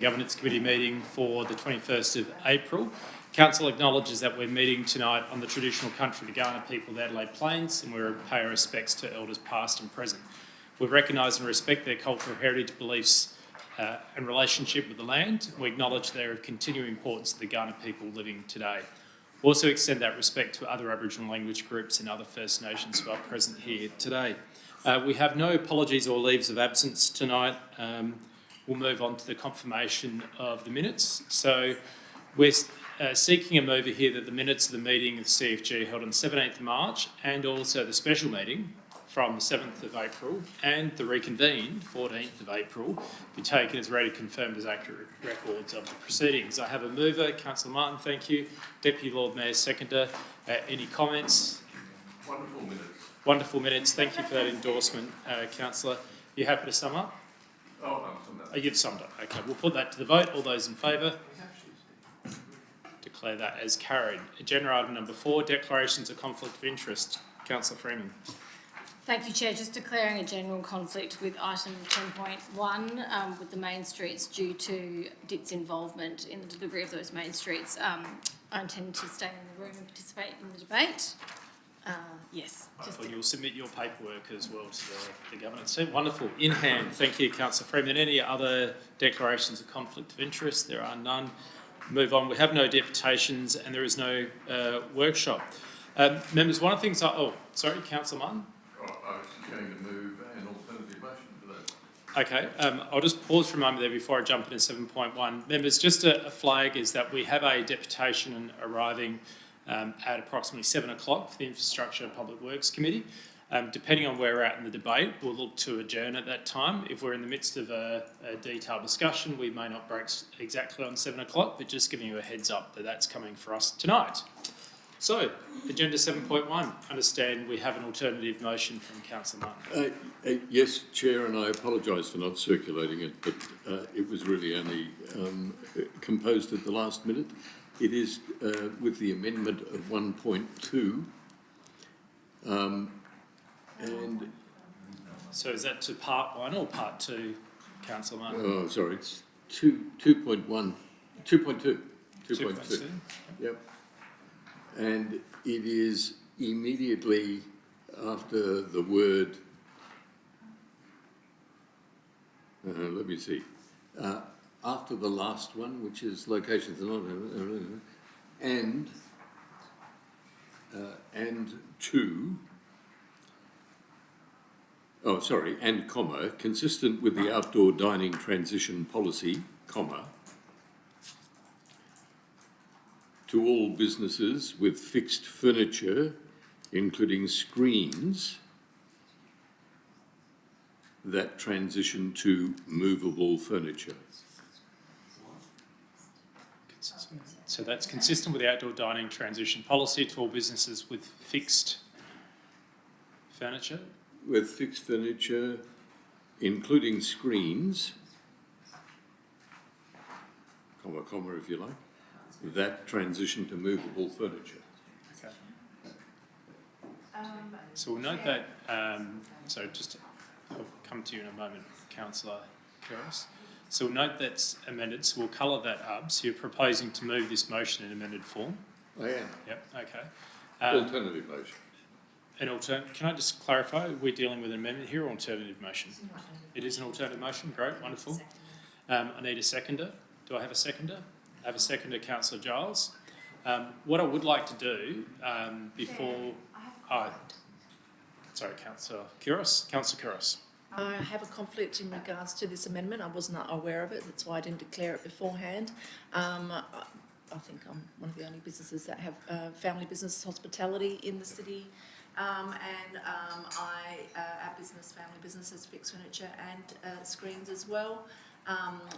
Governance Committee meeting for the 21st of April. Council acknowledges that we're meeting tonight on the traditional country of the Kaurna people of the Adelaide Plains, and we pay our respects to elders past and present. We recognise and respect their cultural heritage, beliefs and relationship with the land. We acknowledge their continuing importance to the Kaurna people living today. We also extend that respect to other Aboriginal language groups and other First Nations who are present here today. We have no apologies or leaves of absence tonight. We'll move on to the confirmation of the minutes. So we're seeking a mover here that the minutes of the meeting of the CFG held on 17th of March and also the special meeting from the 7th of April and the reconvened 14th of April be taken as read and confirmed as accurate records of the proceedings. I have a mover, Councillor Martin, thank you. Deputy Lord Mayor, seconder. Any comments? Wonderful minutes. Wonderful minutes. Thank you for that endorsement, Councillor. You happy to sum up? Oh, I've summed up. You've summed up. Okay, we'll put that to the vote. All those in favour? Declare that as carried. Agenda item number 4, declarations of conflict of interest. Councillor Freeman. Thank you, Chair. Just declaring a general conflict with item 10.1 with the main streets due to DIT's involvement in the delivery of those main streets. I intend to stay in the room and participate in the debate. Yes. Well, you'll submit your paperwork as well to the governance team. Wonderful. In hand. Thank you, Councillor Freeman. Any other declarations of conflict of interest? There are none. Move on. We have no deputations and there is no workshop. Members, one of the things sorry, Councillor Martin. I was going to move an alternative motion to that. Okay, I'll just pause for a moment there before I jump into 7.1. Members, just a flag is that we have a deputation arriving at approximately 7 o'clock for the Infrastructure and Public Works Committee. Depending on where we're at in the debate, we'll look to adjourn at that time. If we're in the midst of a detailed discussion, we may not break exactly on 7 o'clock, but just giving you a heads up that that's coming for us tonight. So, agenda 7.1, understand we have an alternative motion from Councillor Martin. Yes, Chair, and I apologise for not circulating it, but it was really only composed at the last minute. It is with the amendment of 1.2. And so is that to part 1 or part 2, Councillor Martin? Oh, sorry, it's 2.1, 2.2. 2.2. Yep. And it is immediately after the word, let me see, after the last one, which is locations and comma, consistent with the outdoor dining transition policy, comma, to all businesses with fixed furniture, including screens, that transition to movable furniture. So that's consistent with the outdoor dining transition policy to all businesses with fixed furniture? With fixed furniture, including screens, comma, comma if you like, that transition to movable furniture. Okay. So we'll note that, so just I'll come to you in a moment, Councillor Keros. So we'll note that's amended, so we'll colour that up. So you're proposing to move this motion in amended form? I am. Yep, okay. Alternative motion. Can I just clarify, we're dealing with an amendment here or alternative motion? It is an alternative motion, great, wonderful. I need a seconder. Do I have a seconder? I have a seconder, Councillor Giles. What I would like to do before... sorry, Councillor Keros. Councillor Keros. I have a conflict in regards to this amendment. I was not aware of it. That's why I didn't declare it beforehand. I think I'm one of the only businesses that have family business hospitality in the city. Our business, family businesses, fixed furniture and screens as well.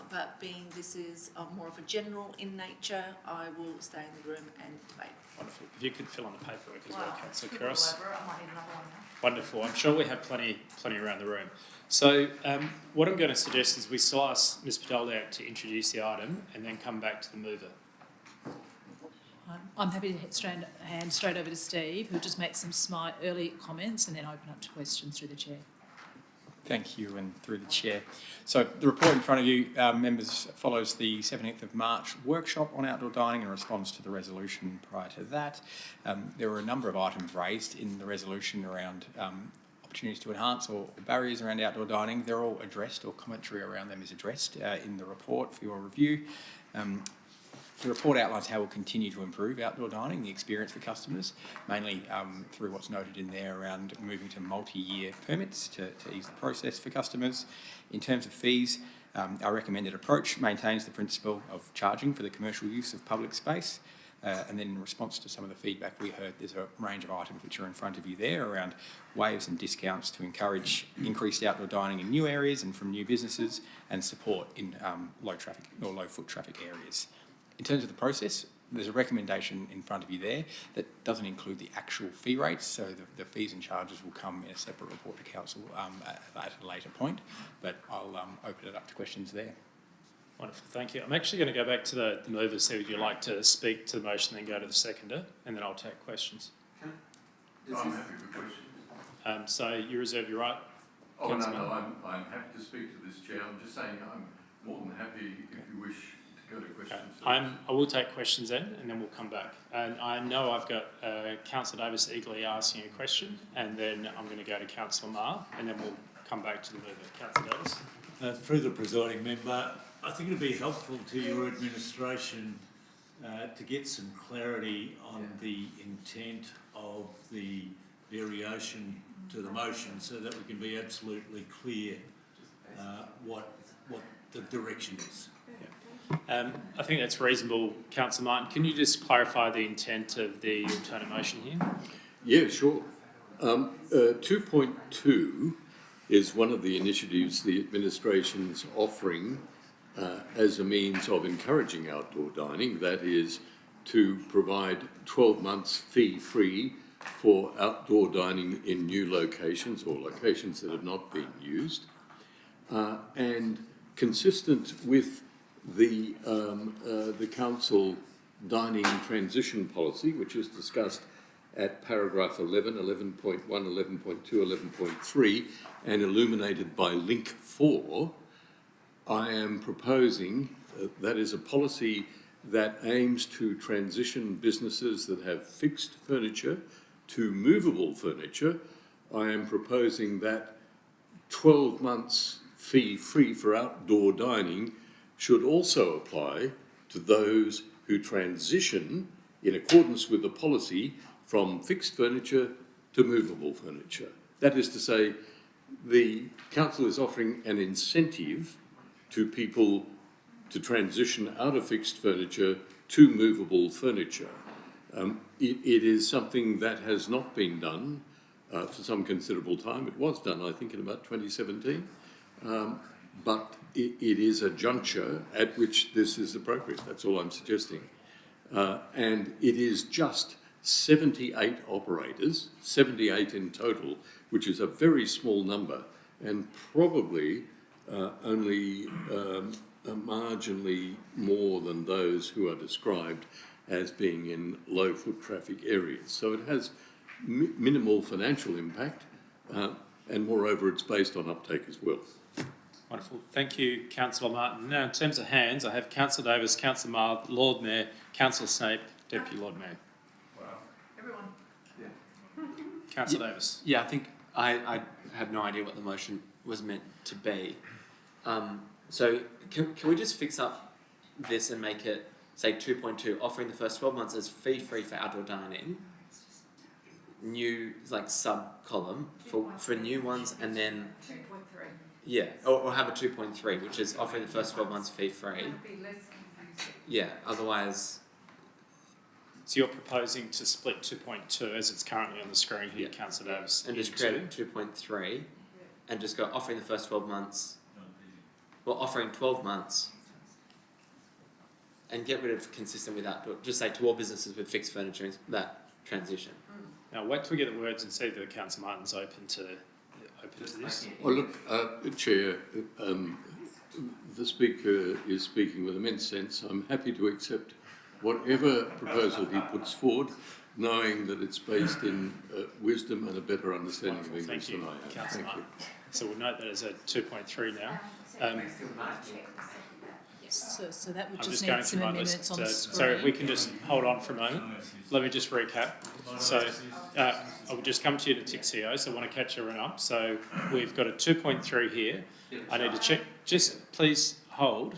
But being this is more of a general in nature, I will stay in the room and debate. Wonderful. If you could fill in the paperwork as well, Councillor Keros. I might need another one now. Wonderful. I'm sure we have plenty around the room. So what I'm going to suggest is we still ask Ms Padolak to introduce the item and then come back to the mover. I'm happy to hand straight over to Steve, who'll just make some early comments and then open up to questions through the chair. Thank you, and through the chair. So the report in front of you, members, follows the 17th of March workshop on outdoor dining and responds to the resolution prior to that. There were a number of items raised in the resolution around opportunities to enhance or barriers around outdoor dining. They're all addressed, or commentary around them is addressed in the report for your review. The report outlines how we'll continue to improve outdoor dining, the experience for customers, mainly through what's noted in there around moving to multi-year permits to ease the process for customers. In terms of fees, our recommended approach maintains the principle of charging for the commercial use of public space. And then in response to some of the feedback we heard, there's a range of items which are in front of you there around waivers and discounts to encourage increased outdoor dining in new areas and from new businesses, and support in low traffic or low foot traffic areas. In terms of the process, there's a recommendation in front of you there that doesn't include the actual fee rates, so the fees and charges will come in a separate report to council at a later point, but I'll open it up to questions there. Wonderful, thank you. I'm actually going to go back to the mover, see would you like to speak to the motion, then go to the seconder, and then I'll take questions. I'm happy for questions. So you reserve your right. Oh, Councillor. no, I'm happy to speak to this, Chair. I'm just saying I'm more than happy if you wish to go to questions. I will take questions then, and then we'll come back. And I know I've got Councillor Davis eagerly asking a question, and then I'm going to go to Councillor Marr, and then we'll come back to the mover. Councillor Davis. Through the presiding member, I think it would be helpful to your administration to get some clarity on the intent of the variation to the motion, so that we can be absolutely clear what the direction is. I think that's reasonable, Councillor Martin. Can you just clarify the intent of the alternate motion here? Yeah, sure. 2.2 is one of the initiatives the administration's offering as a means of encouraging outdoor dining, that is to provide 12 months fee-free for outdoor dining in new locations or locations that have not been used. And consistent with the council dining transition policy, which is discussed at paragraph 11, 11.1, 11.2, 11.3, and illuminated by link 4, I am proposing, that is a policy that aims to transition businesses that have fixed furniture to movable furniture. I am proposing that 12 months fee-free for outdoor dining should also apply to those who transition in accordance with the policy from fixed furniture to movable furniture. That is to say, the council is offering an incentive to people to transition out of fixed furniture to movable furniture. It is something that has not been done for some considerable time. It was done, I think, in about 2017, but it is a juncture at which this is appropriate. That's all I'm suggesting. And it is just 78 operators, 78 in total, which is a very small number, and probably only marginally more than those who are described as being in low foot traffic areas. So it has minimal financial impact, and moreover it's based on uptake as well. Wonderful. Thank you, Councillor Martin. Now, in terms of hands, I have Councillor Davis, Councillor Marr, Lord Mayor, Councillor Snape, Deputy Lord Mayor. Wow. Everyone. Councillor Davis. Yeah, I think I had no idea what the motion was meant to be. So can we just fix up this and make it, say, 2.2, offering the first 12 months as fee-free for outdoor dining, new, like, sub-column for new ones, and then... 2.3. Yeah, or have a 2.3, which is offering the first 12 months fee-free. It would be less confusing. Yeah, otherwise... So you're proposing to split 2.2 as it's currently on the screen here, Yeah. Councillor Davis. And just create 2.3, and just go offering the first 12 months... Well, offering 12 months and get rid of consistent with outdoor, just say to all businesses with fixed furniture, that transition. Now, wait till we get the words and see that Councillor Martin's open to this. Well, look, Chair, the Speaker is speaking with immense sense. I'm happy to accept whatever proposal he puts forward, knowing that it's based in wisdom and a better understanding of English than I have. Councillor Thank you. Martin. So we'll note that as a 2.3 now. So that would I'm just just going need through some my amendments list. on the screen. So if we can just hold on for a moment. Let me just recap. So I will just come to you to tick CO, so I want to catch everyone up. So we've got a 2.3 here. I need to check. Just please hold.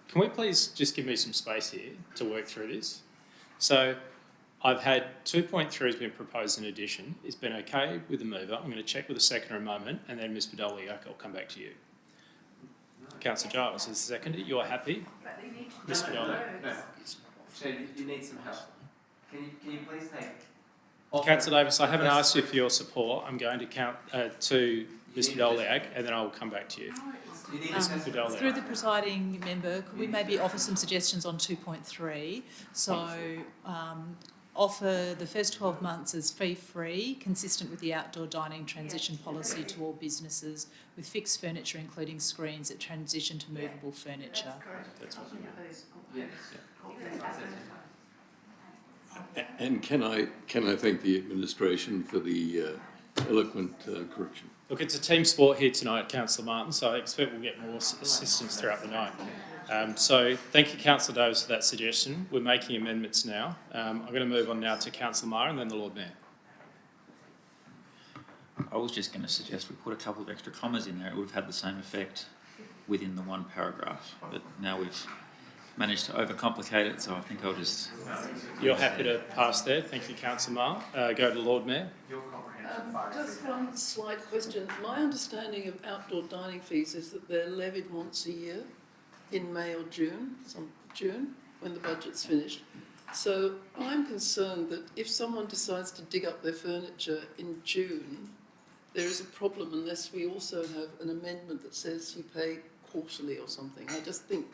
Can we please just give me some space here to work through this? So I've had 2.3 has been proposed in addition. It's been okay with the mover. I'm going to check with the seconder in a moment, and then Ms. Badoliak, I'll come back to you. Councillor Giles is the seconder. You're happy? Ms. Badoliak? No. So you need some help. Can you please take... Councillor Davis, I haven't asked you for your support. I'm going to count to Ms. Badoliak, and then I'll come back to you. Through the presiding member, could we maybe offer some suggestions on 2.3? So offer the first 12 months as fee-free, consistent with the outdoor dining transition policy to all businesses, with fixed furniture including screens that transition to movable furniture. And can I thank the administration for the eloquent correction? Look, it's a team sport here tonight, Councillor Martin, so I expect we'll get more assistance throughout the night. So thank you, Councillor Davis, for that suggestion. We're making amendments now. I'm going to move on now to Councillor Maher and then the Lord Mayor. I was just going to suggest we put a couple of extra commas in there. It would have had the same effect within the one paragraph, but now we've managed to overcomplicate it, so I think I'll just... You're happy to pass there. Thank you, Councillor Maher. Go to the Lord Mayor. Just one slight question. My understanding of outdoor dining fees is that they're levied once a year in May or June, when the budget's finished. So I'm concerned that if someone decides to dig up their furniture in June, there is a problem unless we also have an amendment that says you pay quarterly or something. I just think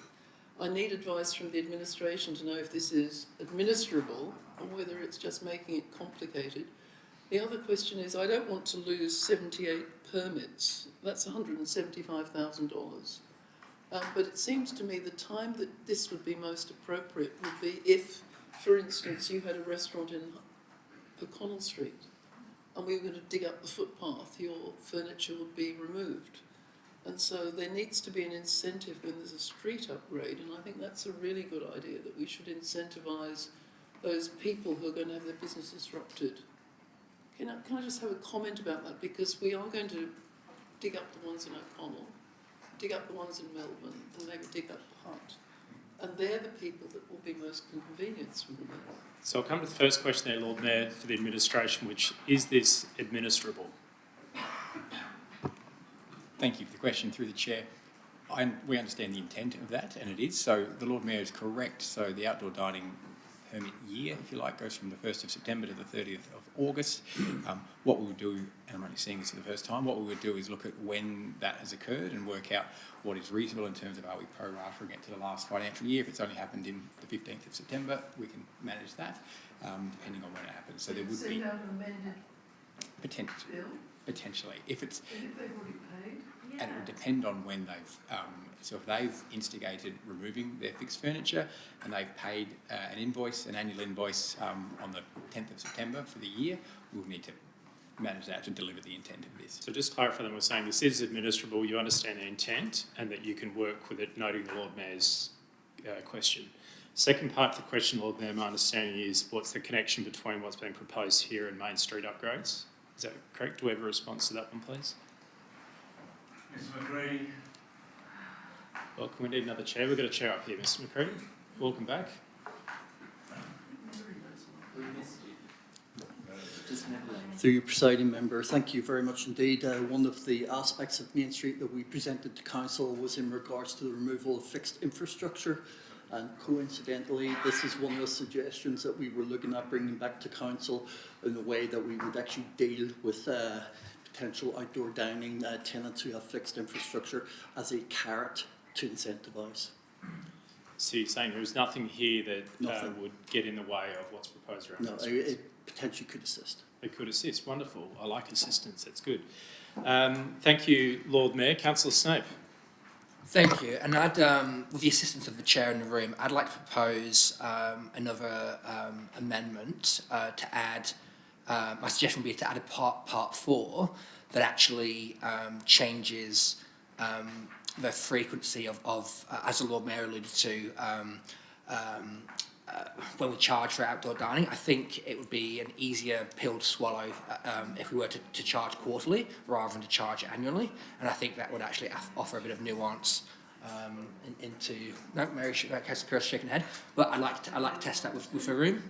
I need advice from the administration to know if this is administrable or whether it's just making it complicated. The other question is, I don't want to lose 78 permits. That's $175,000. But it seems to me the time that this would be most appropriate would be if, for instance, you had a restaurant in O'Connell Street and we were going to dig up the footpath, your furniture would be removed. And so there needs to be an incentive when there's a street upgrade, and I think that's a really good idea, that we should incentivise those people who are going to have their business disrupted. Can I just have a comment about that? Because we are going to dig up the ones in O'Connell, dig up the ones in Melbourne, and maybe dig up Hutt. And they're the people that will be most inconvenienced from that. So I'll come to the first question there, Lord Mayor, for the administration, which is this administrable? Thank you for the question through the chair. We understand the intent of that, and it is. So the Lord Mayor is correct. So the outdoor dining permit year, if you like, goes from the 1st of September to the 30th of August. What we would do, and I'm only seeing this for the first time, what we would do is look at when that has occurred and work out what is reasonable in terms of are we pro-ratering it to the last financial year. If it's only happened in the 15th of September, we can manage that, depending on when it happens. So there would be... Potentially. If it's... And if they've already paid? And it would depend on when they've... so if they've instigated removing their fixed furniture and they've paid an annual invoice on the 10th of September for the year, we'll need to manage that to deliver the intent of this. So just clarify that we're saying this is administrable, you understand the intent, and that you can work with it, noting the Lord Mayor's question. Second part of the question, Lord Mayor, my understanding is what's the connection between what's being proposed here and Main Street upgrades? Is that correct? Do we have a response to that one, please? Mr McCready. Well, can we need another chair? We've got a chair up here, Mr McCready. Welcome back. Through you, presiding member, thank you very much indeed. One of the aspects of Main Street that we presented to Council was in regards to the removal of fixed infrastructure, and coincidentally this is one of the suggestions that we were looking at bringing back to Council in a way that we would actually deal with potential outdoor dining tenants who have fixed infrastructure as a carrot to incentivise. So you're saying there was nothing here that would get in the way of what's proposed around No, it potentially could assist. It could assist. Wonderful. I like assistance. That's good. Thank you, Lord Mayor. Councillor Snape. Thank you. And I'd, with the assistance of the chair in the room, I'd like to propose another amendment to add. My suggestion would be to add a part 4 that actually changes the frequency of as the Lord Mayor alluded to, when we charge for outdoor dining. I think it would be an easier pill to swallow if we were to charge quarterly rather than to charge annually, and I think that would actually offer a bit of nuance into. No, Mary, Chris shaking her head, but I like to test that with the room.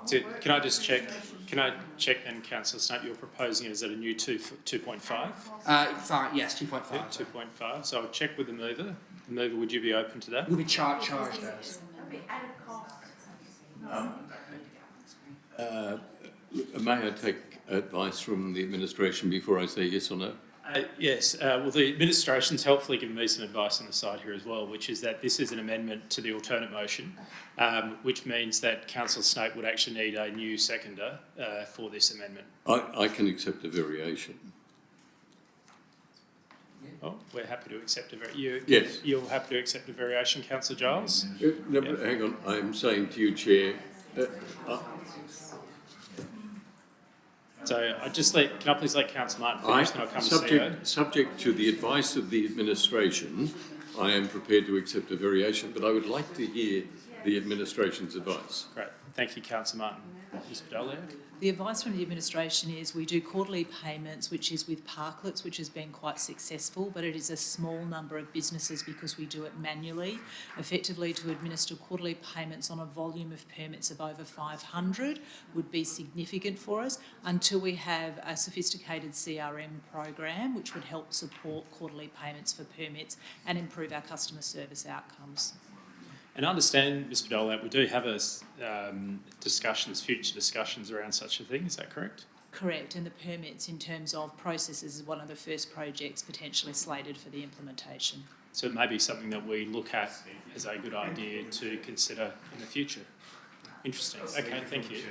So can I just check? Can I check then, Councillor Snape? You're proposing is it a new 2.5? Yes, 2.5. Yeah, 2.5. So I'll check with the mover. The mover, would you be open to that? Will be charged as. May I take advice from the administration before I say yes or no? Yes. Well, the administration's helpfully given me some advice on the side here as well, which is that this is an amendment to the alternate motion, which means that Councillor Snape would actually need a new seconder for this amendment. I can accept a variation. Oh, we're happy to accept a Yes. You're happy to accept a variation, Councillor Giles? No, but hang on. I'm saying to you, Chair. So can I please let Councillor Martin finish, then I'll come to CEO? Subject to the advice of the administration, I am prepared to accept a variation, but I would like to hear the administration's advice. Great. Thank you, Councillor Martin. Ms. Badaliak? The advice from the administration is we do quarterly payments, which is with parklets, which has been quite successful, but it is a small number of businesses because we do it manually. Effectively, to administer quarterly payments on a volume of permits of over 500 would be significant for us until we have a sophisticated CRM program, which would help support quarterly payments for permits and improve our customer service outcomes. And I understand, Ms. Badal, that we do have future discussions around such a thing. Is that correct? Correct, and the permits in terms of processes is one of the first projects potentially slated for the implementation. So it may be something that we look at as a good idea to consider in the future. Interesting. Okay, thank you.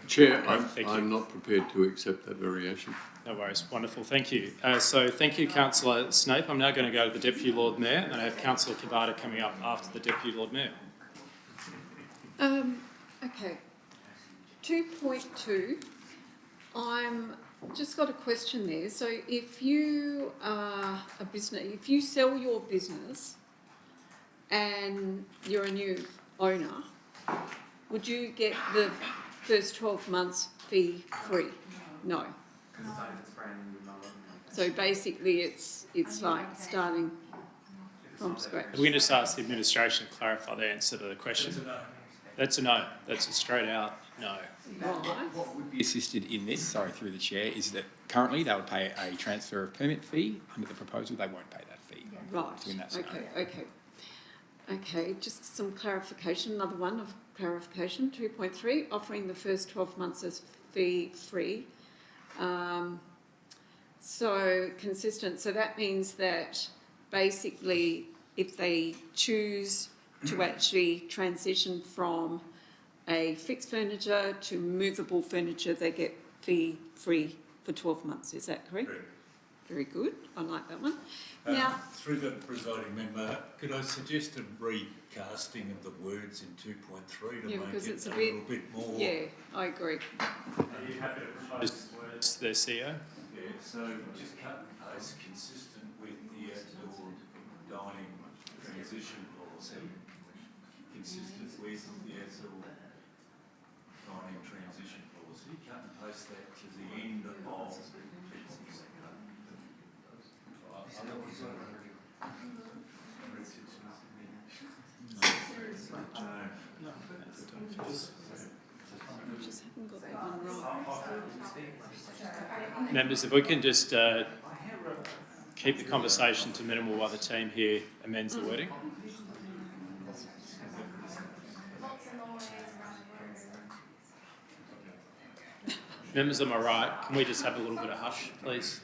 Chair, I'm not prepared to accept that variation. No worries. Wonderful. Thank you. So thank you, Councillor Snape. I'm now going to go to the Deputy Lord Mayor, and I have Councillor Kavada coming up after the Deputy Lord Mayor. Okay. 2.2, I'm just got a question there. So if you are a business, if you sell your business and you're a new owner, would you get the first 12 months fee free? No. So basically it's like starting from scratch. We're going to just ask the administration to clarify the answer to the question. That's a no. That's a straight out no. What would be assisted in this, sorry, through the chair, is that currently they would pay a transfer of permit fee. Under the proposal, they won't pay that fee. Right. In that scenario. Okay, just some clarification, another one of clarification, 2.3, offering the first 12 months as fee-free. So consistent, so that means that basically if they choose to actually transition from a fixed furniture to movable furniture, they get fee-free for 12 months, is that correct? Correct. Very good, I like that one. Now, through the presiding member, could I suggest a recasting of the words in 2.3 to make it a little bit more? Yeah, I agree. Are you happy to propose words there, CEO? Yeah, so just cut and paste consistent with the outdoor dining transition policy, consistent with the outdoor dining transition policy, cut and paste that to the end of Just haven't got that one right. Members, if we can just keep the conversation to minimal while the team here amends the wording. Members, am I right? Can we just have a little bit of hush, please?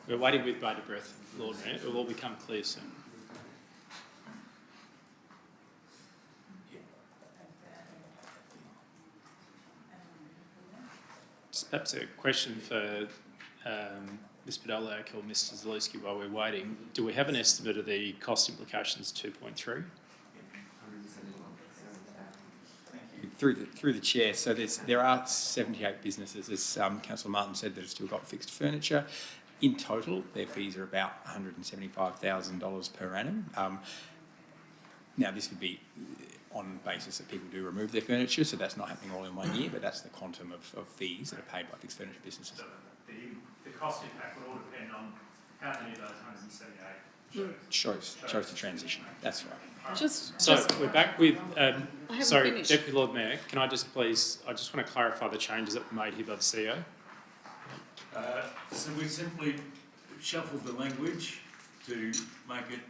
We're waiting with bated breath, Lord Mayor. It will all become clear soon. Just perhaps a question for Ms. Podolak or Mr. Zalewski while we're waiting. Do we have an estimate of the cost implications 2.3? Through the chair, so there are 78 businesses, as Councillor Martin said, that have still got fixed furniture. In total, their fees are about $175,000 per annum. Now, this would be on the basis that people do remove their furniture, so that's not happening all in 1 year, but that's the quantum of fees that are paid by fixed furniture businesses. So the cost impact would all depend on how many of those 178 Chose to transition. That's right. So we're back with, sorry, finished. Deputy Lord Mayor, can I just please, I just want to clarify the changes that were made here by the CEO. So we simply shuffled the language to make it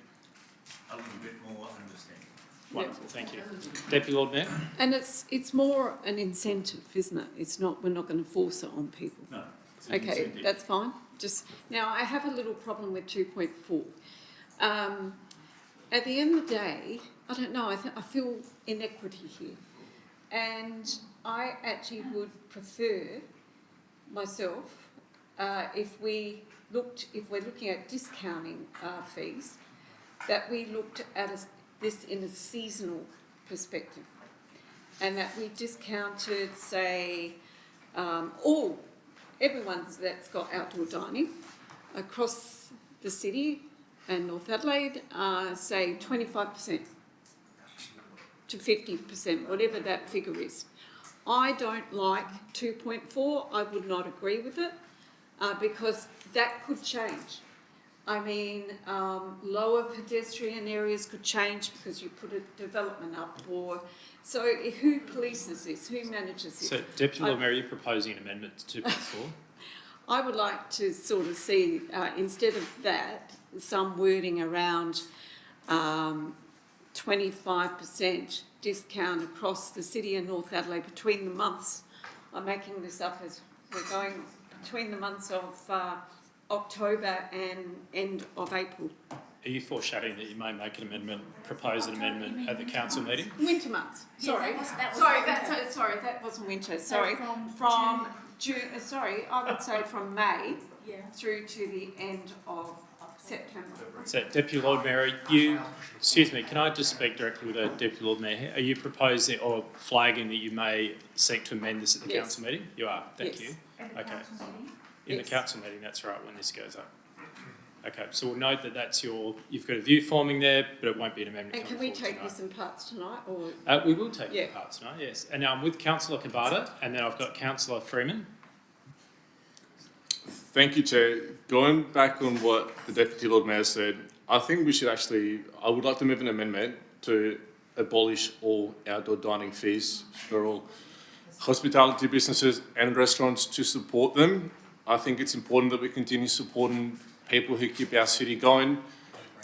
a little bit more understanding. Wonderful, thank you. Deputy Lord Mayor? And it's more an incentive, isn't it? It's not, we're not going to force it on people. No. it's an Okay, incentive. that's fine. Just, now I have a little problem with 2.4. At the end of the day, I don't know, I feel inequity here. And I actually would prefer myself, if we're looking at discounting fees, that we looked at this in a seasonal perspective. And that we discounted, say, everyone that's got outdoor dining across the city and North Adelaide, say 25% to 50%, whatever that figure is. I don't like 2.4, I would not agree with it, because that could change. I mean, lower pedestrian areas could change because you put a development up, or so who polices this? Who manages this? So Deputy Lord Mayor, are you proposing an amendment to 2.4? I would like to sort of see, instead of that, some wording around 25% discount across the city of North Adelaide between the months. I'm making this up as we're going between the months of October and end of April. Are you foreshadowing that you may make an amendment, propose an amendment at the council meeting? Winter months. Sorry, that wasn't winter. Sorry, from June. Sorry, I would say from May through to the end of September. So Deputy Lord Mayor, excuse me, can I just speak directly with the Deputy Lord Mayor? Are you proposing or flagging that you may seek to amend this at the council meeting? You are, thank you. Okay. In the council meeting, that's right, when this goes up. Okay, so we'll note that that's you've got a view forming there, but it won't be an amendment. And can we take this in parts tonight, or? We will take it in parts tonight, yes. And now I'm with Councillor Kabata, and then I've got Councillor Freeman. Thank you, Chair. Going back on what the Deputy Lord Mayor said, I think we should I would like to move an amendment to abolish all outdoor dining fees for all hospitality businesses and restaurants to support them. I think it's important that we continue supporting people who keep our city going.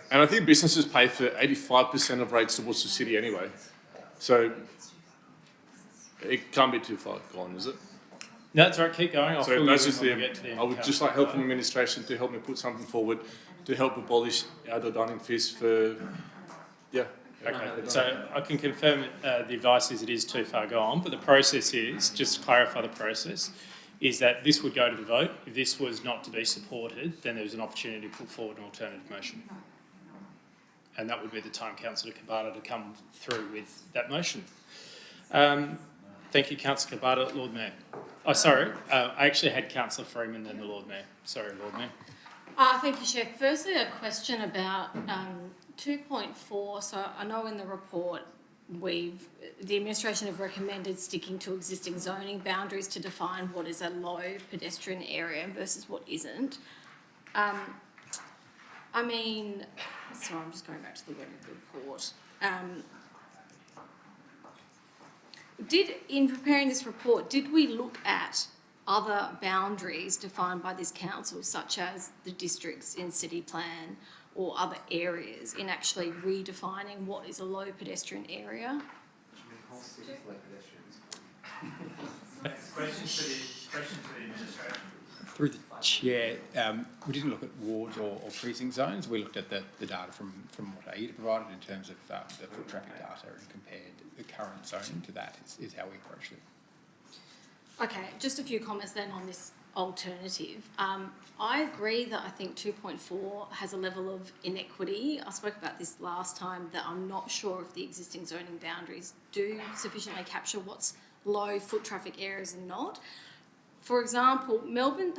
And I think businesses pay for 85% of rates towards the city anyway. So it can't be too far gone, is it? No, that's all right, keep going. I'll So that's just I would just like help from administration to help me put something forward to help abolish outdoor dining fees for, Okay, so I can confirm the advice is it is too far gone, but the process is, just to clarify the process, is that this would go to the vote. If this was not to be supported, then there was an opportunity to put forward an alternative motion. And that would be the time Councillor Kabata to come through with that motion. Thank you, Councillor Kabata. Lord Mayor. Oh, sorry, I actually had Councillor Freeman then the Lord Mayor. Sorry, Lord Mayor. Thank you, Chair. Firstly, a question about 2.4. So I know in the report the administration have recommended sticking to existing zoning boundaries to define what is a low pedestrian area versus what isn't. I mean, sorry, I'm just going back to the wording of the report. In preparing this report, did we look at other boundaries defined by this council, such as the districts in city plan or other areas, in actually redefining what is a low pedestrian area? Question for the administration. Through the chair, we didn't look at wards or precinct zones. We looked at the data from what AIDA provided in terms of the foot traffic data and compared the current zoning to that is how we approached it. Okay, just a few comments then on this alternative. I agree that I think 2.4 has a level of inequity. I spoke about this last time, that I'm not sure if the existing zoning boundaries do sufficiently capture what's low foot traffic areas and not. For example,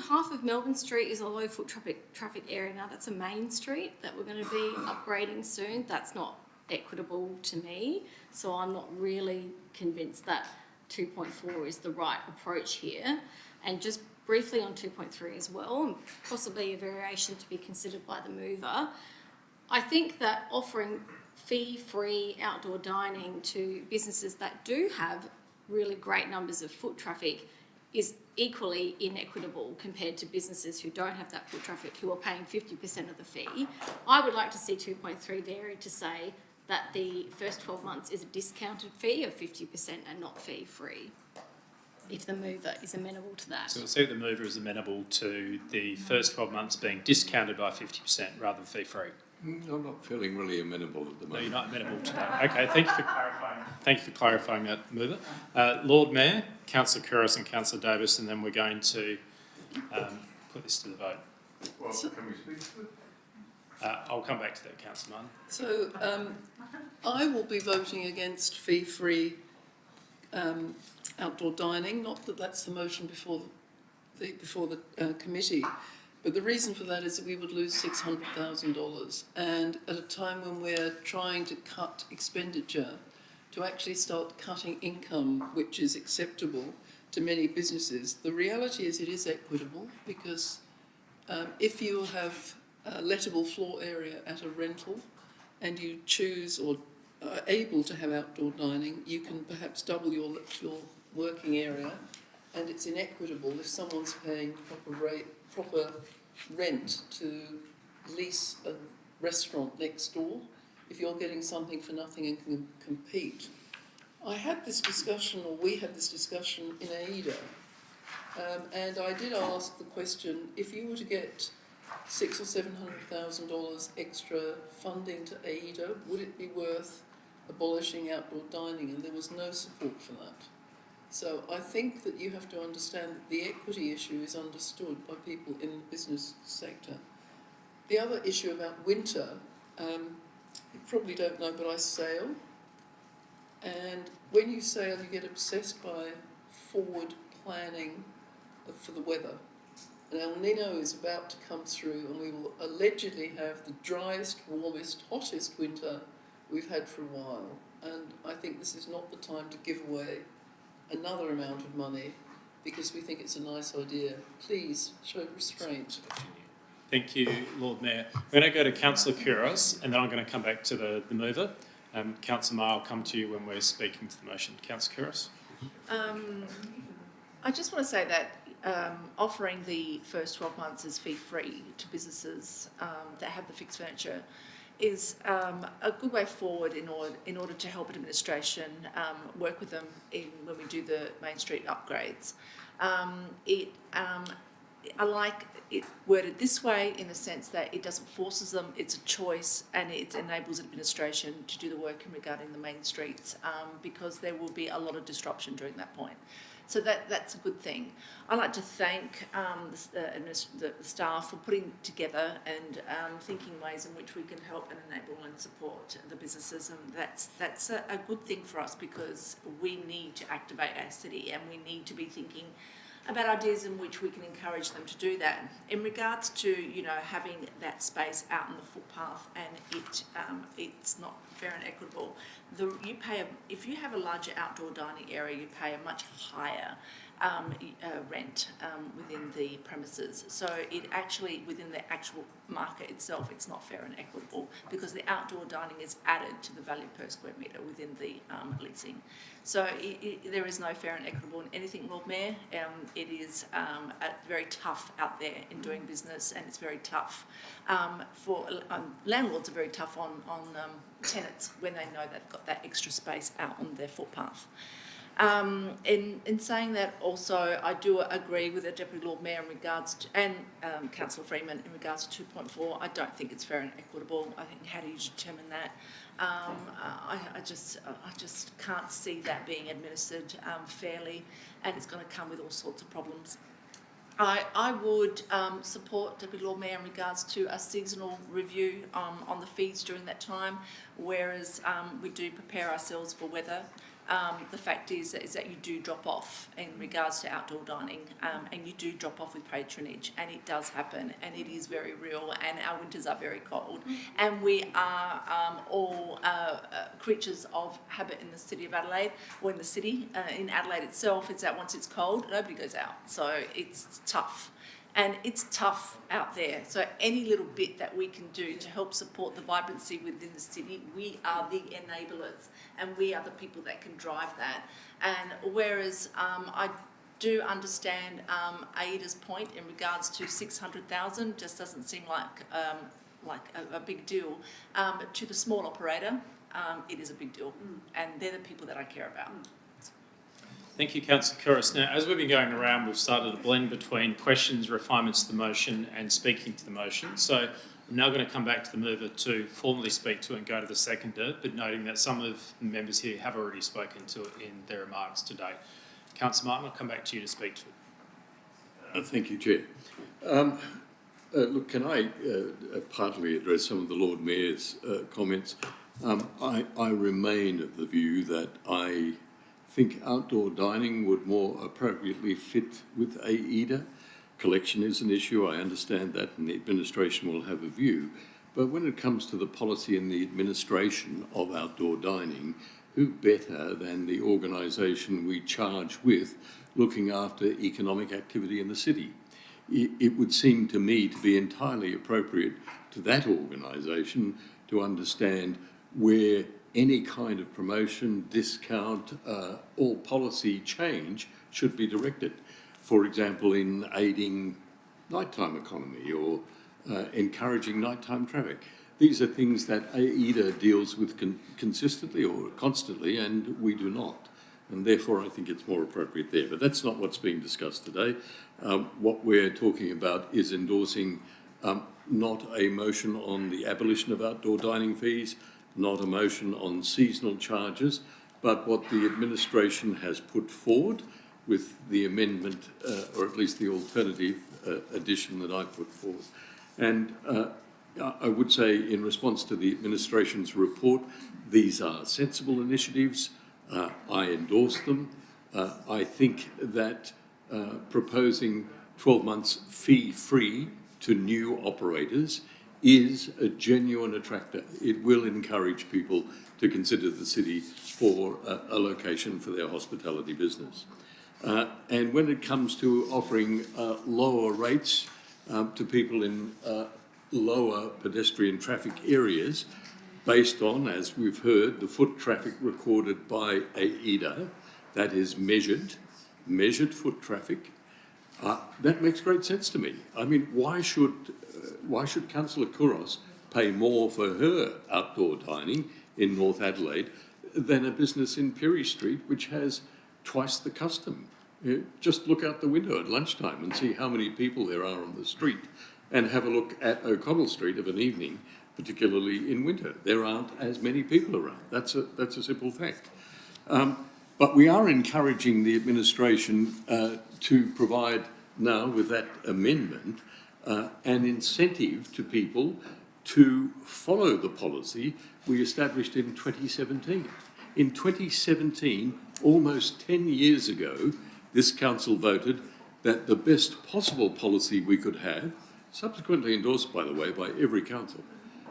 half of Melbourne Street is a low foot traffic area. Now that's a main street that we're going to be upgrading soon. That's not equitable to me. So I'm not really convinced that 2.4 is the right approach here. And just briefly on 2.3 as well, and possibly a variation to be considered by the mover, I think that offering fee-free outdoor dining to businesses that do have really great numbers of foot traffic is equally inequitable compared to businesses who don't have that foot traffic, who are paying 50% of the fee. I would like to see 2.3 varied to say that the first 12 months is a discounted fee of 50% and not fee-free, if the mover is amenable to that. So we'll see if the mover is amenable to the first 12 months being discounted by 50% rather than fee-free. I'm not feeling really amenable at the moment. No, you're not amenable to that. Okay, thank you for clarifying. Thank you for clarifying that, mover. Lord Mayor, Councillor Couros and Councillor Davis, and then we're going to put this to the vote. Well, can we speak to it? I'll come back to that, Councillor Martin. So I will be voting against fee-free outdoor dining. Not that that's the motion before the committee, but the reason for that is that we would lose $600,000, and at a time when we're trying to cut expenditure, to actually start cutting income, which is acceptable to many businesses. The reality is it is equitable, because if you have a lettable floor area at a rental and you choose or are able to have outdoor dining, you can perhaps double your working area, and it's inequitable if someone's paying proper rent to lease a restaurant next door, if you're getting something for nothing and can compete. I had this discussion, or we had this discussion in AIDA, and I did ask the question, if you were to get $600,000 or $700,000 extra funding to AIDA, would it be worth abolishing outdoor dining? And there was no support for that. So I think that you have to understand that the equity issue is understood by people in the business sector. The other issue about winter, you probably don't know, but I sail. And when you sail, you get obsessed by forward planning for the weather. And El Nino is about to come through, and we will allegedly have the driest, warmest, hottest winter we've had for a while. And I think this is not the time to give away another amount of money because we think it's a nice idea. Please show restraint. Thank you, Lord Mayor. We're going to go to Councillor Couros, and then I'm going to come back to the mover. Councillor Maher, I'll come to you when we're speaking to the motion. Councillor Couros. I just want to say that offering the first 12 months as fee-free to businesses that have the fixed furniture is a good way forward in order to help administration work with them when we do the Main Street upgrades. I like it worded this way in the sense that it doesn't force them, it's a choice, and it enables administration to do the work in regarding the main streets because there will be a lot of disruption during that point. So that's a good thing. I'd like to thank the staff for putting together and thinking ways in which we can help and enable and support the businesses, and that's a good thing for us because we need to activate our city and we need to be thinking about ideas in which we can encourage them to do that. In regards to having that space out on the footpath and it's not fair and equitable. If you have a larger outdoor dining area, you pay a much higher rent within the premises. So it actually, within the actual market itself, it's not fair and equitable because the outdoor dining is added to the value per square metre within the leasing. So there is no fair and equitable in anything, Lord Mayor. It is very tough out there in doing business, and it's very tough for landlords are very tough on tenants when they know they've got that extra space out on their footpath. In saying that, also I do agree with the Deputy Lord Mayor in regards to, and Councillor Freeman in regards to 2.4. I don't think it's fair and equitable. I think how do you determine that? I just can't see that being administered fairly, and it's going to come with all sorts of problems. I would support Deputy Lord Mayor in regards to a seasonal review on the fees during that time, whereas we do prepare ourselves for weather. The fact is that you do drop off in regards to outdoor dining, and you do drop off with patronage, and it does happen, and it is very real, and our winters are very cold, and we are all creatures of habit in the city of Adelaide, or in the city, in Adelaide itself. It's that once it's cold, nobody goes out, so it's tough. And it's tough out there. So any little bit that we can do to help support the vibrancy within the city, we are the enablers, and we are the people that can drive that. And whereas I do understand Aida's point in regards to 600,000, just doesn't seem like a big deal. But to the small operator, it is a big deal, and they're the people that I care about. Thank you, Councillor Couros. Now, as we've been going around, we've started a blend between questions, refinements to the motion and speaking to the motion. So I'm now going to come back to the mover to formally speak to and go to the seconder, but noting that some of the members here have already spoken to it in their remarks today. Councillor Martin, I'll come back to you to speak to it. Thank you, Chair. Look, can I partly address some of the Lord Mayor's comments? I remain of the view that I think outdoor dining would more appropriately fit with AIDA. Collection is an issue, I understand that, and the administration will have a view. But when it comes to the policy and the administration of outdoor dining, who better than the organisation we charge with looking after economic activity in the city? It would seem to me to be entirely appropriate to that organisation to understand where any kind of promotion, discount, or policy change should be directed. For example, in aiding nighttime economy or encouraging nighttime traffic. These are things that AIDA deals with consistently or constantly, and we do not. And therefore, I think it's more appropriate there. But that's not what's being discussed today. What we're talking about is endorsing not a motion on the abolition of outdoor dining fees, not a motion on seasonal charges, but what the administration has put forward with the amendment, or at least the alternative addition that I put forward. And I would say, in response to the administration's report, these are sensible initiatives. I endorse them. I think that proposing 12 months fee-free to new operators is a genuine attractor. It will encourage people to consider the city for a location for their hospitality business. And when it comes to offering lower rates to people in lower pedestrian traffic areas, based on, as we've heard, the foot traffic recorded by AIDA, that is measured foot traffic, that makes great sense to me. I mean, why should Councillor Couros pay more for her outdoor dining in North Adelaide than a business in Perry Street, which has twice the custom? Just look out the window at lunchtime and see how many people there are on the street, and have a look at O'Connell Street of an evening, particularly in winter. There aren't as many people around. That's a simple fact. But we are encouraging the administration to provide now, with that amendment, an incentive to people to follow the policy we established in 2017. In 2017, almost 10 years ago, this council voted that the best possible policy we could have, subsequently endorsed, by the way, by every council,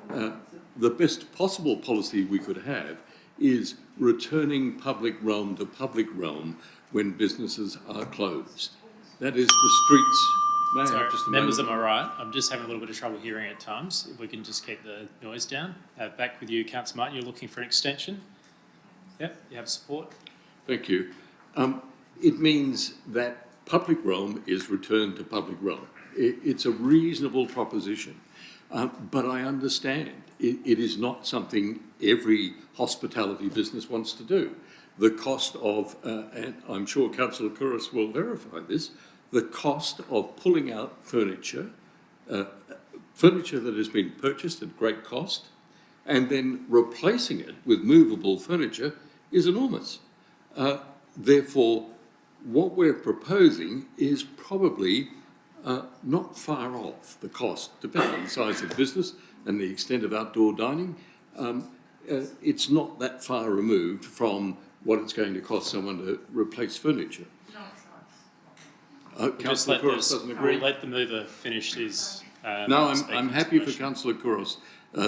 the best possible policy we could have is returning public realm to public realm when businesses are closed. That is the streets. May I have just a members, moment? am I right? I'm just having a little bit of trouble hearing at times. If we can just keep the noise down. Back with you, Councillor Martin. You're looking for an extension? Yep, you have support. Thank you. It means that public realm is returned to public realm. It's a reasonable proposition, but I understand it is not something every hospitality business wants to do. The cost of, and I'm sure Councillor Couros will verify this, the cost of pulling out furniture, furniture that has been purchased at great cost, and then replacing it with movable furniture is enormous. Therefore, what we're proposing is probably not far off the cost, depending on the size of the business and the extent of outdoor dining. It's not that far removed from what it's going to cost someone to replace furniture. We'll just Councillor Kouros doesn't agree. We'll let the mover finish his. No, I'm speaking happy to for the motion. Councillor Kouros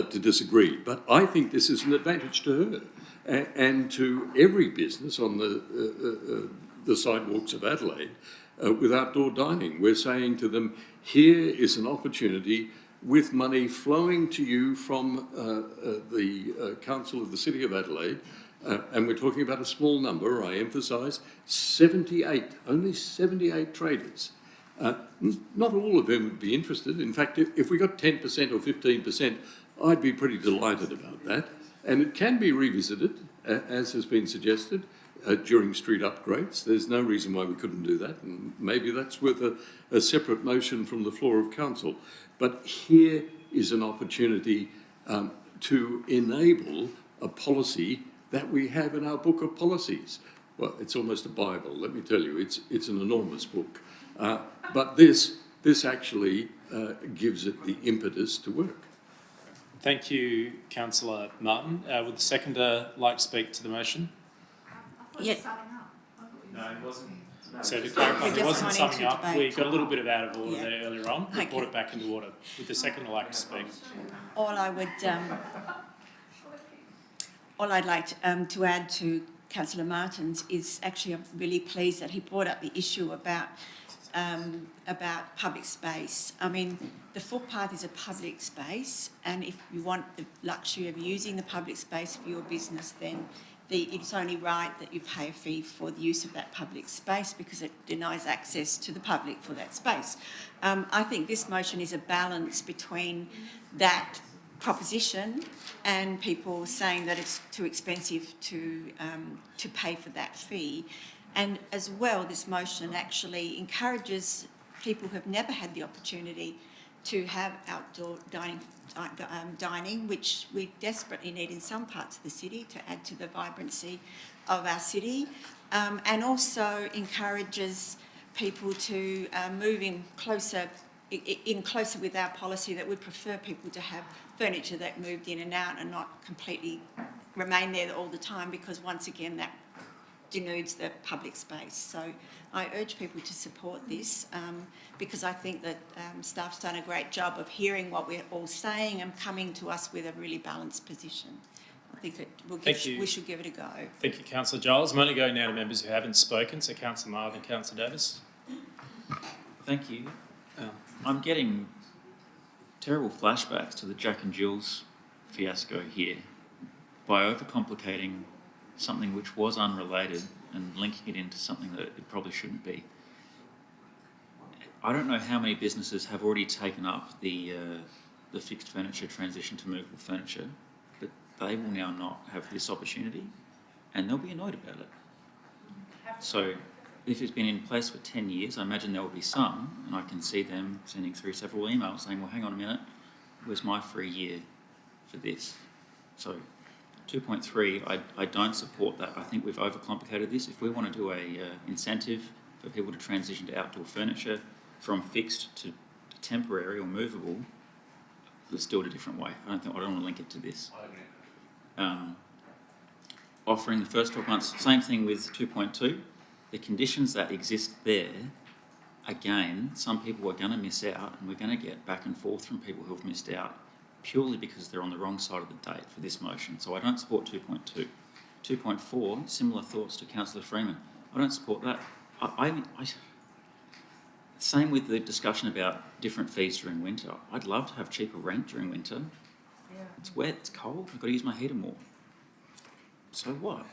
to disagree, but I think this is an advantage to her and to every business on the sidewalks of Adelaide with outdoor dining. We're saying to them, here is an opportunity with money flowing to you from the Council of the City of Adelaide, and we're talking about a small number, I emphasise, 78, only 78 traders. Not all of them would be interested. In fact, if we got 10% or 15%, I'd be pretty delighted about that. And it can be revisited, as has been suggested, during street upgrades. There's no reason why we couldn't do that, and maybe that's worth a separate motion from the floor of council. But here is an opportunity to enable a policy that we have in our book of policies. Well, it's almost a Bible, let me tell you. It's an enormous book. But this actually gives it the impetus to work. Thank you, Councillor Martin. Would the seconder like to speak to the motion? Yes. No, it wasn't. So to clarify, it wasn't summing up. We got a little bit of out of order there earlier on. We brought it back into order. Would the seconder like to speak? All I'd like to add to Councillor Martin's is actually I'm really pleased that he brought up the issue about public space. I mean, the footpath is a public space, and if you want the luxury of using the public space for your business, then it's only right that you pay a fee for the use of that public space because it denies access to the public for that space. I think this motion is a balance between that proposition and people saying that it's too expensive to pay for that fee. And as well, this motion actually encourages people who have never had the opportunity to have outdoor dining, which we desperately need in some parts of the city to add to the vibrancy of our city, and also encourages people to move in closer with our policy that we prefer people to have furniture that moved in and out and not completely remain there all the time, because once again that denudes the public space. So I urge people to support this because I think that staff's done a great job of hearing what we're all saying and coming to us with a really balanced position. I think we should give it a go. Thank you, Councillor Giles. I'm only going now to members who haven't spoken, so Councillor Martin and Councillor Davis. Thank you. I'm getting terrible flashbacks to the Jack and Jill's fiasco here by overcomplicating something which was unrelated and linking it into something that it probably shouldn't be. I don't know how many businesses have already taken up the fixed furniture transition to movable furniture, but they will now not have this opportunity and they'll be annoyed about it. So if it's been in place for 10 years, I imagine there will be some, and I can see them sending through several emails saying, well, hang on a minute, where's my free year for this? So 2.3, I don't support that. I think we've overcomplicated this. If we want to do a incentive for people to transition to outdoor furniture from fixed to temporary or movable, let's do it a different way. I don't want to link it to this. Offering the first 12 months, same thing with 2.2. The conditions that exist there, again, some people are going to miss out, and we're going to get back and forth from people who have missed out purely because they're on the wrong side of the date for this motion. So I don't support 2.2. 2.4, similar thoughts to Councillor Freeman. I don't support that. Same with the discussion about different fees during winter. I'd love to have cheaper rent during winter. Yeah. It's wet, it's cold, I've got to use my heater more. So what?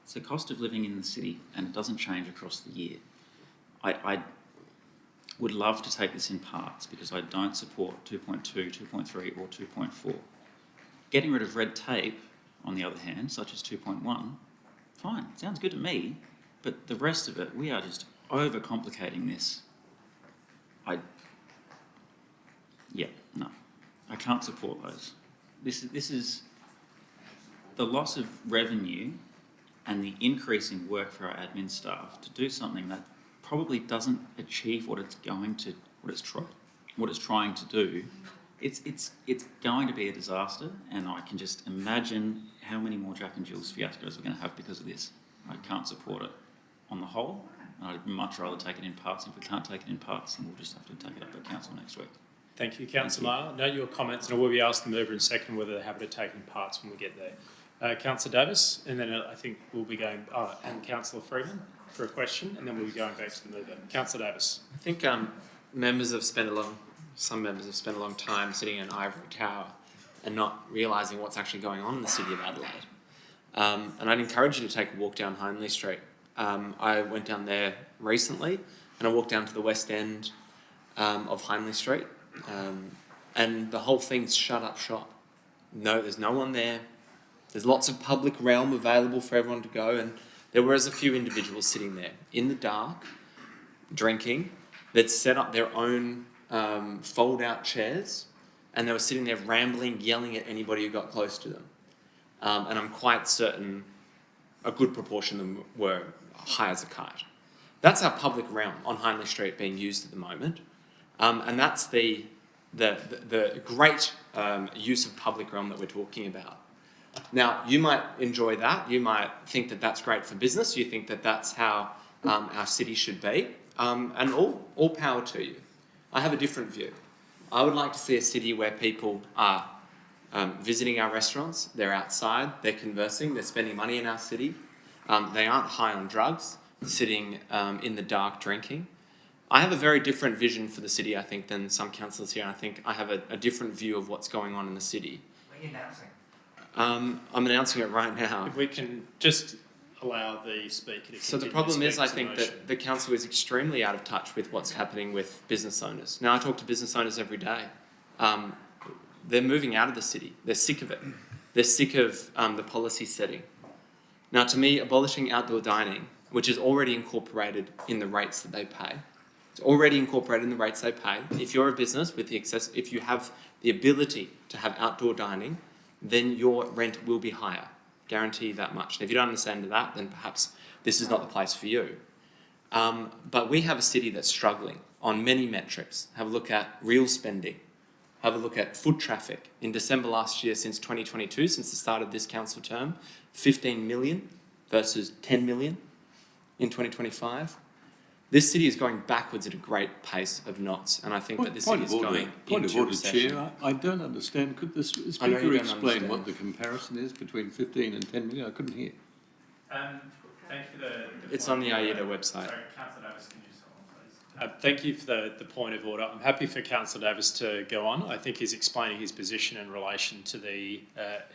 It's the cost of living in the city and it doesn't change across the year. I would love to take this in parts because I don't support 2.2, 2.3 or 2.4. Getting rid of red tape, on the other hand, such as 2.1, fine, sounds good to me, but the rest of it, we are just overcomplicating this. No, I can't support those. This is the loss of revenue and the increase in work for our admin staff to do something that probably doesn't achieve what it's trying to do, it's going to be a disaster, and I can just imagine how many more Jack and Jill's fiascos we're going to have because of this. I can't support it on the whole. I'd much rather take it in parts. If we can't take it in parts, then we'll just have to take it up at council next week. Thank you, Councillor Maher. Note your comments, and I will be asking the mover in second whether they're happy to take in parts when we get there. Councillor Davis, and then I think we'll be going, and Councillor Freeman for a question, and then we'll be going back to the mover. Councillor Davis. I think some members have spent a long time sitting in an ivory tower and not realising what's actually going on in the city of Adelaide. And I'd encourage you to take a walk down Hindley Street. I went down there recently, and I walked down to the west end of Hindley Street, and the whole thing's shut up shop. No, there's no one there. There's lots of public realm available for everyone to go, and there was a few individuals sitting there in the dark, drinking, that set up their own fold-out chairs, and they were sitting there rambling, yelling at anybody who got close to them. And I'm quite certain a good proportion of them were high as a kite. That's our public realm on Hindley Street being used at the moment, and that's the great use of public realm that we're talking about. Now, you might enjoy that. You might think that that's great for business. You think that that's how our city should be, and all power to you. I have a different view. I would like to see a city where people are visiting our restaurants, they're outside, they're conversing, they're spending money in our city, they aren't high on drugs, sitting in the dark drinking. I have a very different vision for the city, I think, than some councillors here. I think I have a different view of what's going on in the city. What are you announcing? I'm announcing it right now. If we can just allow the speaker to continue. So the problem is, I to think motion. that the council is extremely out of touch with what's happening with business owners. Now, I talk to business owners every day. They're moving out of the city. They're sick of it. They're sick of the policy setting. Now, to me, abolishing outdoor dining, which is already incorporated in the rates that they pay, it's already incorporated in the rates they pay. If you're a business with if you have the ability to have outdoor dining, then your rent will be higher. Guarantee you that much. And if you don't understand that, then perhaps this is not the place for you. But we have a city that's struggling on many metrics. Have a look at real spending. Have a look at foot traffic. In December last year, since 2022, since the start of this council term, 15 million versus 10 million in 2025. This city is going backwards at a great pace of knots, and I think that this city is going into recession. Chair, I don't understand. Could the Speaker explain what the comparison is between 15 and 10 million? I couldn't hear. Thank you for the It's on the AIDA website. Sorry, Councillor Davis, can you just hold on, please? Thank you for the point of order. I'm happy for Councillor Davis to go on. I think he's explaining his position in relation to the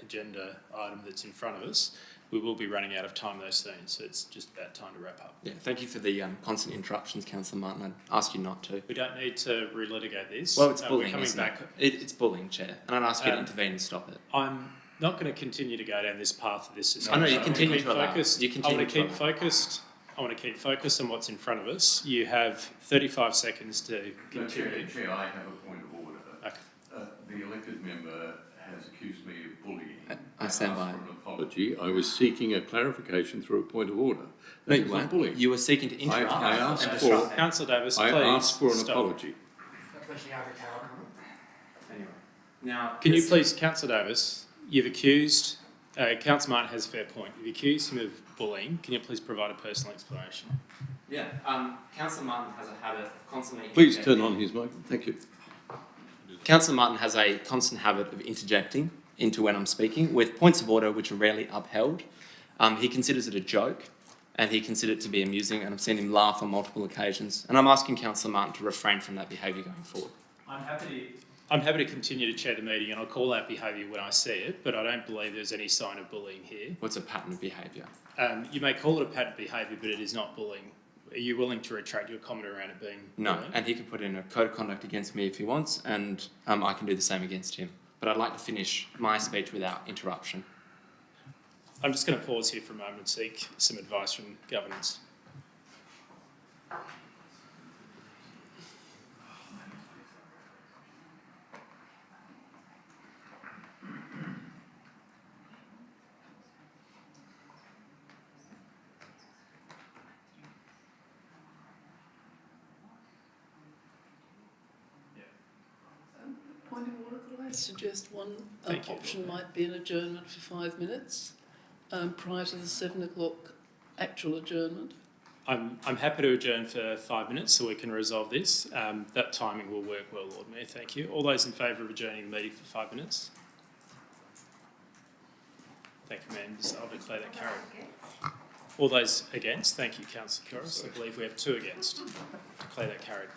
agenda item that's in front of us. We will be running out of time though soon, so it's just about time to wrap up. Yeah, thank you for the constant interruptions, Councillor Martin. I'd ask you not to. We don't need to relitigate this. Well, it's bullying, coming isn't back. It's bullying, Chair, and I'd ask you to intervene and stop it. I'm not going to continue to go down this path of this discussion. I know, you continue to allow. You continue I want to keep focused. I want to keep focused on what's in front of us. You have 35 seconds to continue. Chair, I have a point of order. Okay. The elected member has accused me of bullying. I stand by. An apology. I was seeking a clarification through a point of order. No, That you was not weren't. bullying. You were seeking to interrupt. I asked and for. disrupt. Councillor Davis, please I asked for an stop. apology. Anyway, now Can you please, Councillor Davis, you've accused, Councillor Martin has a fair point. You've accused him of bullying. Can you please provide a personal explanation? Yeah, Councillor Martin has a habit of constantly. Please turn on his mic. Thank you. Councillor Martin has a constant habit of interjecting into when I'm speaking with points of order which are rarely upheld. He considers it a joke, and he considers it to be amusing, and I've seen him laugh on multiple occasions. And I'm asking Councillor Martin to refrain from that behaviour going forward. I'm happy to continue to chair the meeting, and I'll call out behaviour when I see it, but I don't believe there's any sign of bullying here. What's a pattern of behaviour? You may call it a pattern of behaviour, but it is not bullying. Are you willing to retract your comment around it being No, bullying? and he can put in a code of conduct against me if he wants, and I can do the same against him. But I'd like to finish my speech without interruption. I'm just going to pause here for a moment and seek some advice from governance. would suggest one Thank you. option might be an adjournment for 5 minutes prior to the 7 o'clock actual adjournment. I'm happy to adjourn for 5 minutes so we can resolve this. That timing will work well, Lord Mayor. Thank you. All those in favour of adjourning the meeting for 5 minutes? Thank you, members. I'll declare that carried. All those against? Thank you, Councillor Corris. I believe we have 2 against. Declare that carried.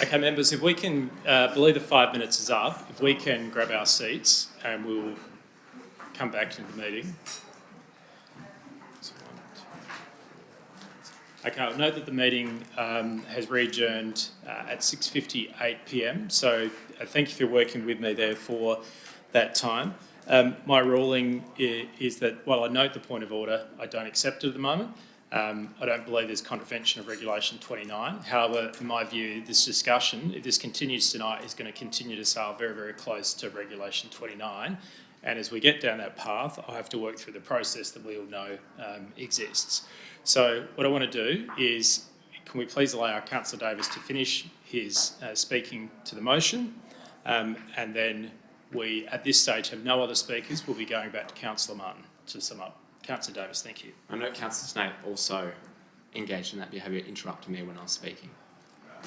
Okay, members, if we can, believe the 5 minutes is up, if we can grab our seats and we'll come back into the meeting. Okay, I'll note that the meeting has re-adjourned at 6:58 p.m, so thank you for working with me there for that time. My ruling is that while I note the point of order, I don't accept it at the moment. I don't believe there's contravention of Regulation 29. However, in my view, this discussion, if this continues tonight, is going to continue to sail very, very close to Regulation 29. And as we get down that path, I have to work through the process that we all know exists. So what I want to do is, can we please allow our Councillor Davis to finish his speaking to the motion, and then we, at this stage, have no other speakers. We'll be going back to Councillor Martin to sum up. Councillor Davis, thank you. I know Councillor Snape also engaged in that behaviour, interrupting me when I was speaking.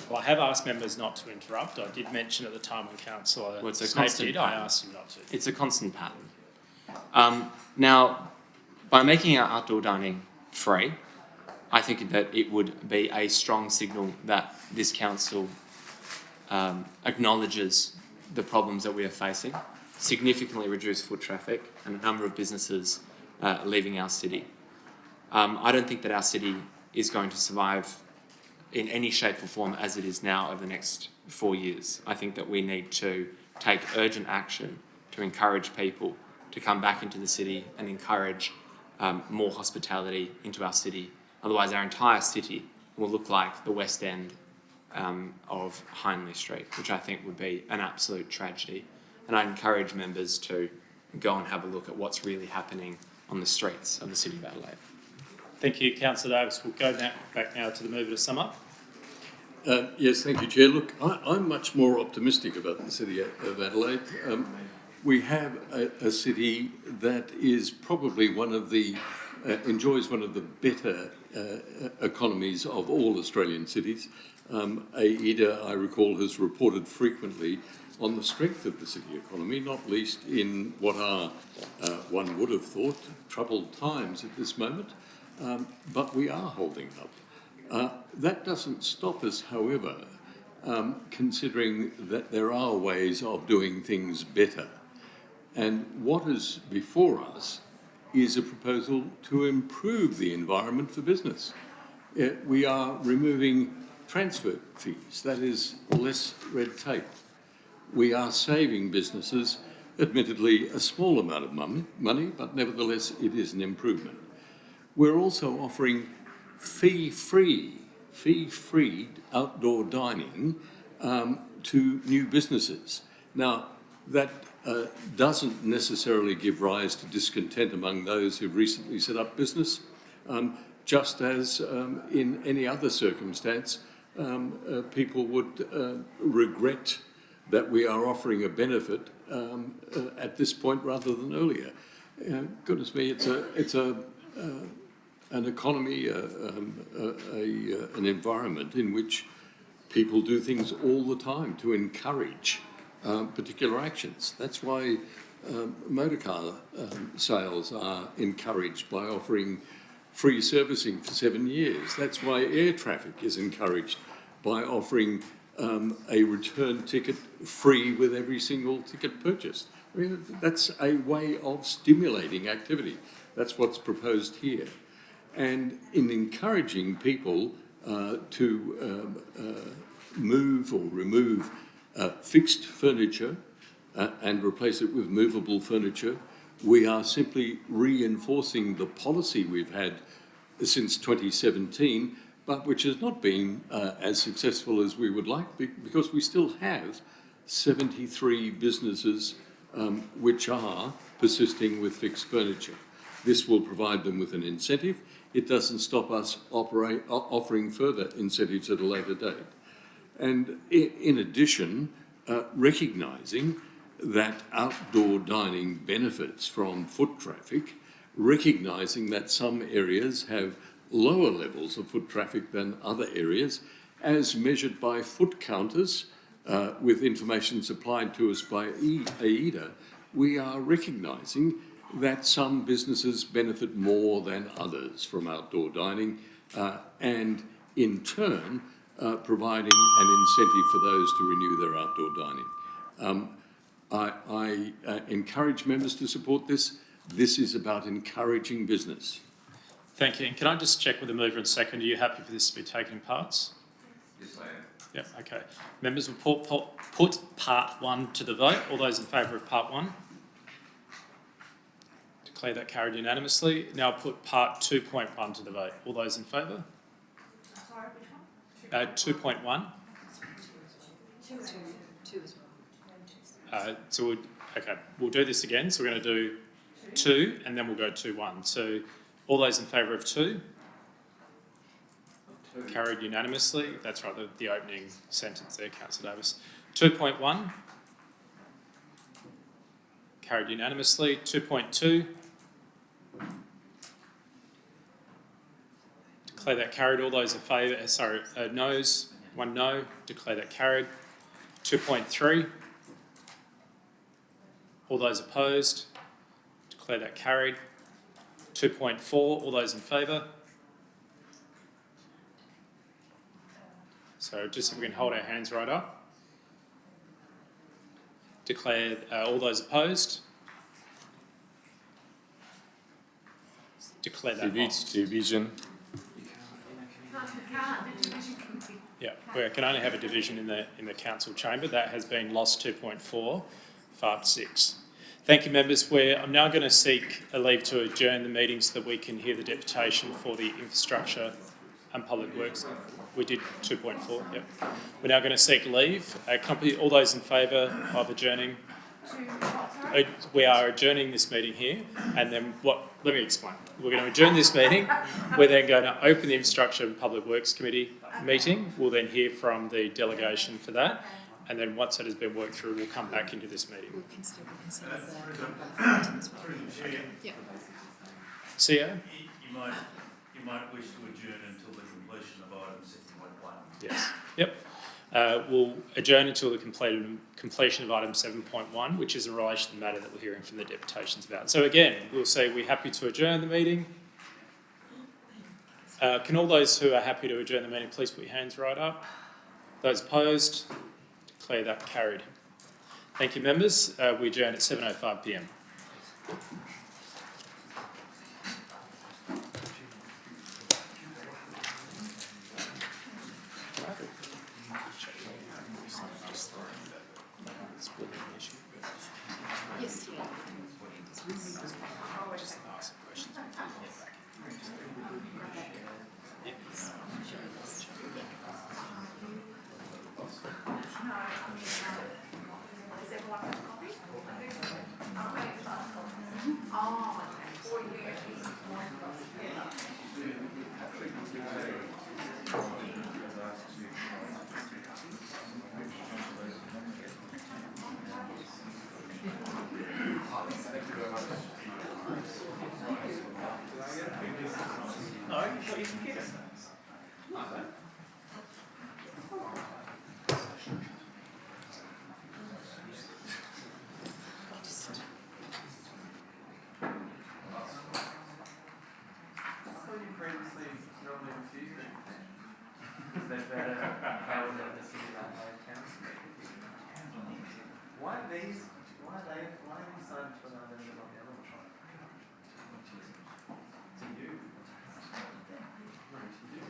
Well, I have asked members not to interrupt. I did mention at the time when Councillor Snape did, I asked him not to. It's a constant pattern. Now, by making our outdoor dining free, I think that it would be a strong signal that this council acknowledges the problems that we are facing, significantly reduce foot traffic and a number of businesses leaving our city. I don't think that our city is going to survive in any shape or form as it is now over the next 4 years. I think that we need to take urgent action to encourage people to come back into the city and encourage more hospitality into our city. Otherwise, our entire city will look like the West End of Hindley Street, which I think would be an absolute tragedy. And I encourage members to go and have a look at what's really happening on the streets of the City of Adelaide. Thank you, Councillor Davis. We'll go back now to the mover to sum up. Yes, thank you, Chair. Look, I'm much more optimistic about the City of Adelaide. We have a city that is probably enjoys one of the better economies of all Australian cities. AIDA, I recall, has reported frequently on the strength of the city economy, not least in what are, one would have thought, troubled times at this moment, but we are holding up. That doesn't stop us, however, considering that there are ways of doing things better. And what is before us is a proposal to improve the environment for business. We are removing transfer fees, that is, less red tape. We are saving businesses, admittedly a small amount of money, but nevertheless it is an improvement. We're also offering fee-free outdoor dining to new businesses. Now, that doesn't necessarily give rise to discontent among those who've recently set up business, just as in any other circumstance, people would regret that we are offering a benefit at this point rather than earlier. Goodness me, it's an economy, an environment in which people do things all the time to encourage particular actions. That's why motorcar sales are encouraged by offering free servicing for 7 years. That's why air traffic is encouraged by offering a return ticket free with every single ticket purchased. I mean, that's a way of stimulating activity. That's what's proposed here. And in encouraging people to move or remove fixed furniture and replace it with movable furniture, we are simply reinforcing the policy we've had since 2017, but which has not been as successful as we would like, because we still have 73 businesses which are persisting with fixed furniture. This will provide them with an incentive. It doesn't stop us offering further incentives at a later date. And in addition, recognising that outdoor dining benefits from foot traffic, recognising that some areas have lower levels of foot traffic than other areas, as measured by foot counters, with information supplied to us by AIDA, we are recognising that some businesses benefit more than others from outdoor dining, and in turn providing an incentive for those to renew their outdoor dining. I encourage members to support this. This is about encouraging business. Thank you. And can I just check with the mover and second, are you happy for this to be taken in parts? Yes, I am. Yep, okay. Members will put part 1 to the vote. All those in favour of part 1? Declare that carried unanimously. Now I'll put part 2.1 to the vote. All those in favour? Sorry, which one? 2.1. So we'll do this again. So we're going to do 2 and then we'll go 2.1. So all those in favour of 2? Carried unanimously. That's right, the opening sentence there, Councillor Davis. 2.1. Carried unanimously. 2.2. Declare that carried. All those in favour, noes. 1 no. Declare that carried. 2.3. All those opposed. Declare that carried. 2.4. All those in favour. So just if we can hold our hands right up. Declare all those opposed. Declare that lost. Division. Yeah, we can only have a division in the council chamber. That has been lost 2.4, 5-6. Thank you, members. I'm now going to seek a leave to adjourn the meeting so that we can hear the deputation for the infrastructure and public works. We did 2.4, yep. We're now going to seek leave. All those in favour of adjourning? We are adjourning this meeting here, and then let me explain. We're going to adjourn this meeting. We're then going to open the Infrastructure and Public Works Committee meeting. We'll then hear from the delegation for that, and then once that has been worked through, we'll come back into this meeting. We can still consider that as well. Yeah. CEO? You might wish to adjourn until the completion of item 7.1. Yes. Yep. We'll adjourn until the completion of item 7.1, which is in relation to the matter that we're hearing from the deputations about. So again, we'll say we're happy to adjourn the meeting. Can all those who are happy to adjourn the meeting please put your hands right up? Those opposed? Declare that carried. Thank you, members. We adjourn at 7:05 p.m. Yes. Why are these signed for another than not the other one? To you. No, to you.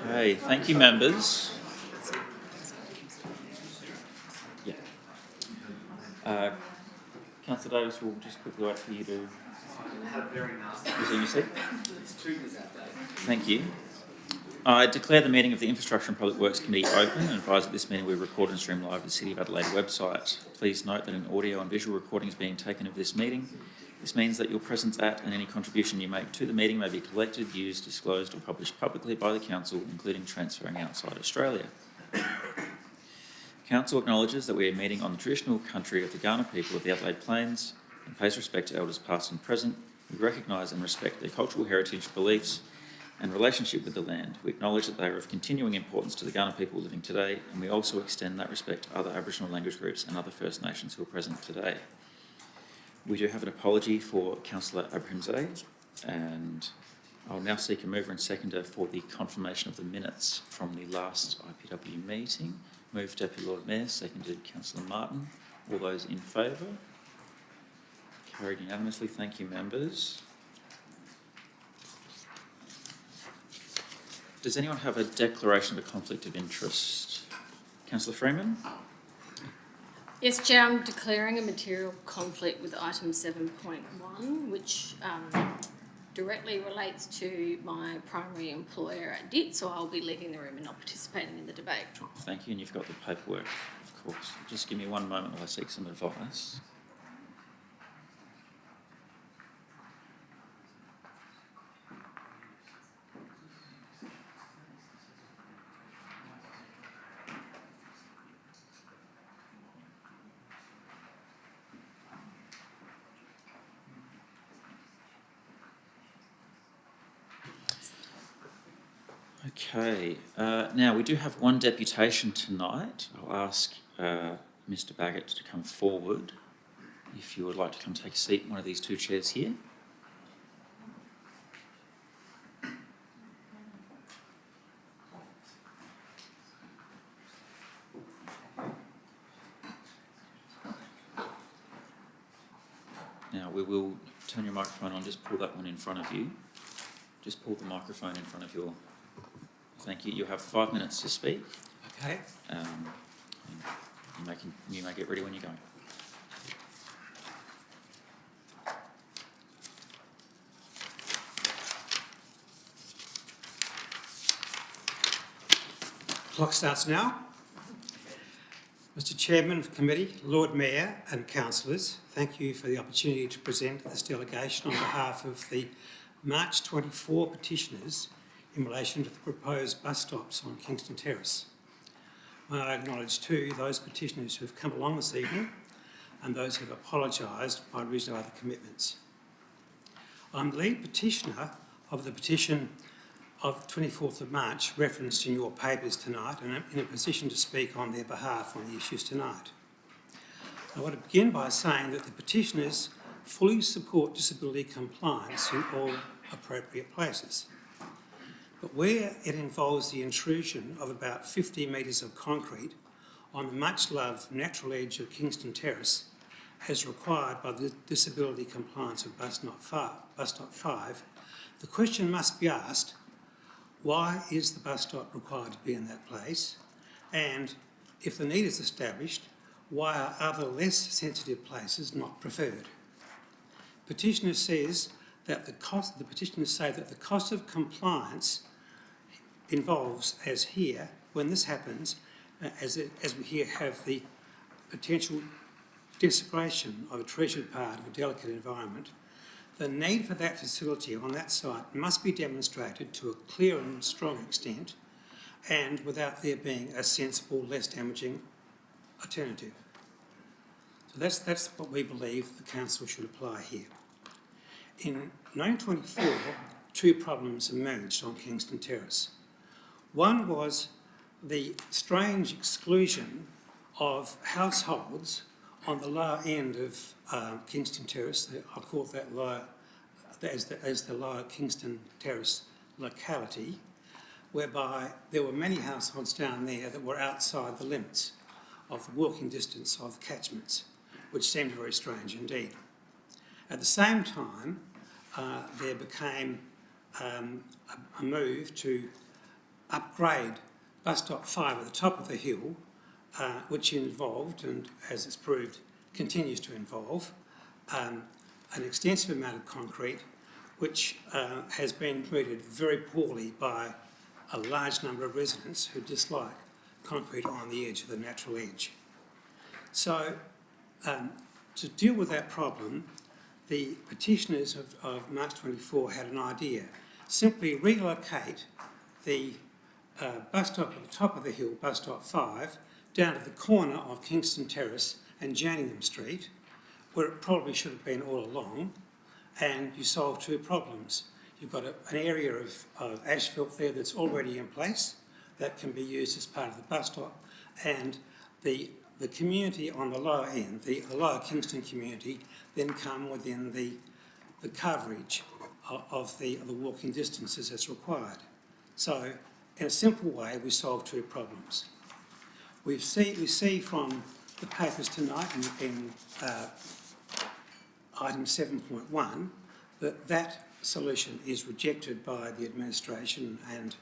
Okay, thank you, members. Yeah. Councillor Davis will just quickly wait for you to resume your seat. Thank you. I declare the meeting of the Infrastructure and Public Works Committee open and advise that this meeting will be recorded and streamed live to the City of Adelaide website. Please note that an audio and visual recording is being taken of this meeting. This means that your presence at and any contribution you make to the meeting may be collected, used, disclosed or published publicly by the Council, including transferring outside Australia. Council acknowledges that we are meeting on the traditional country of the Kaurna people of the Adelaide Plains and pays respect to elders past and present. We recognise and respect their cultural heritage, beliefs and relationship with the land. We acknowledge that they are of continuing importance to the Kaurna people living today, and we also extend that respect to other Aboriginal language groups and other First Nations who are present today. We do have an apology for Councillor Abrahimzadeh, and I'll now seek a mover and seconder for the confirmation of the minutes from the last IPW meeting. Moved Deputy Lord Mayor, seconded Councillor Martin. All those in favour? Carried unanimously. Thank you, members. Does anyone have a declaration of a conflict of interest? Councillor Freeman? Yes, Chair, I'm declaring a material conflict with item 7.1, which directly relates to my primary employer at DIT, so I'll be leaving the room and not participating in the debate. Thank you, and you've got the paperwork, of course. Just give me one moment while I seek some advice. Okay, now we do have one deputation tonight. I'll ask Mr. Baggett to come forward if you would like to come take a seat in one of these two chairs here. Now we will turn your microphone on, just pull that one in front of you. Just pull the microphone in front of your... Thank you. You have 5 minutes to speak. Okay. You may get ready when you go. Clock starts now. Mr. Chairman of the Committee, Lord Mayor and Councillors, thank you for the opportunity to present this delegation on behalf of the March 24 petitioners in relation to the proposed bus stops on Kingston Terrace. I acknowledge too those petitioners who have come along this evening and those who have apologised by reason of other commitments. I'm the lead petitioner of the petition of 24th of March referenced in your papers tonight, and I'm in a position to speak on their behalf on the issues tonight. I want to begin by saying that the petitioners fully support disability compliance in all appropriate places. But where it involves the intrusion of about 50 metres of concrete on the much-loved natural edge of Kingston Terrace, as required by the disability compliance of bus stop 5, the question must be asked, why is the bus stop required to be in that place? And if the need is established, why are other less sensitive places not preferred? Petitioners say that the cost of compliance involves, as here, when this happens, as we here have the potential desecration of a treasured part of a delicate environment, the need for that facility on that site must be demonstrated to a clear and strong extent and without there being a sensible, less damaging alternative. So that's what we believe the Council should apply here. In 1924, two problems emerged on Kingston Terrace. One was the strange exclusion of households on the lower end of Kingston Terrace. I'll call that as the lower Kingston Terrace locality, whereby there were many households down there that were outside the limits of the walking distance of the catchments, which seemed very strange indeed. At the same time, there became a move to upgrade bus stop 5 at the top of the hill, which involved, and as it's proved, continues to involve, an extensive amount of concrete, which has been treated very poorly by a large number of residents who dislike concrete on the edge of the natural edge. So, to deal with that problem, the petitioners of March 24 had an idea. Simply relocate the bus stop at the top of the hill, bus stop 5, down to the corner of Kingston Terrace and Jerningham Street, where it probably should have been all along, and you solve two problems. You've got an area of asphalt there that's already in place that can be used as part of the bus stop, and the community on the lower end, the lower Kingston community, then come within the coverage of the walking distances as required. So, in a simple way, we solve two problems. We see from the papers tonight in item 7.1 that solution is rejected by the administration and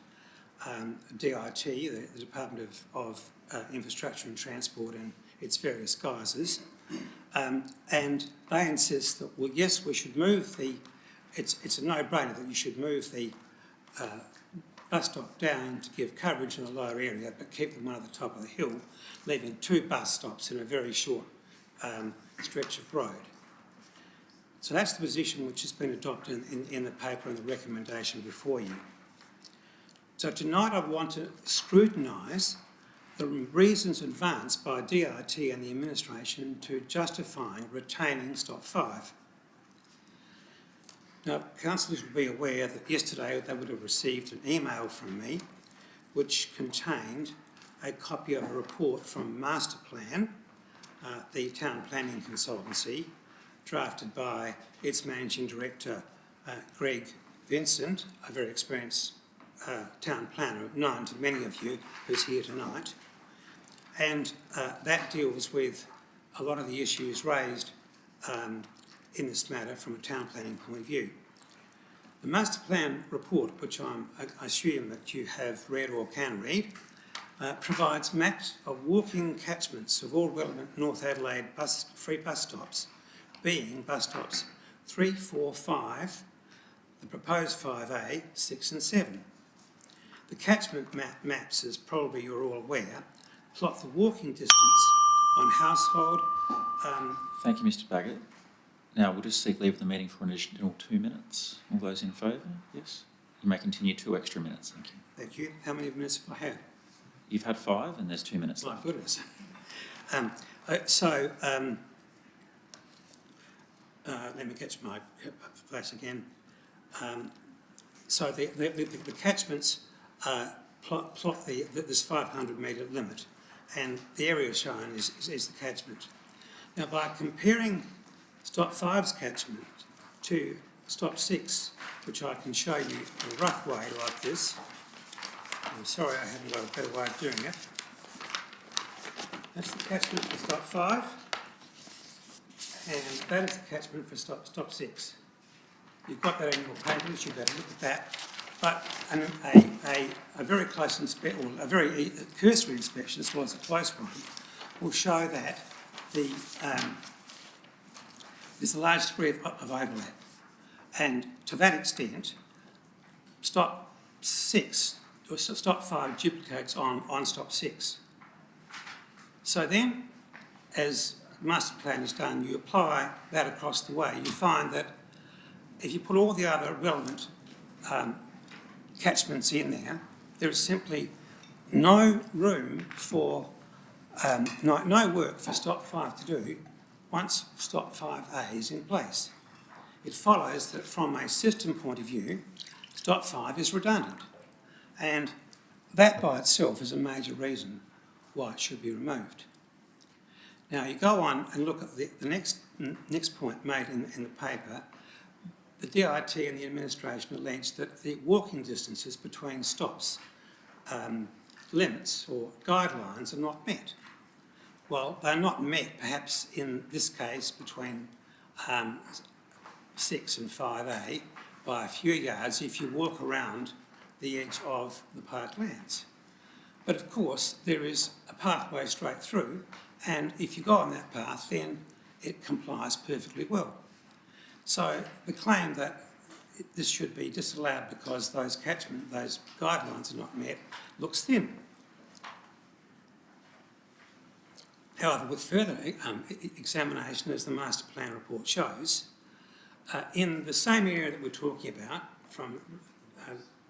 DIT, the Department of Infrastructure and Transport, in its various guises, and they insist that, well, yes, we should move it's a no-brainer that you should move the bus stop down to give coverage in the lower area, but keep the one at the top of the hill, leaving two bus stops in a very short stretch of road. So that's the position which has been adopted in the paper and the recommendation before you. So tonight I want to scrutinise the reasons advanced by DIT and the administration to justifying retaining stop 5. Now, councillors will be aware that yesterday they would have received an email from me which contained a copy of a report from Master Plan, the town planning consultancy, drafted by its managing director, Greg Vincent, a very experienced town planner, known to many of you, who's here tonight. And that deals with a lot of the issues raised in this matter from a town planning point of view. The Master Plan report, which I assume that you have read or can read, provides maps of walking catchments of all relevant North Adelaide free bus stops, being bus stops 3, 4, 5, the proposed 5A, 6 and 7. The catchment maps, as probably you're all aware, plot the walking distance on household... Thank you, Mr Baggett. Now, we'll just seek leave of the meeting for an additional 2 minutes. All those in favour? Yes? You may continue 2 extra minutes, thank you. Thank you. How many minutes have I had? You've had 5 and there's 2 minutes My left. goodness. Let me get to my place again. So the catchments plot this 500 metre limit, and the area shown is the catchment. Now, by comparing stop 5's catchment to stop 6, which I can show you in a rough way like this. I'm sorry I haven't got a better way of doing it. That's the catchment for stop 5, and that is the catchment for stop 6. You've got that in your papers, you've got to look at that. But a very close inspection, or a very cursory inspection, as well as a close one, will show that there's a large degree of overlap. And to that extent, stop 6, or stop 5 duplicates on stop 6. So then, as Master Plan is done, you apply that across the way. You find that if you put all the other relevant catchments in there, there is simply no room for, no work for stop 5 to do once stop 5A is in place. it follows that from a system point of view, stop 5 is redundant. And that by itself is a major reason why it should be removed. Now, you go on and look at the next point made in the paper. The DIT and the administration allege that the walking distances between stops limits or guidelines are not met. Well, they're not met perhaps in this case between 6 and 5A by a few yards if you walk around the edge of the parklands. But of course there is a pathway straight through, and if you go on that path then it complies perfectly well. So the claim that this should be disallowed because those guidelines are not met looks thin. However, with further examination, as the master plan report shows, in the same area that we're talking about, from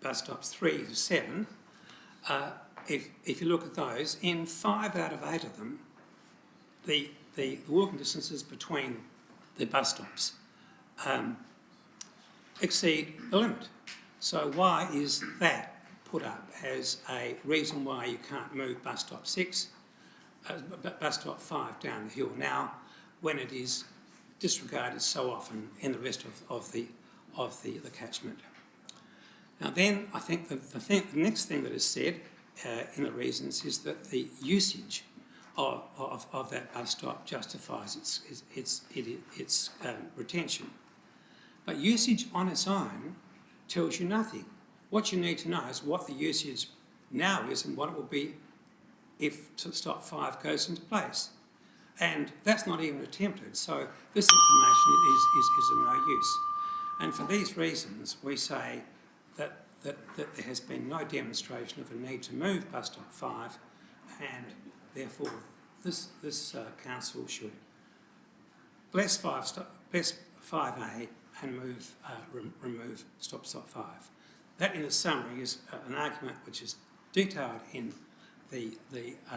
bus stops 3 to 7, if you look at those, in 5 out of 8 of them, the walking distances between the bus stops exceed the limit. So why is that put up as a reason why you can't move bus stop 5 down the hill now, when it is disregarded so often in the rest of the catchment? Now then, I think the next thing that is said in the reasons is that the usage of that bus stop justifies its retention. But usage on its own tells you nothing. What you need to know is what the usage now is and what it will be if stop 5 goes into place. And that's not even attempted, so this information is of no use. And for these reasons, we say that there has been no demonstration of a need to move bus stop 5, and therefore this council should bless 5A and remove stop 5. That, in a summary, is an argument which is detailed in the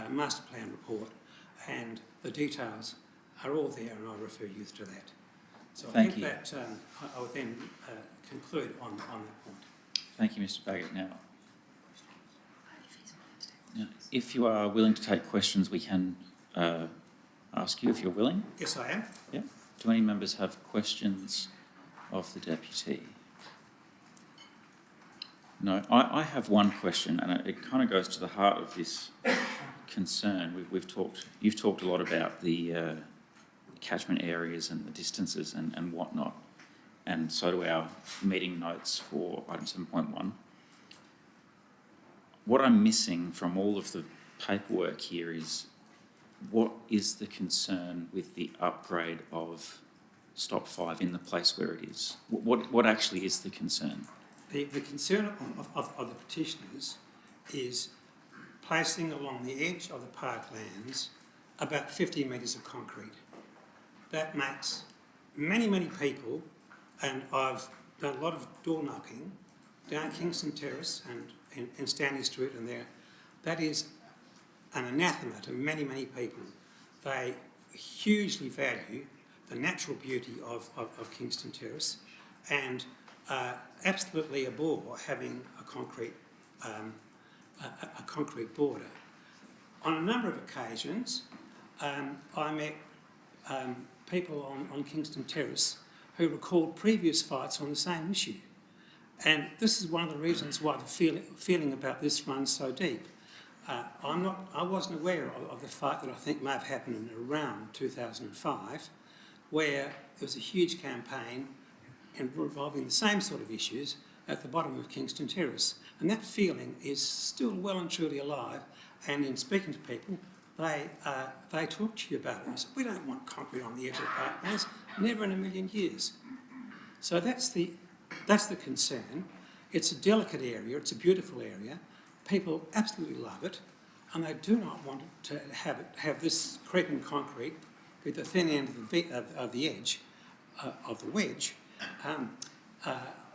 master plan report, and the details are all there, and I refer you to that. So I think that I would then conclude on that point. Thank you, Mr. Baggett. Now, if you are willing to take questions, we can ask you if you're willing. Yes, I am. Yeah. Do any members have questions of the Deputy? No, I have one question, and it kind of goes to the heart of this concern. You've talked a lot about the catchment areas and the distances and whatnot, and so do our meeting notes for item 7.1. What I'm missing from all of the paperwork here is what is the concern with the upgrade of stop 5 in the place where it is? What actually is the concern? The concern of the petitioners is placing along the edge of the parklands about 50 metres of concrete. That makes many people, and I've done a lot of door knocking down Kingston Terrace and in Stanley Street and there. That is an anathema to many people. They hugely value the natural beauty of Kingston Terrace and absolutely abhor having a concrete border. On a number of occasions, I met people on Kingston Terrace who recalled previous fights on the same issue. And this is one of the reasons why the feeling about this runs so deep. I wasn't aware of the fight that I think may have happened in around 2005, where there was a huge campaign involving the same sort of issues at the bottom of Kingston Terrace. And that feeling is still well and truly alive, and in speaking to people, they talk to you about it. They say, we don't want concrete on the edge of the parklands, never in a million years. So that's the concern. It's a delicate area, it's a beautiful area. People absolutely love it, and they do not want to have this creeping concrete with the thin end of the edge of the wedge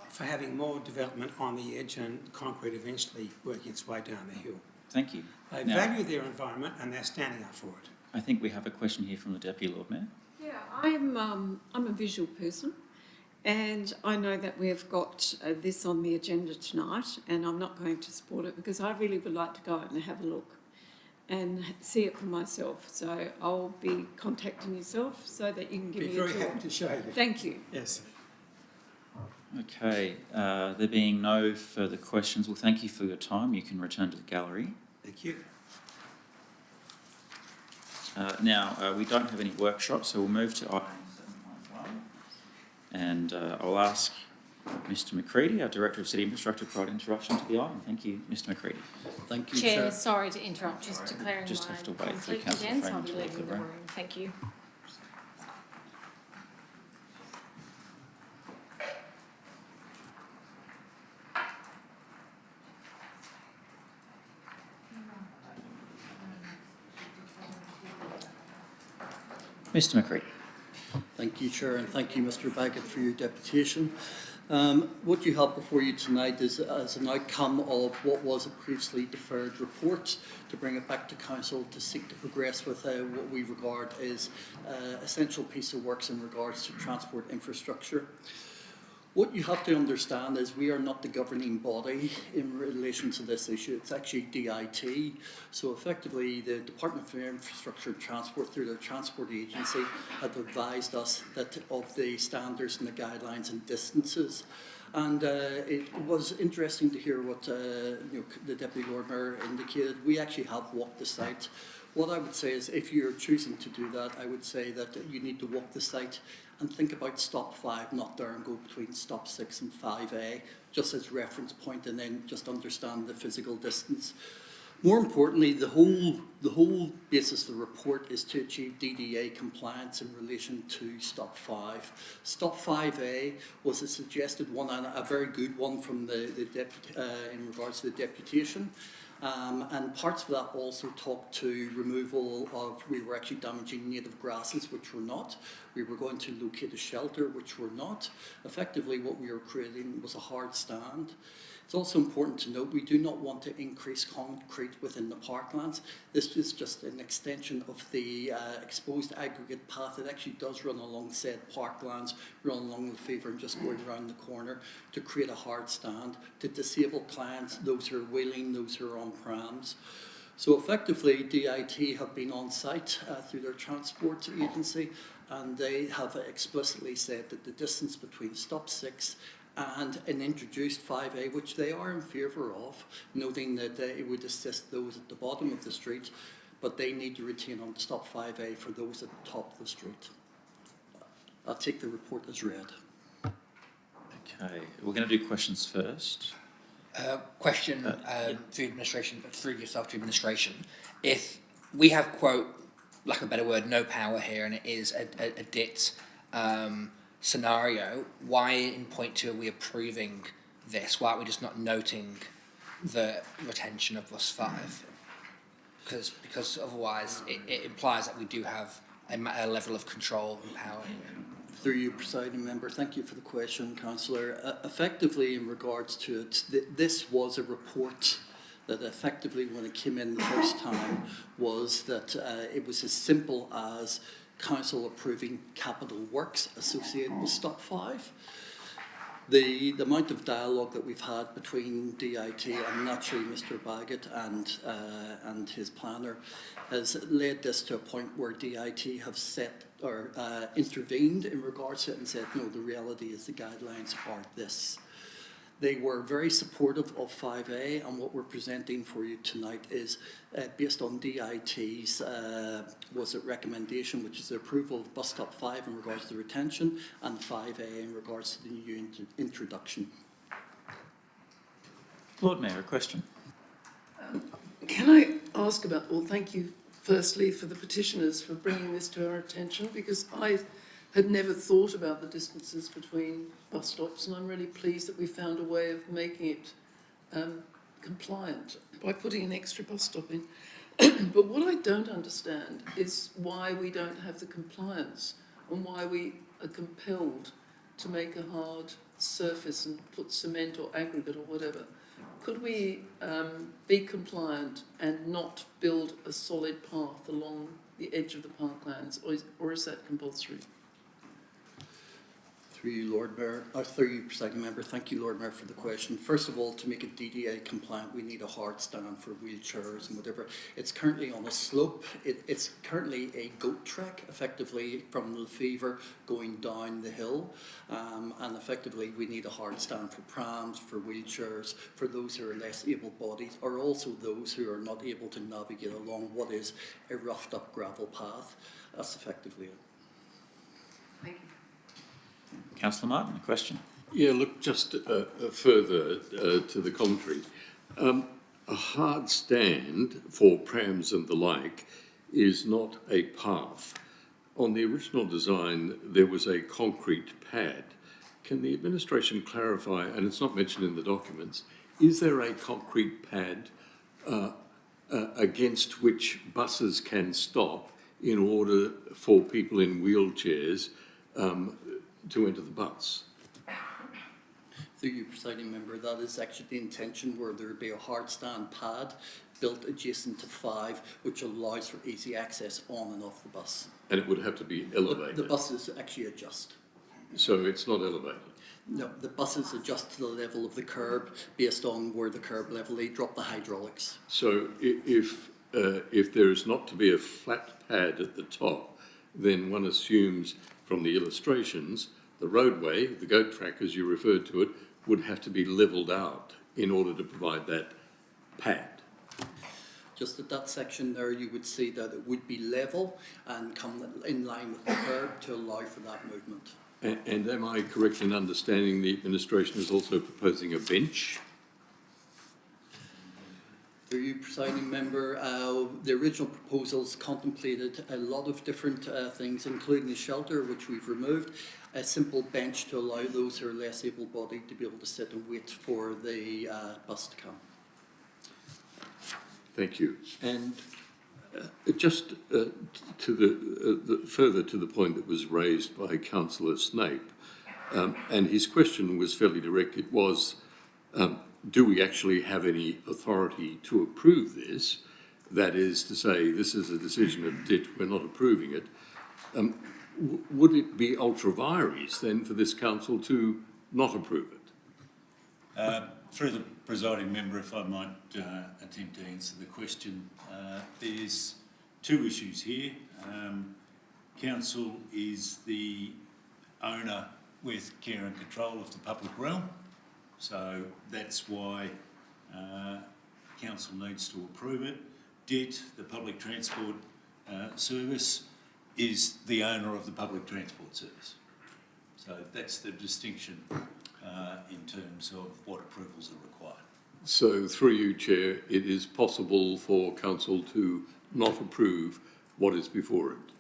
for having more development on the edge and concrete eventually working its way down the hill. Thank you. They value their environment and they're standing up for it. I think we have a question here from the Deputy Lord Mayor. Yeah, I'm a visual person, And I know that we've got this on the agenda tonight, and I'm not going to support it because I really would like to go out and have a look and see it for myself. So I'll be contacting yourself so that you can give me a tour. Be very happy to show you. Thank you. Yes. Okay, there being no further questions, well, thank you for your time. You can return to the gallery. Thank you. Now, we don't have any workshops, so we'll move to item 7.1. And I'll ask Mr McCready, our Director of City Infrastructure, to provide introduction to the item. Thank you, Mr McCready. Thank you, Chair, sorry to interrupt, just declaring Just my have to wait for conflict Councillor again, so I'll Freeman be to leave leaving the the room. room. Thank you. Mr McCready. Thank you, Chair, and thank you, Mr Baggett, for your deputation. What you have before you tonight is as an outcome of what was a previously deferred report to bring it back to Council to seek to progress with what we regard as essential piece of works in regards to transport infrastructure. What you have to understand is we are not the governing body in relation to this issue. It's actually DIT. So effectively, the Department for Infrastructure and Transport, through their transport agency, have advised us that of the standards and the guidelines and distances. And it was interesting to hear what the Deputy Lord Mayor indicated. We actually have walked the site. What I would say is if you're choosing to do that, I would say that you need to walk the site and think about stop 5, not there and go between stop 6 and 5A, just as reference point, and then just understand the physical distance. More importantly, the whole basis of the report is to achieve DDA compliance in relation to stop 5. Stop 5A was a suggested one and a very good one from in regards to the deputation. And parts of that also talked to removal of, we were actually damaging native grasses, which were not. We were going to locate a shelter, which were not. Effectively, what we were creating was a hard stand. It's also important to note we do not want to increase concrete within the parklands. This is just an extension of the exposed aggregate path that actually does run along said parklands, run along the Fever and just going around the corner to create a hard stand to disable clients, those who are wheeling, those who are on prams. So effectively, DIT have been on site through their transport agency, and they have explicitly said that the distance between stop 6 and an introduced 5A, which they are in favour of, noting that it would assist those at the bottom of the street, but they need to retain on stop 5A for those at the top of the street. I'll take the report as read. Okay, we're going to do questions first. Question through administration, through yourself to administration. If we have, quote, lack of a better word, no power here, and it is a DIT scenario, why in point 2 are we approving this? Why are we just not noting the retention of bus 5? Because otherwise it implies that we do have a level of control and power here. Through you, presiding member, thank you for the question, Councillor. Effectively, in regards to it, this was a report that effectively, when it came in the first time, was that it was as simple as Council approving capital works associated with stop 5. The amount of dialogue that we've had between DIT and naturally Mr Baggett and his planner has led this to a point where DIT have set or intervened in regards to it and said, no, the reality is the guidelines are this. They were very supportive of 5A, and what we're presenting for you tonight is based on DIT's recommendation, which is the approval of bus stop 5 in regards to the retention, and 5A in regards to the new introduction. Lord Mayor, a question. Can I ask about, well, thank you firstly for the petitioners for bringing this to our attention, because I had never thought about the distances between bus stops, and I'm really pleased that we found a way of making it compliant by putting an extra bus stop in. But what I don't understand is why we don't have the compliance and why we are compelled to make a hard surface and put cement or aggregate or whatever. Could we be compliant and not build a solid path along the edge of the parklands, or is that compulsory? Through you, Lord Mayor, through you, Presiding Member, thank you, Lord Mayor, for the question. First of all, to make it DDA compliant, we need a hard stand for wheelchairs and whatever. It's currently on a slope. It's currently a goat track, effectively from Lefevre going down the hill. And effectively, we need a hard stand for prams, for wheelchairs, for those who are less able-bodied, or also those who are not able to navigate along what is a roughed-up gravel path. That's effectively it. Thank you. Councillor Martin, a question? Yeah, look, just further to the commentary. A hard stand for prams and the like is not a path. On the original design, there was a concrete pad. Can the administration clarify, and it's not mentioned in the documents, is there a concrete pad against which buses can stop in order for people in wheelchairs to enter the bus? Through you, Presiding Member, that is actually the intention, where there would be a hard stand pad built adjacent to 5, which allows for easy access on and off the bus. And it would have to be elevated? The buses actually adjust. So it's not elevated? No, the buses adjust to the level of the curb based on where the curb level, they drop the hydraulics. So if there is not to be a flat pad at the top, then one assumes from the illustrations, the roadway, the goat track as you referred to it, would have to be levelled out in order to provide that pad. Just at that section there, you would see that it would be level and come in line with the curb to allow for that movement. And am I correct in understanding the administration is also proposing a bench? Through you, Presiding Member, the original proposals contemplated a lot of different things, including a shelter, which we've removed, a simple bench to allow those who are less able-bodied to be able to sit and wait for the bus to come. Thank you. And just further to the point that was raised by Councillor Snape, and his question was fairly direct. It was, do we actually have any authority to approve this? That is to say, this is a decision of DIT, we're not approving it. Would it be ultra vires then for this council to not approve it? Through the presiding member, if I might attempt to answer the question, there's two issues here. Council is the owner with care and control of the public realm, so that's why council needs to approve it. DIT, the public transport service, is the owner of the public transport service. So that's the distinction in terms of what approvals are required. So through you, Chair, it is possible for council to not approve what is before it?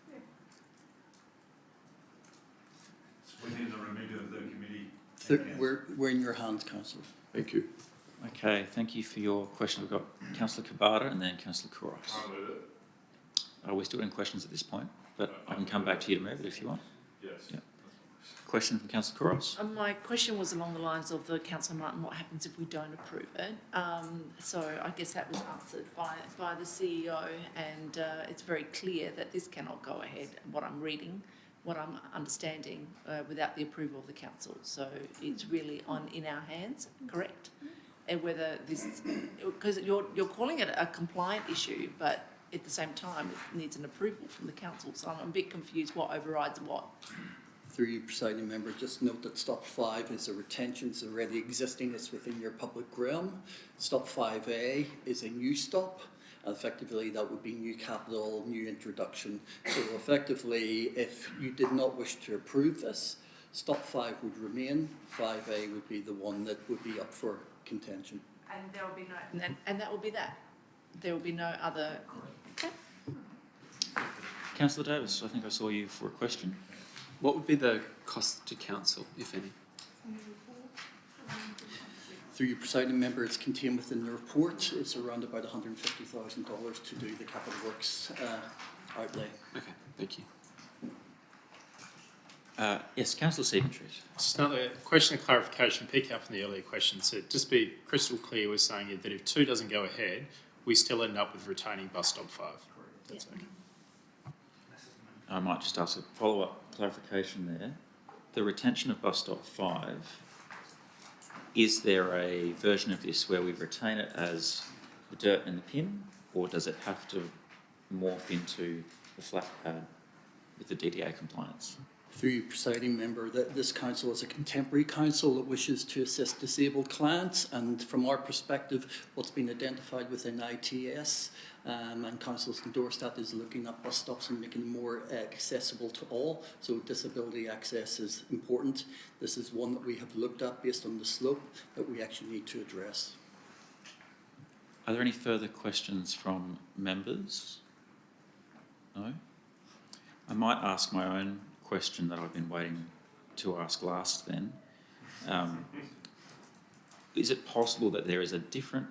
Within the remit of the committee. We're in your hands, Councillor. Thank you. Okay, thank you for your question. We've got Councillor Kabata and then Councillor Kouros. We're still in questions at this point, but I can come back to you to move it if you want. Yes. Yep. Question from Councillor Kouros. My question was along the lines of the Councillor Martin, what happens if we don't approve it? So I guess that was answered by the CEO, and it's very clear that this cannot go ahead, what I'm reading, what I'm understanding, without the approval of the council. So it's really in our hands, correct? And whether this, because you're calling it a compliant issue, but at the same time it needs an approval from the council. So I'm a bit confused what overrides what. Through you, Presiding Member, just note that stop 5 is a retention, it's already existing, it's within your public realm. Stop 5A is a new stop. Effectively, that would be new capital, new introduction. So effectively, if you did not wish to approve this, stop 5 would remain, 5A would be the one that would be up for contention. And there will be no, and that will be that. There will be no other. Okay. Councillor Davis, I think I saw you for a question. What would be the cost to council, if any? Through your Presiding Member, it's contained within the report. It's around about $150,000 to do the capital works outlay. Okay, thank you. Yes, Councillor Stephen-Treat. Just another question of clarification, pick up on the earlier question. So just be crystal clear, we're saying that if 2 doesn't go ahead, we still end up with retaining bus stop 5. That's okay. I might just ask a follow-up clarification there. the retention of bus stop 5, is there a version of this where we retain it as the dirt and the pin, or does it have to morph into the flat pad with the DDA compliance? Through you, presiding member, that this council is a contemporary council that wishes to assist disabled clients, and from our perspective, what's been identified within ITS and council's endorsed that is looking at bus stops and making them more accessible to all. So disability access is important. This is one that we have looked at based on the slope that we actually need to address. Are there any further questions from members? No? I might ask my own question that I've been waiting to ask last then. Is it possible that there is a different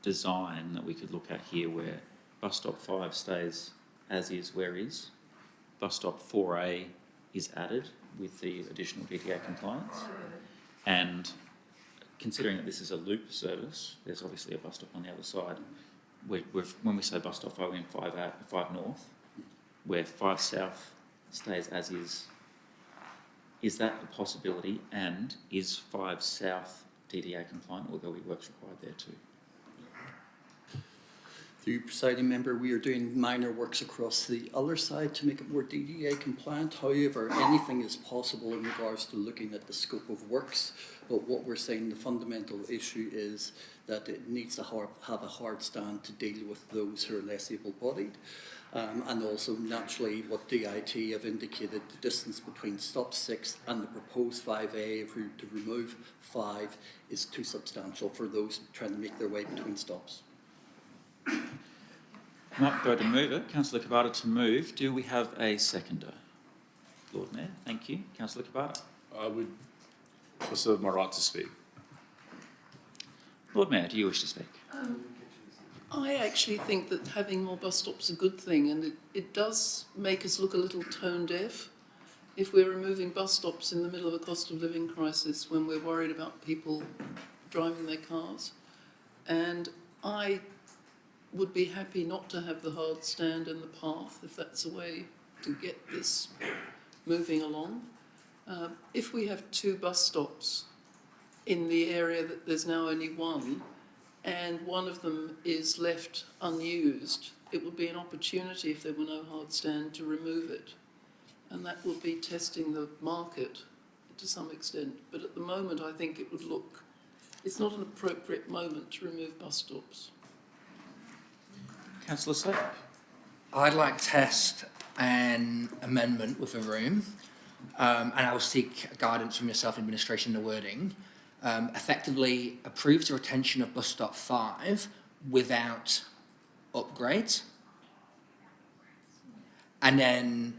design that we could look at here where bus stop 5 stays as is where is, bus stop 4A is added with the additional DTA compliance, and considering that this is a loop service, there's obviously a bus stop on the other side. When we say bus stop 5, we mean 5 north, where 5 south stays as is. Is that a possibility, and is 5 south DDA compliant, or there'll be works required there too? Through you, presiding member, we are doing minor works across the other side to make it more DDA compliant. However, anything is possible in regards to looking at the scope of works. But what we're saying, the fundamental issue is that it needs to have a hard stand to deal with those who are less able-bodied. And also, naturally, what DIT have indicated, the distance between stop 6 and the proposed 5A, if we were to remove 5, is too substantial for those trying to make their way between stops. I might go to move it. Councillor Kabata to move. Do we have a seconder? Lord Mayor, thank you. Councillor Kabata. I would reserve my right to speak. Lord Mayor, do you wish to speak? I actually think that having more bus stops is a good thing, and it does make us look a little tone deaf if we're removing bus stops in the middle of a cost of living crisis when we're worried about people driving their cars. And I would be happy not to have the hard stand and the path if that's a way to get this moving along. If we have 2 bus stops in the area that there's now only 1, and one of them is left unused, it would be an opportunity, if there were no hard stand, to remove it. And that would be testing the market to some extent. But at the moment, I think it would look, it's not an appropriate moment to remove bus stops. Councillor Slade. I'd like to test an amendment with the room, and I will seek guidance from yourself, administration, in the wording. Effectively approves the retention of bus stop 5 without upgrades, and then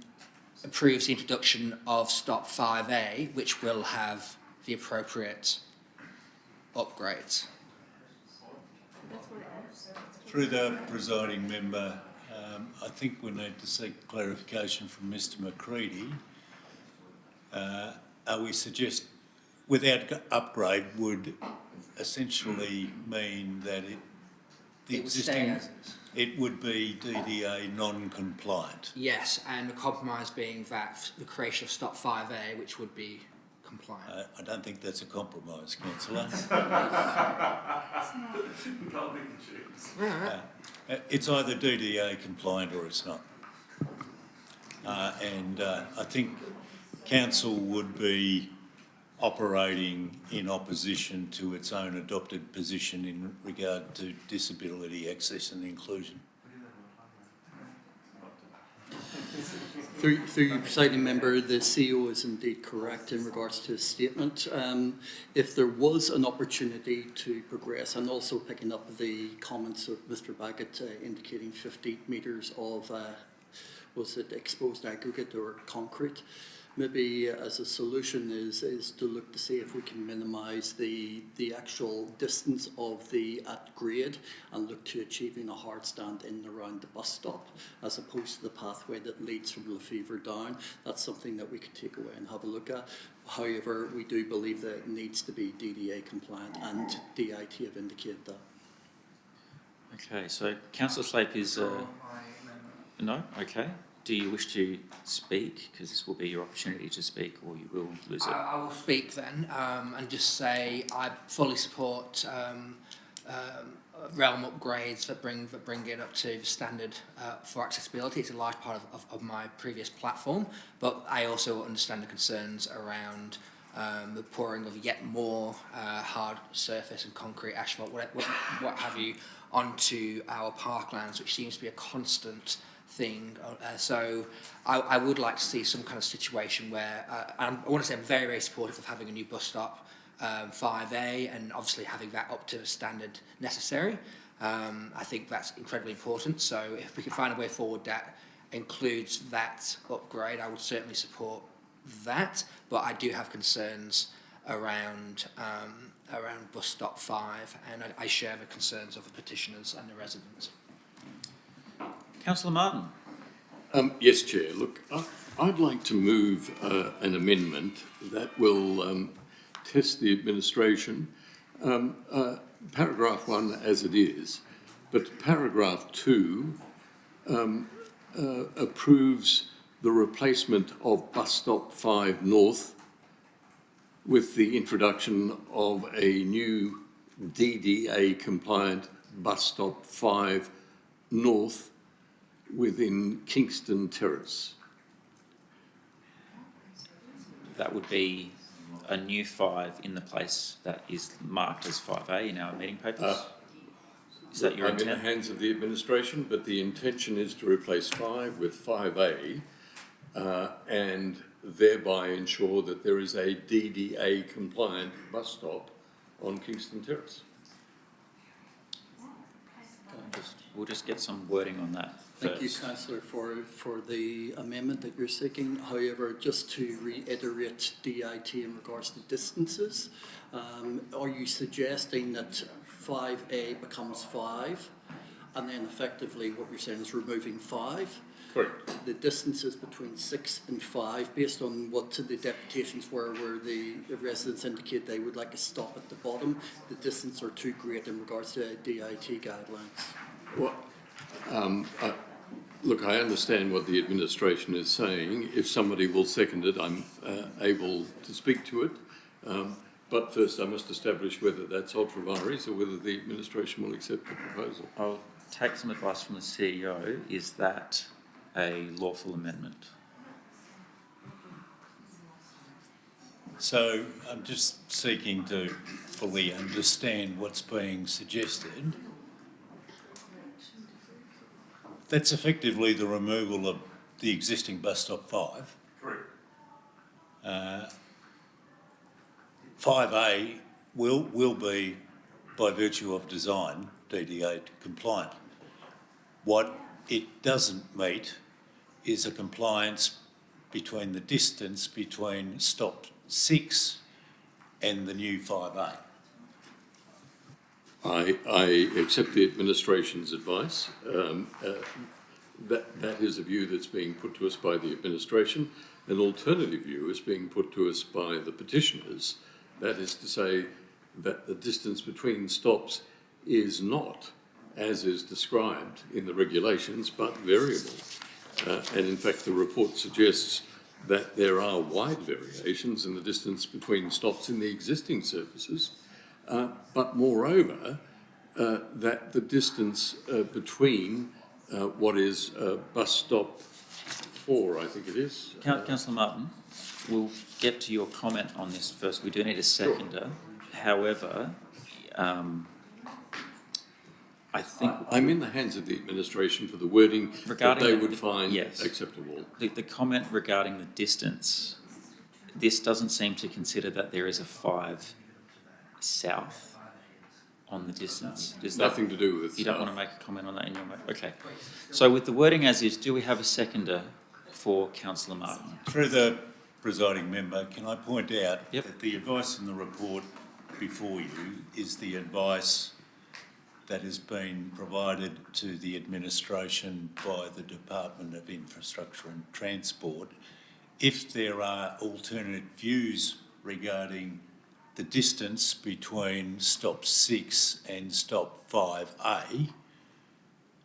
approves the introduction of stop 5A, which will have the appropriate upgrades. Through the presiding member, I think we need to seek clarification from Mr McCready. Are we suggest without upgrade would essentially mean that it would be DDA non-compliant? Yes, and the compromise being that the creation of stop 5A, which would be compliant. I don't think that's a compromise, Councillor. It's either DDA compliant or it's not. And I think Council would be operating in opposition to its own adopted position in regard to disability access and inclusion. Through you, presiding member, the CEO is indeed correct in regards to his statement. If there was an opportunity to progress, and also picking up the comments of Mr Baggett indicating 50 metres of, was it exposed aggregate or concrete? Maybe as a solution is to look to see if we can minimise the actual distance of the at grade and look to achieving a hard stand in and around the bus stop as opposed to the pathway that leads from Lefevre down. That's something that we could take away and have a look at. However, we do believe that it needs to be DDA compliant, and DIT have indicated that. Okay, so Councillor Slape is... No? Okay. do you wish to speak? Because this will be your opportunity to speak, or you will lose it. I will speak then, and just say I fully support realm upgrades that bring it up to the standard for accessibility. It's a large part of my previous platform, but I also understand the concerns around the pouring of yet more hard surface and concrete, asphalt, what have you, onto our parklands, which seems to be a constant thing. So I would like to see some kind of situation where, I want to say I'm very, very supportive of having a new bus stop, 5A, and obviously having that up to the standard necessary. I think that's incredibly important. So if we can find a way forward that includes that upgrade, I would certainly support that. But I do have concerns around bus stop 5, and I share the concerns of the petitioners and the residents. Councillor Martin. Yes, Chair. Look, I'd like to move an amendment that will test the administration. Paragraph 1 as it is, but paragraph 2 approves the replacement of bus stop 5 North with the introduction of a new DDA compliant bus stop 5 North within Kingston Terrace. That would be a new 5 in the place that is marked as 5A in our meeting papers. Is that your intent? I'm in the hands of the administration, but the intention is to replace 5 with 5A and thereby ensure that there is a DDA compliant bus stop on Kingston Terrace. We'll just get some wording on that Thank you, first. Councillor, for the amendment that you're seeking. However, just to reiterate DIT in regards to distances, are you suggesting that 5A becomes 5, and then effectively what you're saying is removing 5? Correct. The distances between 6 and 5, based on what the deputations were, where the residents indicate they would like a stop at the bottom, the distance are too great in regards to DIT guidelines. Well, look, I understand what the administration is saying. If somebody will second it, I'm able to speak to it. But first I must establish whether that's ultra vires or whether the administration will accept the proposal. I'll take some advice from the CEO. Is that a lawful amendment? So I'm just seeking to fully understand what's being suggested. That's effectively the removal of the existing bus stop 5. Correct. 5A will be, by virtue of design, DDA compliant. What it doesn't meet is a compliance between the distance between stop 6 and the new 5A. I accept the administration's advice. That is a view that's being put to us by the administration. An alternative view is being put to us by the petitioners. That is to say that the distance between stops is not, as is described in the regulations, but variable. And in fact, the report suggests that there are wide variations in the distance between stops in the existing services. But moreover, that the distance between what is bus stop 4, I think it is. Councillor Martin, we'll get to your comment on this first. We do need a seconder. Sure. However, I think... I'm in the hands of the administration for the wording that they would find acceptable. The comment regarding the distance, this doesn't seem to consider that there is a 5 south on the distance. Does nothing to do with you don't want to make a comment on that in your motion? Okay. So with the wording as is, do we have a seconder for Councillor Martin? Through the presiding member, can I point out that the advice in the report before you is the advice that has been provided to the administration by the Department of Infrastructure and Transport. If there are alternate views regarding the distance between stop 6 and stop 5A,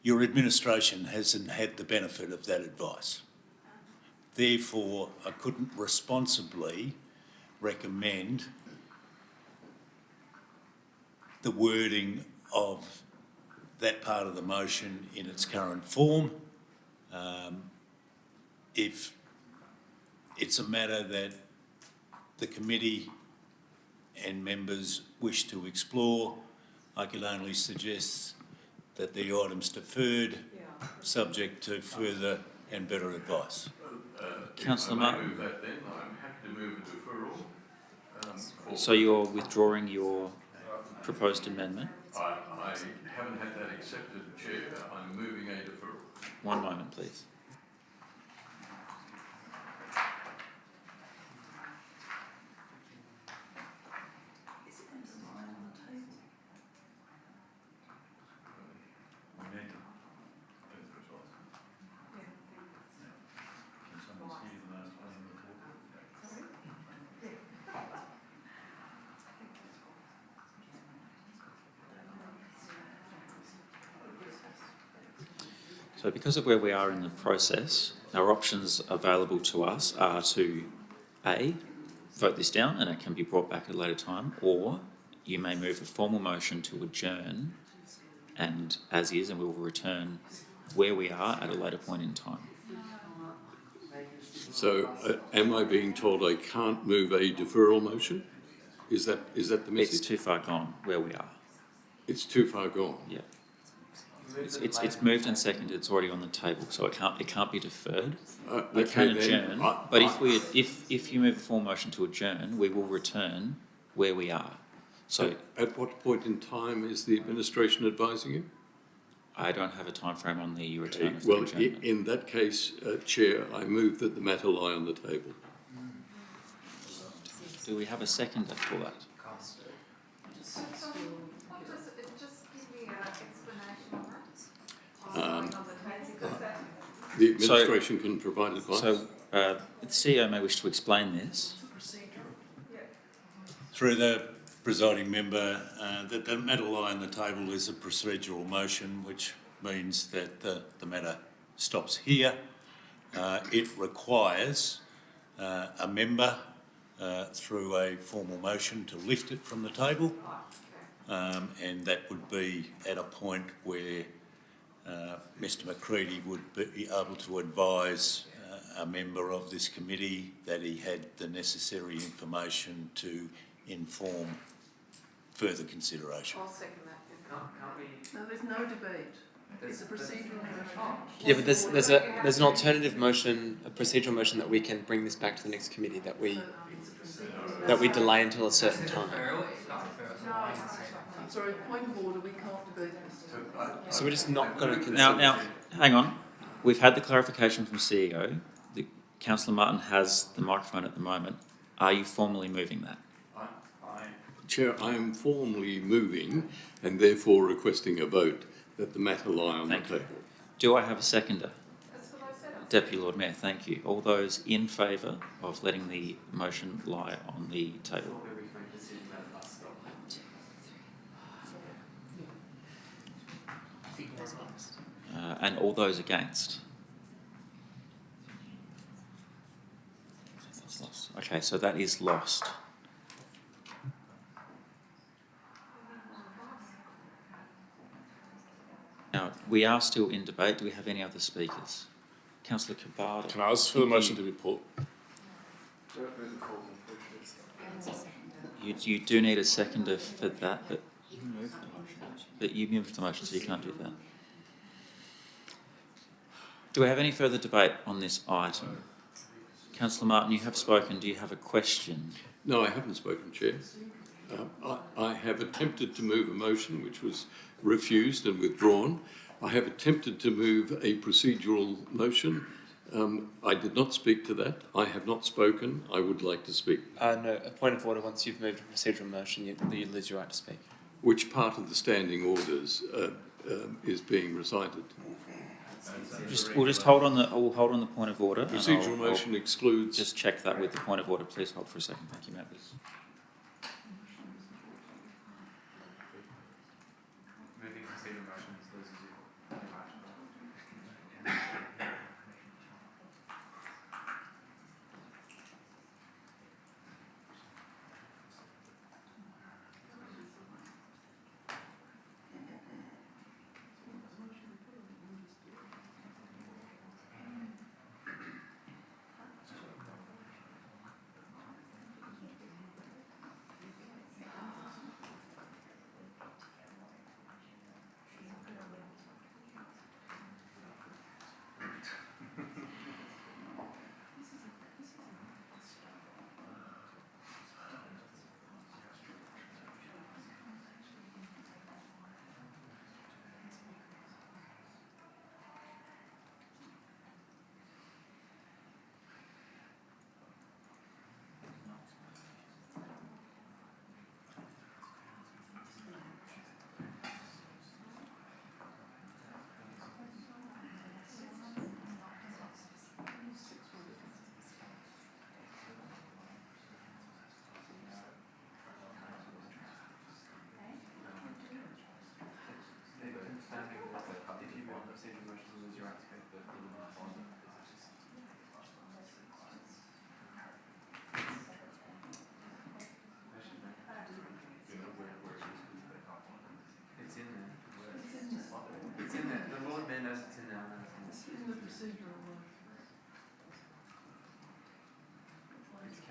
your administration hasn't had the benefit of that advice. therefore I couldn't responsibly recommend the wording of that part of the motion in its current form. If it's a matter that the committee and members wish to explore, I can only suggest that the item's deferred, subject to further and better advice. Councillor If I may Martin. move that then, I'm happy to move a deferral. So you're withdrawing your proposed amendment? I haven't had that accepted, Chair. I'm moving a deferral. One moment, please. So because of where we are in the process, our options available to us are to A, vote this down and it can be brought back at a later time, or you may move a formal motion to adjourn and as is, and we will return where we are at a later point in time. So am I being told I can't move a deferral motion? Is that the message? It's too far gone where we are. It's too far gone? Yeah. It's moved and seconded, it's already on the table, so it can't be deferred. We can adjourn, but if you move a formal motion to adjourn, we will return where we are. So at what point in time is the administration advising you? I don't have a time frame on the return of the Well, adjournment. in that case, Chair, I move that the matter lie on the table. Do we have a seconder for that? The administration can provide advice. So the CEO may wish to explain this. Through the presiding member, that the matter lie on the table is a procedural motion, which means that the matter stops here. It requires a member through a formal motion to lift it from the table, and that would be at a point where Mr McCready would be able to advise a member of this committee that he had the necessary information to inform further consideration. I'll second that. No, there's no debate. It's a procedural motion. Yeah, but there's an alternative motion, a procedural motion that we can bring this back to the next committee that we delay until a certain time. I'm sorry, point of order, we can't debate this. So we're just not going to consider. Now, hang on. We've had the clarification from CEO. Councillor Martin has the microphone at the moment. Are you formally moving that? Chair, I am formally moving and therefore requesting a vote that the matter lie on the table. Do I have a seconder? Deputy Lord Mayor, thank you. All those in favour of letting the motion lie on the table? And all those against? Okay, so that is lost. Now, we are still in debate. Do we have any other speakers? Councillor Cabada. Can I ask for the motion to be put? You do need a seconder for that, but you moved the motion, so you can't do that. Do we have any further debate on this item? Councillor Martin, you have spoken. Do you have a question? No, I haven't spoken, Chair. I have attempted to move a motion which was refused and withdrawn. I have attempted to move a procedural motion. I did not speak to that. I have not spoken. I would like to speak. No, a point of order. Once you've moved a procedural motion, you lose your right to speak. Which part of the standing orders is being recited? We'll hold on the point of order. Procedural motion excludes. Just check that with the point of order. Please hold for a second. Thank you, members.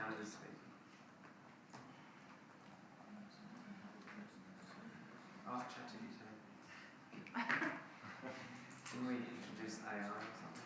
counted as speaking. Ask ChatGPT. Can we introduce AI or something?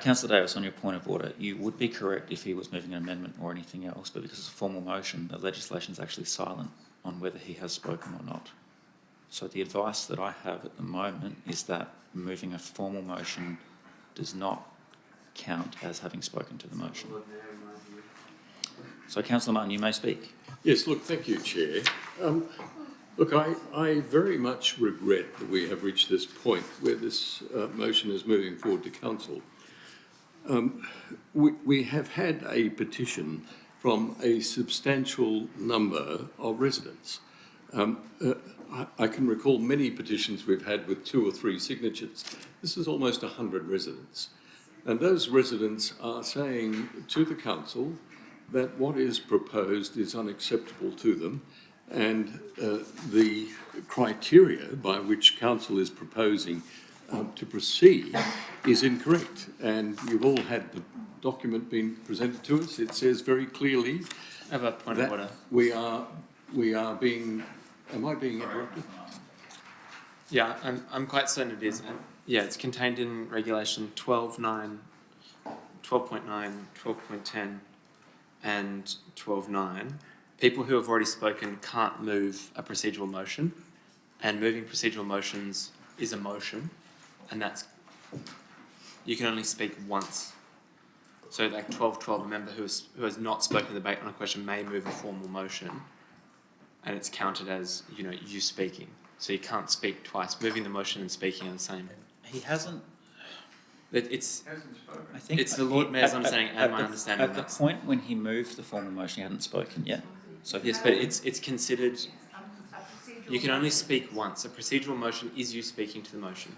Councillor Davis, on your point of order, you would be correct if he was moving an amendment or anything else, but because it's a formal motion, the legislation is actually silent on whether he has spoken or not. So the advice that I have at the moment is that moving a formal motion does not count as having spoken to the motion. So, Councillor Martin, you may speak. Yes, look, thank you, Chair. Look, I very much regret that we have reached this point where this motion is moving forward to Council. We have had a petition from a substantial number of residents. I can recall many petitions we've had with 2 or 3 signatures. This is almost 100 residents. And those residents are saying to the Council that what is proposed is unacceptable to them, and the criteria by which Council is proposing to proceed is incorrect. And you've all had the document being presented to us. It says very clearly I have a point of order. we are being. Am I being interrupted? Yeah, I'm quite certain it is. Yeah, it's contained in Regulation 12.9, 12.9, 12.10 and 12.9. People who have already spoken can't move a procedural motion, and moving procedural motions is a motion, and that's, you can only speak once. So like 12.12, a member who has not spoken in the debate on a question may move a formal motion, and it's counted as, you know, you speaking. So you can't speak twice. Moving the motion and speaking are the same. He hasn't. It's I think it's the Lord Mayor's understanding and my understanding. At the point when he moved the formal motion, he hadn't spoken yet. So yes, but it's considered. You can only speak once. A procedural motion is you speaking to the motion.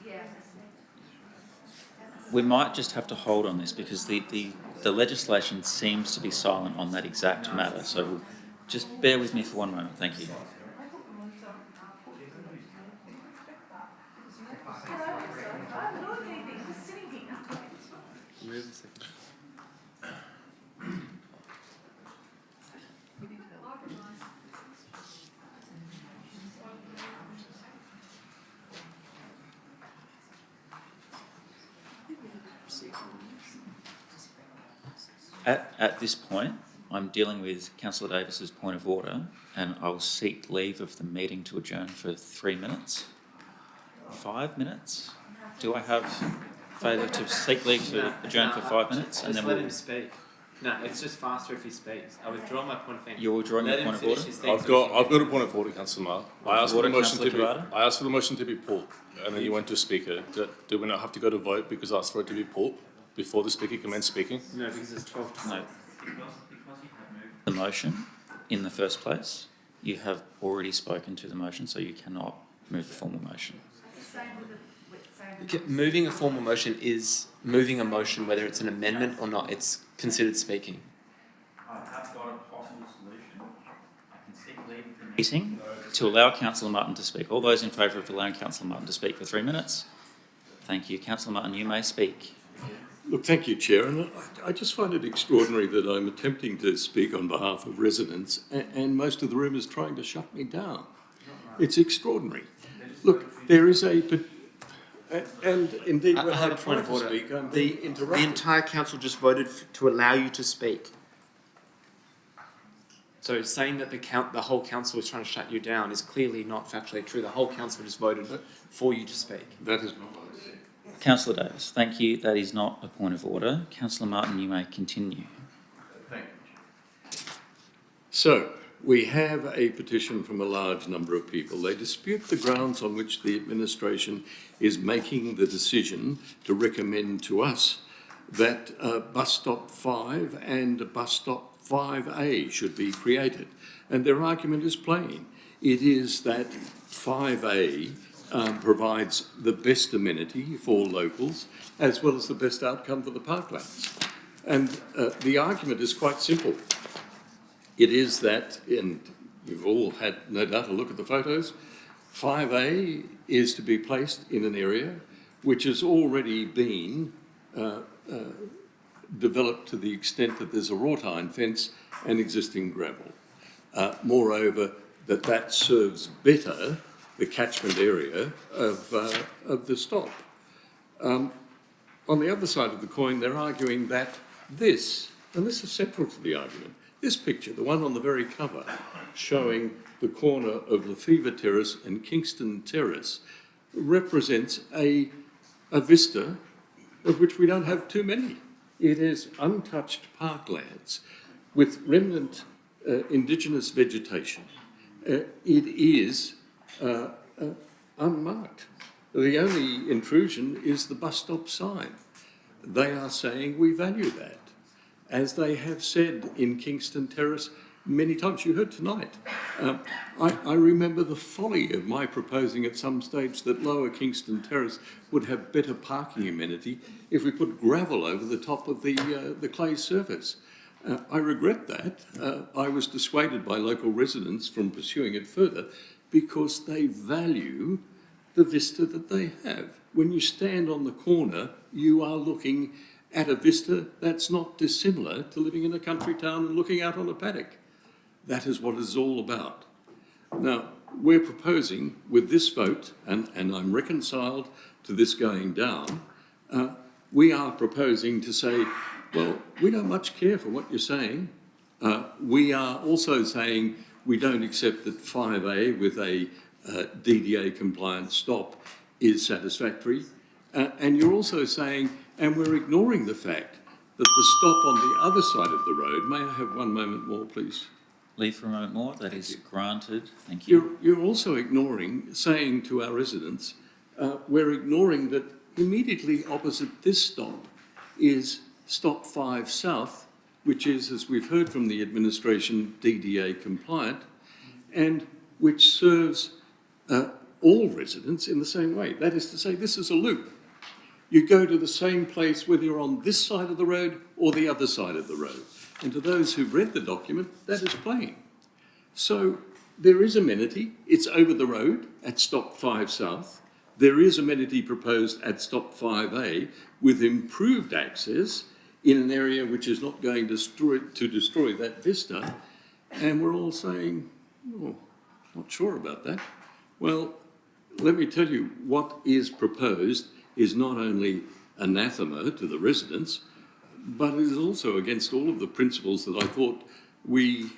we might just have to hold on this because the legislation seems to be silent on that exact matter. So just bear with me for one moment. Thank you. At this point, I'm dealing with Councillor Davis's point of order, and I'll seek leave of the meeting to adjourn for 3 minutes. 5 minutes? Do I have favour to seek leave to adjourn for 5 minutes? And then let him speak. No, it's just faster if he speaks. I withdraw my point of order. You're withdrawing your point of order? I've got a point of order, Councillor Marr. I asked for the motion to be pulled, and then you went to speaker. Do we not have to go to vote because I asked for it to be pulled before the speaker commenced speaking? No, because it's 12 to... No. Because you have moved the motion in the first place, you have already spoken to the motion, so you cannot move the formal motion. Moving a formal motion is moving a motion, whether it's an amendment or not. It's considered speaking. I have got a possible solution. I can seek leave of the meeting to allow Councillor Martin to speak. All those in favour of allowing Councillor Martin to speak for 3 minutes? Thank you. Councillor Martin, you may speak. Look, thank you, Chair. And I just find it extraordinary that I'm attempting to speak on behalf of residents and most of the room is trying to shut me down. It's extraordinary. Look, there is a... And indeed, when I have a point of order. Speak, I'm being interrupted. The entire council just voted to allow you to speak. So saying that the whole council is trying to shut you down is clearly not factually true. The whole council just voted for you to speak. That is not. Councillor Davis, thank you. That is not a point of order. Councillor Martin, you may continue. Thank you. So, we have a petition from a large number of people. They dispute the grounds on which the administration is making the decision to recommend to us that bus stop 5 and bus stop 5A should be created. And their argument is plain. It is that 5A provides the best amenity for locals as well as the best outcome for the parklands. And the argument is quite simple. it is that, and you've all had no doubt a look at the photos, 5A is to be placed in an area which has already been developed to the extent that there's a wrought iron fence and existing gravel. Moreover, that serves better the catchment area of the stop. On the other side of the coin, they're arguing that this, and this is central to the argument, this picture, the one on the very cover, showing the corner of Lefevre Terrace and Kingston Terrace, represents a vista of which we don't have too many. It is untouched parklands with remnant indigenous vegetation. It is unmarked. The only intrusion is the bus stop sign. They are saying we value that, as they have said in Kingston Terrace many times. You heard tonight. I remember the folly of my proposing at some stage that Lower Kingston Terrace would have better parking amenity if we put gravel over the top of the clay surface. I regret that. I was dissuaded by local residents from pursuing it further because they value the vista that they have. When you stand on the corner, you are looking at a vista that's not dissimilar to living in a country town and looking out on a paddock. That is what it's all about. Now, we're proposing with this vote, and I'm reconciled to this going down, we are proposing to say, well, we don't much care for what you're saying. We are also saying we don't accept that 5A with a DDA compliant stop is satisfactory. And you're also saying, and we're ignoring the fact that the stop on the other side of the road, may I have one moment more, please? Leave for a moment more. That is granted. Thank you. You're also ignoring, saying to our residents, we're ignoring that immediately opposite this stop is stop 5 South, which is, as we've heard from the administration, DDA compliant, and which serves all residents in the same way. That is to say, this is a loop. You go to the same place whether you're on this side of the road or the other side of the road. And to those who've read the document, that is plain. So there is amenity. It's over the road at stop 5 South. There is amenity proposed at stop 5A with improved access in an area which is not going to destroy that vista. And we're all saying, oh, not sure about that. Well, let me tell you, what is proposed is not only anathema to the residents, but it is also against all of the principles that I thought we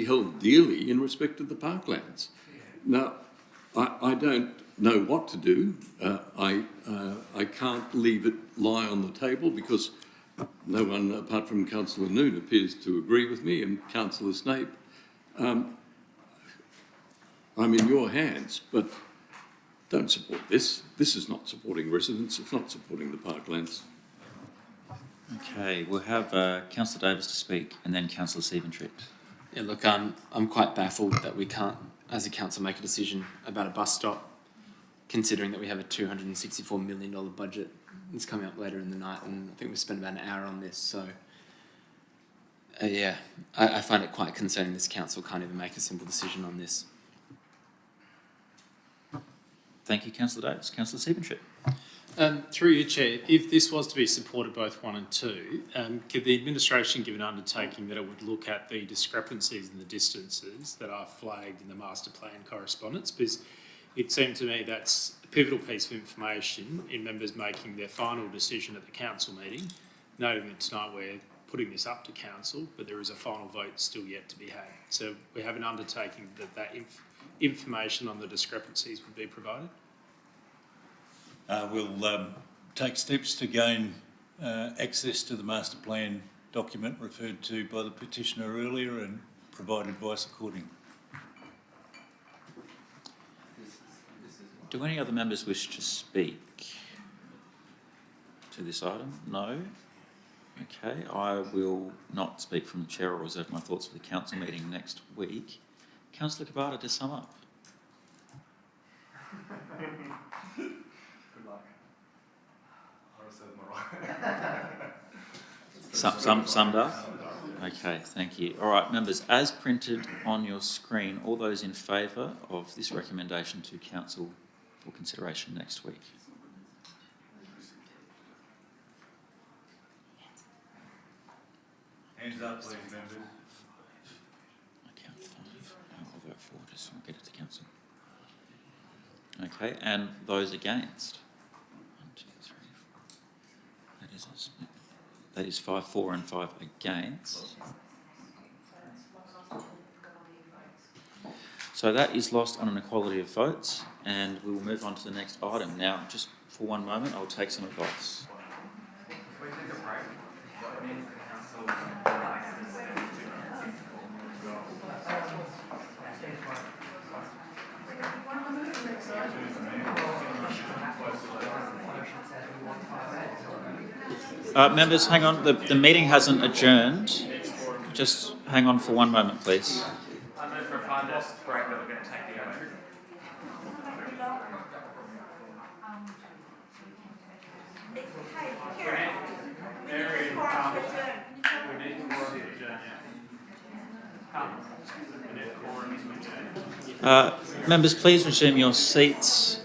held dearly in respect of the parklands. Now, I don't know what to do. I can't leave it lie on the table because no one apart from Councillor Noon appears to agree with me, and Councillor Snape. I'm in your hands, but don't support this. This is not supporting residents. It's not supporting the parklands. Okay, we'll have Councillor Davis to speak and then Councillor Stephen-Tripp. Yeah, look, I'm quite baffled that we can't, as a council, make a decision about a bus stop, considering that we have a $264 million budget. It's coming up later in the night, and I think we've spent about an hour on this. So, yeah, I find it quite concerning this council can't even make a simple decision on this. Thank you, Councillor Davis. Councillor Stephen-Tripp. Through you, Chair, if this was to be supported both 1 and 2, could the administration give an undertaking that it would look at the discrepancies in the distances that are flagged in the master plan correspondence? Because it seemed to me that's a pivotal piece of information in members making their final decision at the council meeting, noting that tonight we're putting this up to council, but there is a final vote still yet to be had. So we have an undertaking that information on the discrepancies would be provided. We'll take steps to gain access to the master plan document referred to by the petitioner earlier and provide advice accordingly. Do any other members wish to speak to this item? No? Okay, I will not speak from the chair or reserve my thoughts for the council meeting next week. Councillor Kabata, to sum up. Good luck. I reserve my right. Summed up? Okay, thank you. All right, members, as printed on your screen, all those in favour of this recommendation to Council for consideration next week? Hands up, please, members. I count 5. I'll vote for, just so I'll get it to Council. Okay, and those against? 1, 2, 3, 4. That is a split. That is 5 for and 5 against. So that is lost on an equality of votes, and we will move on to the next item. Now, just for one moment, I'll take some advice. Members, hang on. The meeting hasn't adjourned. Just hang on for one moment, please. I move for a 5-minute break that we're going to take the oath. Mary, we need to work the adjourn, Members, please resume your seats.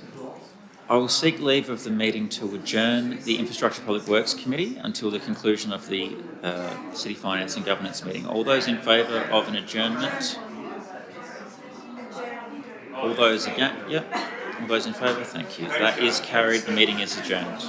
I will seek leave of the meeting to adjourn the Infrastructure Public Works Committee until the conclusion of the City Finance and Governance meeting. All those in favour of an adjournment? All those against? Yep. All those in favour? Thank you. That is carried. The meeting is adjourned.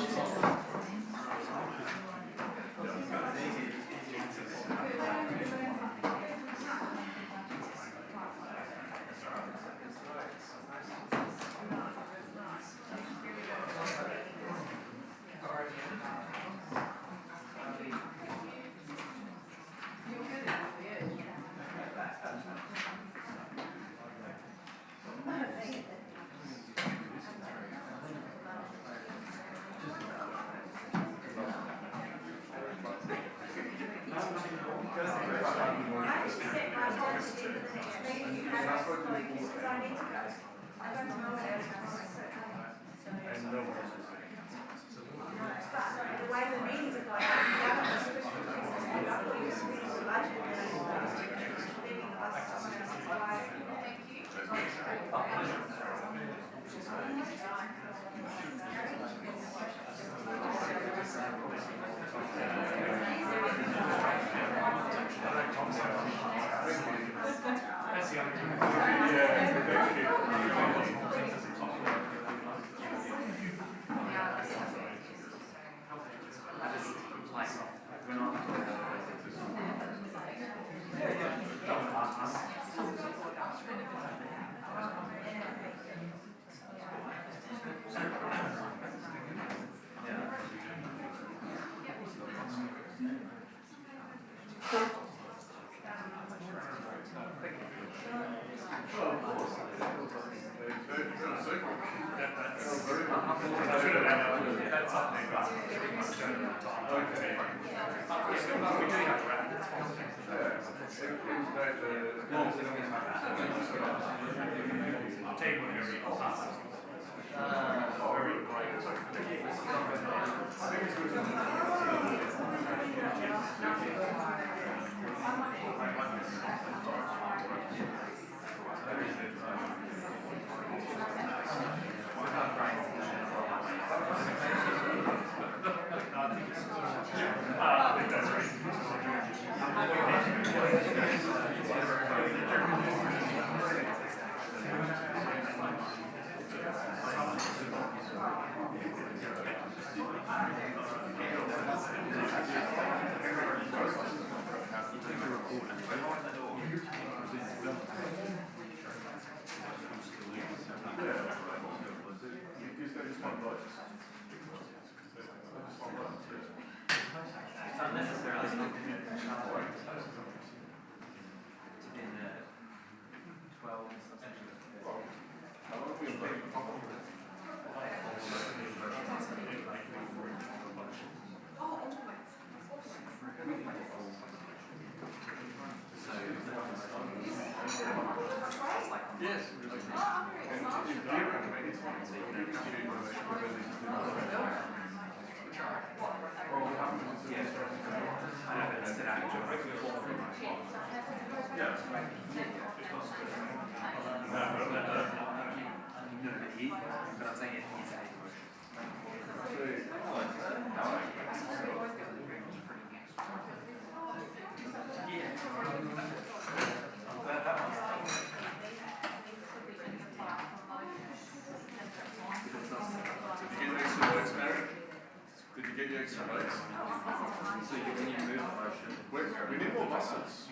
Did you get your extra votes? So when you move the motion, we need more buses.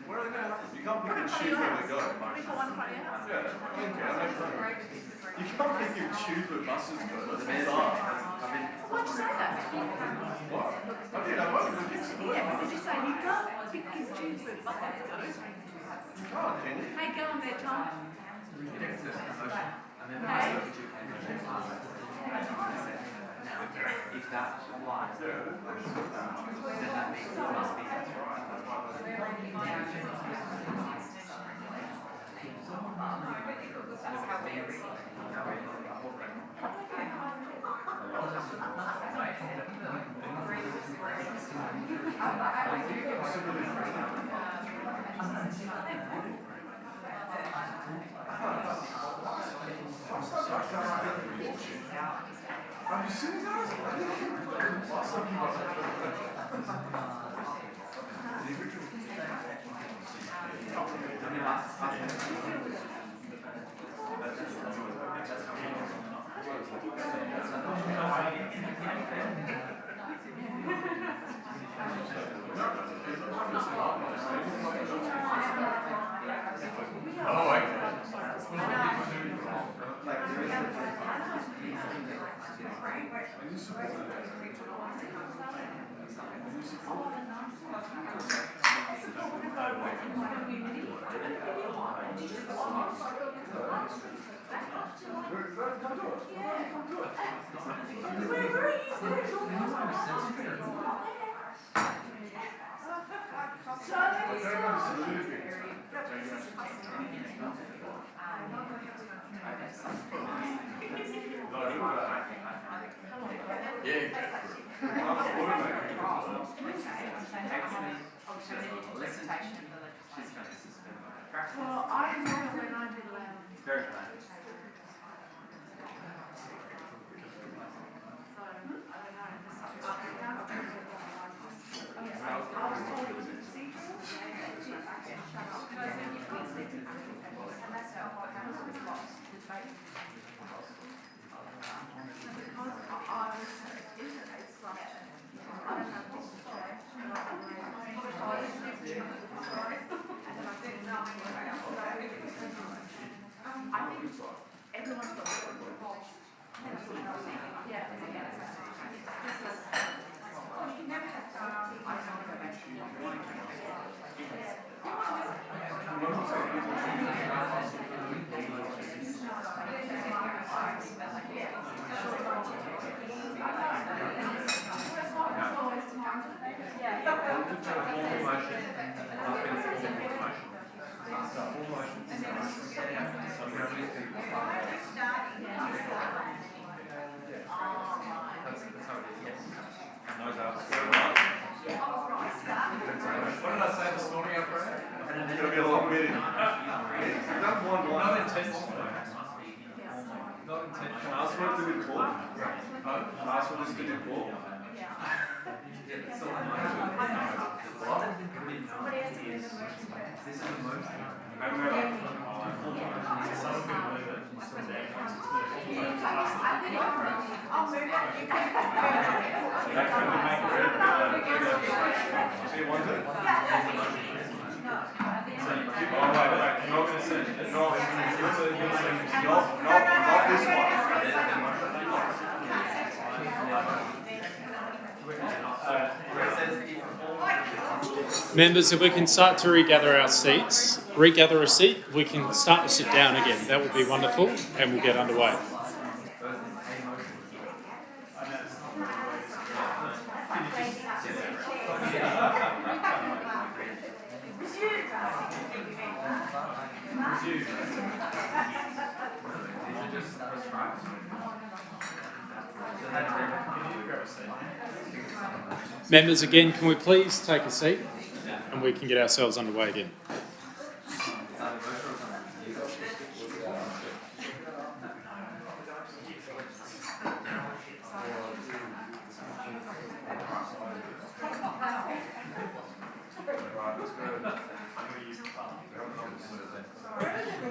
Where are they going to happen? You can't pick and choose where they go. Yeah, okay, you can't pick and choose where buses go. That's bizarre. Why'd you say that? What? I did, I voted against it. Yeah, because you're saying you can't pick and choose where buses go. You can't, can you? Hey, go on there, Tom. If that applies, then that means it must be Have you seen these guys? Well, I remember when I did land. very kind. What did I say this morning, Alfred? It's going to be a long meeting. Not intentional. Not intentional. Ask for it to be pulled. Ask for this to be pulled. Members, if we can start to regather our seats, regather a seat, we can start to sit down again. That would be wonderful, and we'll get underway. Members, again, can we please take a seat? And and we can get ourselves underway again.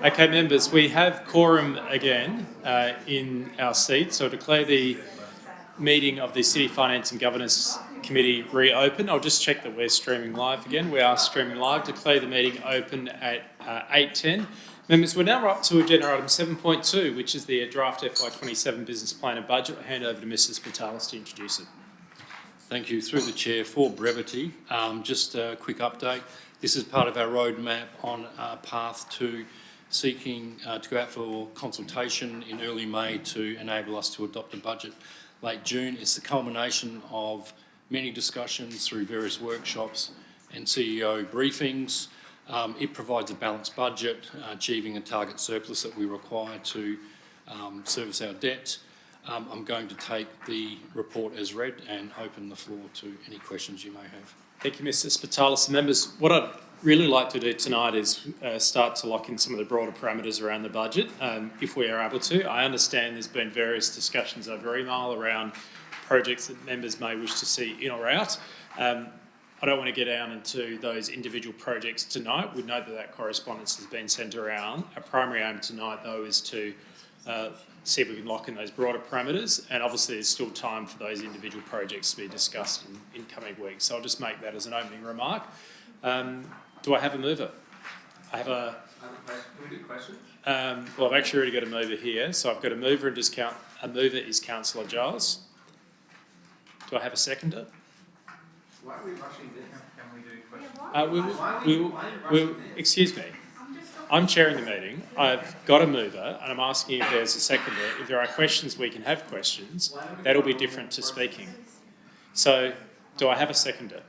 Okay, members, we have quorum again in our seats, so I declare the meeting of the City Finance and Governance Committee reopened. I'll just check that we're streaming live again. We are streaming live. Declare the meeting open at 8:10. Members, we're now up to agenda item 7.2, which is the draft FY27 business plan and budget. I'll hand over to Mrs. Spitalis to introduce it. Thank you. Through the Chair, for brevity, just a quick update. This is part of our roadmap on our path to seeking to go out for consultation in early May to enable us to adopt a budget late June. It's the culmination of many discussions through various workshops and CEO briefings. It provides a balanced budget, achieving a target surplus that we require to service our debt. I'm going to take the report as read and open the floor to any questions you may have. Thank you, Mr. Spitalis. Members, what I'd really like to do tonight is start to lock in some of the broader parameters around the budget, if we are able to. I understand there's been various discussions over email around projects that members may wish to see in or out. I don't want to get down into those individual projects tonight. We know that that correspondence has been sent around. Our primary aim tonight, though, is to see if we can lock in those broader parameters, and obviously there's still time for those individual projects to be discussed in coming weeks. So I'll just make that as an opening remark. Do I have a mover? I have a question. Well, I've actually already got a mover here, so I've got a mover and discount. A mover is Councillor Giles. Do I have a seconder? Why are we rushing this? Can we do questions? Excuse me. I'm chairing the meeting. I've got a mover, and I'm asking if there's a seconder. If there are questions, we can have questions. That'll be different to speaking. So, do I have a seconder?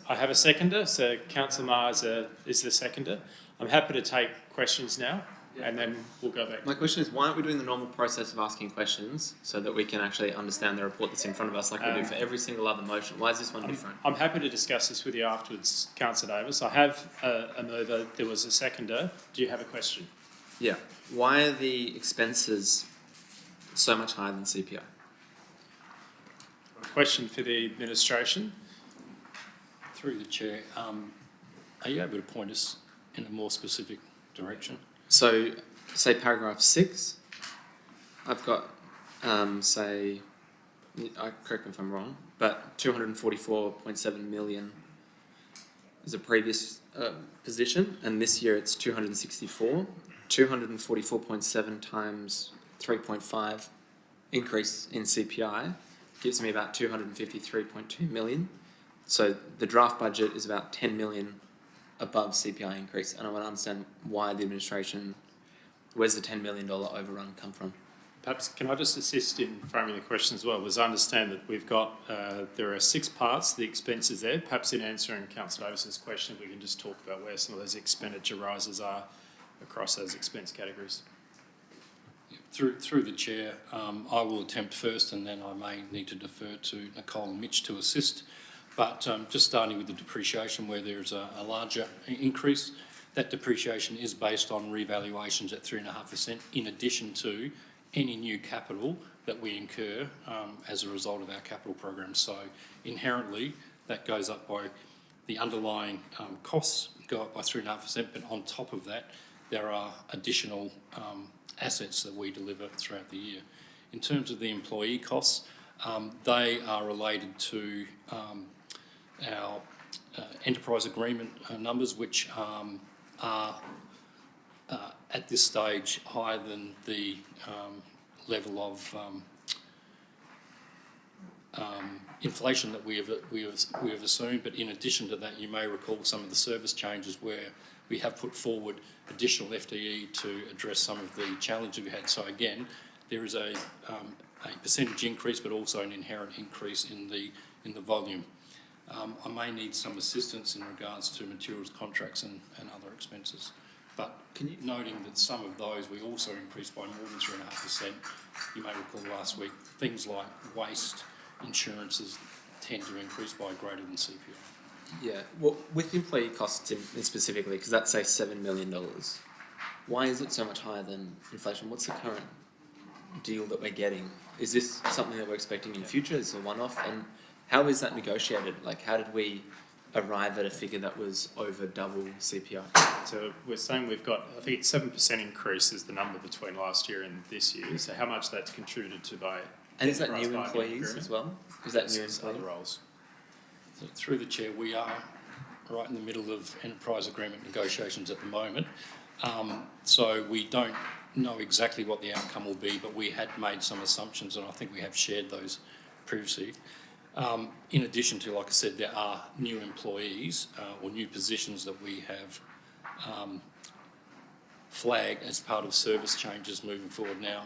I have a seconder, so Councillor Mars is the seconder. I'm happy to take questions now, and then we'll go back. My question is, why aren't we doing the normal process of asking questions so that we can actually understand the report that's in front of us like we do for every single other motion? Why is this one different? I'm happy to discuss this with you afterwards, Councillor Davis. I have a mover. There was a seconder. Do you have a question? Yeah. Why are the expenses so much higher than CPI? Question for the administration. Through the Chair, are you able to point us in a more specific direction? So, say paragraph 6, I've got, say, correct me if I'm wrong, but 244.7 million is a previous position, and this year it's 264. 244.7 times 3.5 increase in CPI gives me about 253.2 million. So the draft budget is about 10 million above CPI increase, and I want to understand why the administration, where's the $10 million overrun come from? Perhaps can I just assist in framing the question as well? Because I understand that we've got, there are 6 parts to the expenses there. Perhaps in answering Councillor Davis's question, we can just talk about where some of those expenditure rises are across those expense categories. Through the Chair, I will attempt first, and then I may need to defer to Nicole and Mitch to assist. But just starting with the depreciation, where there's a larger increase, that depreciation is based on revaluations at 3.5%, in addition to any new capital that we incur as a result of our capital program. So inherently, that goes up by the underlying costs go up by 3.5%, but on top of that, there are additional assets that we deliver throughout the year. In terms of the employee costs, they are related to our enterprise agreement numbers, which are at this stage higher than the level of inflation that we have assumed. But in addition to that, you may recall some of the service changes where we have put forward additional FTE to address some of the challenges we had. So again, there is a percentage increase, but also an inherent increase in the volume. I may need some assistance in regards to materials contracts and other expenses. But noting that some of those we also increased by more than 3.5%. You may recall last week, things like waste, insurances tend to increase by greater than CPI. Yeah, well, with employee costs in specifically, because that's say $7 million, why is it so much higher than inflation? What's the current deal that we're getting? Is this something that we're expecting in the future? Is it a one-off? And how is that negotiated? Like, how did we arrive at a figure that was over double CPI? So we're saying we've got, I think it's 7% increase is the number between last year and this year. So how much that's contributed to by... And is that enterprise new bargaining employees agreement? as well? Is that new It's employees? other roles. So through the chair, we are right in the middle of enterprise agreement negotiations at the moment. So we don't know exactly what the outcome will be, but we had made some assumptions, and I think we have shared those previously. In addition to, like I said, there are new employees or new positions that we have flagged as part of service changes moving forward. Now,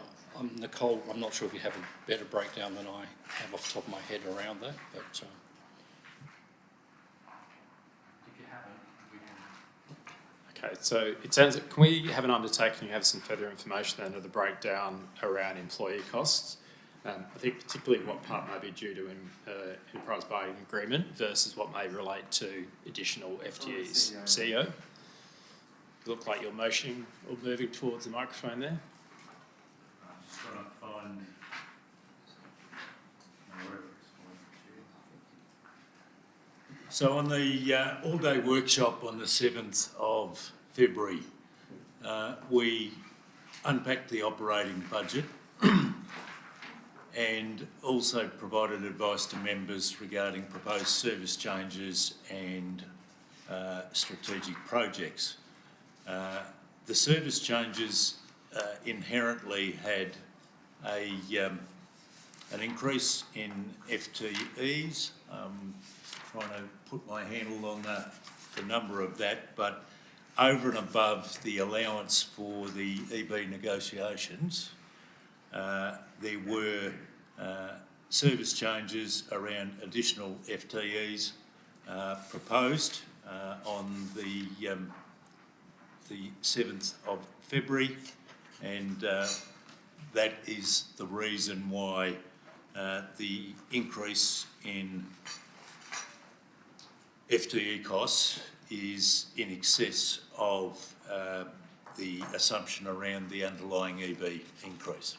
Nicole, I'm not sure if you have a better breakdown than I have off the top of my head around that, but... if you haven't, we can... Okay, so it sounds like, can we have an undertaking and have some further information then of the breakdown around employee costs? I think particularly what part may be due to enterprise bargaining agreement versus what may relate to additional FTEs. CEO? You look like you're motioning or moving towards the microphone there. I'm just trying to find my reference point. So on the all-day workshop on the 7th of February, we unpacked the operating budget and also provided advice to members regarding proposed service changes and strategic projects. The service changes inherently had an increase in FTEs. Trying to put my handle on the number of that, but over and above the allowance for the EB negotiations, there were service changes around additional FTEs proposed on the 7th of February, and that is the reason why the increase in FTE costs is in excess of the assumption around the underlying EB increase.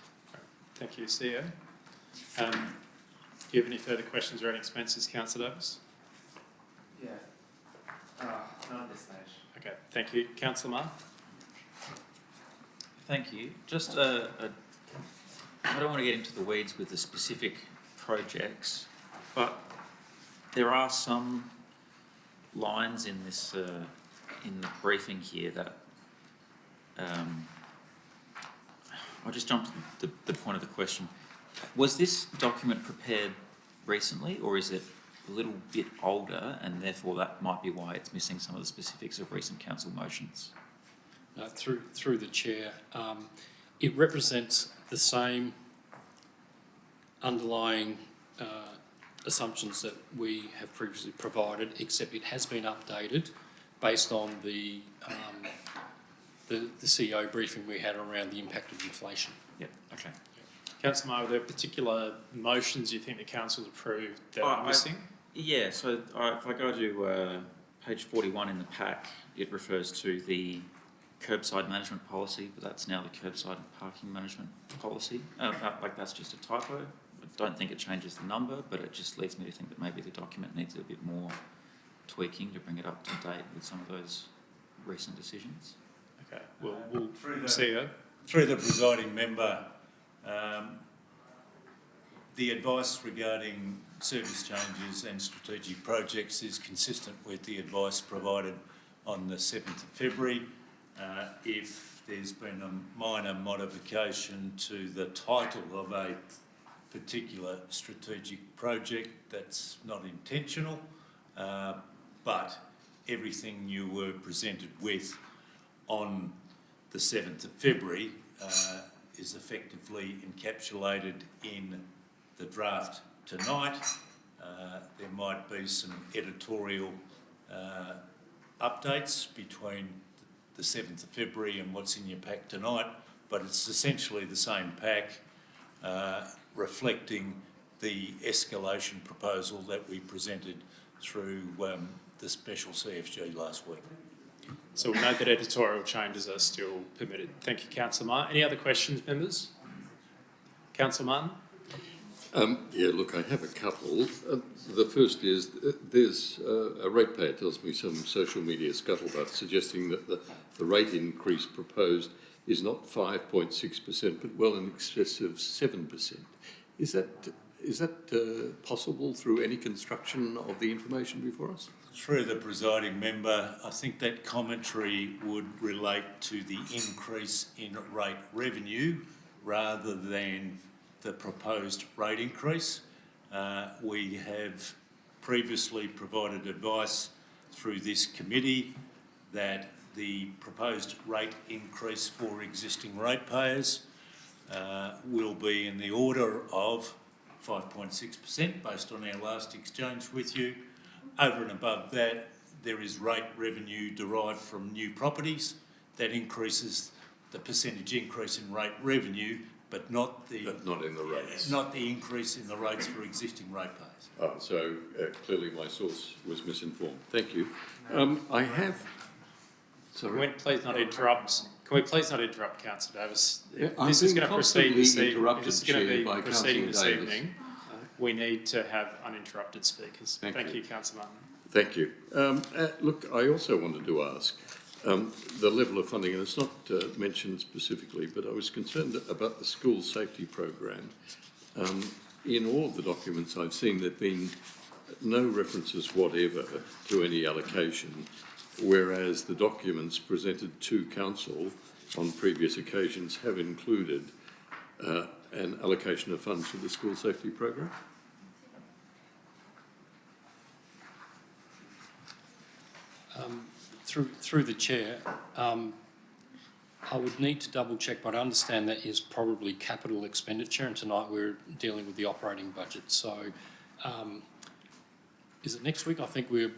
Thank you, CEO. Do you have any further questions around expenses, Councillor Davis? Yeah, not at this stage. Okay, thank you. Councillor Marr? Thank you. Just I don't want to get into the weeds with the specific projects, but there are some lines in this in the briefing here that I'll just jump to the point of the question. Was this document prepared recently, or is it a little bit older, and therefore that might be why it's missing some of the specifics of recent council motions? Through the chair, it represents the same underlying assumptions that we have previously provided, except it has been updated based on the CEO briefing we had around the impact of inflation. Yep. Okay. Councillor Marr, are there particular motions you think the council's approved that are missing? Yeah, so if I go to page 41 in the pack, it refers to the curbside management policy, but that's now the curbside parking management policy. Like that's just a typo. I don't think it changes the number, but it just leads me to think that maybe the document needs a bit more tweaking to bring it up to date with some of those recent decisions. Okay, we'll CEO. Through the presiding member, the advice regarding service changes and strategic projects is consistent with the advice provided on the 7th of February. If there's been a minor modification to the title of a particular strategic project, that's not intentional, but everything you were presented with on the 7th of February is effectively encapsulated in the draft tonight. There might be some editorial updates between the 7th of February and what's in your pack tonight, but it's essentially the same pack reflecting the escalation proposal that we presented through the special CFG last week. So we'll note that editorial changes are still permitted. Thank you, Councillor Martin. Any other questions, members? Councillor Martin? Yeah, look, I have a couple. The first is there's a ratepayer tells me some social media scuttlebutt suggesting that the rate increase proposed is not 5.6%, but well in excess of 7%. Is that possible through any construction of the information before us? Through the presiding member, I think that commentary would relate to the increase in rate revenue rather than the proposed rate increase. We have previously provided advice through this committee that the proposed rate increase for existing ratepayers will be in the order of 5.6% based on our last exchange with you. Over and above that, there is rate revenue derived from new properties. That increases the percentage increase in rate revenue, but not in the rates. Not the increase in the rates for existing ratepayers. Oh, so clearly my source was misinformed. Thank you. I have. Sorry. Can we please not interrupt? Can we please not interrupt, Councillor Davis? Yeah, This is going to proceed this evening. This is going to be proceeding this evening. We need to have uninterrupted speakers. Thank you, Councillor Martin. Thank you. Look, I also wanted to ask the level of funding, and it's not mentioned specifically, but I was concerned about the school safety program. In all of the documents I've seen, there have been no references whatever to any allocation, whereas the documents presented to Council on previous occasions have included an allocation of funds for the school safety program. Through the chair, I would need to double check, but I understand that is probably capital expenditure, and tonight we're dealing with the operating budget. So, is it next week? I think we're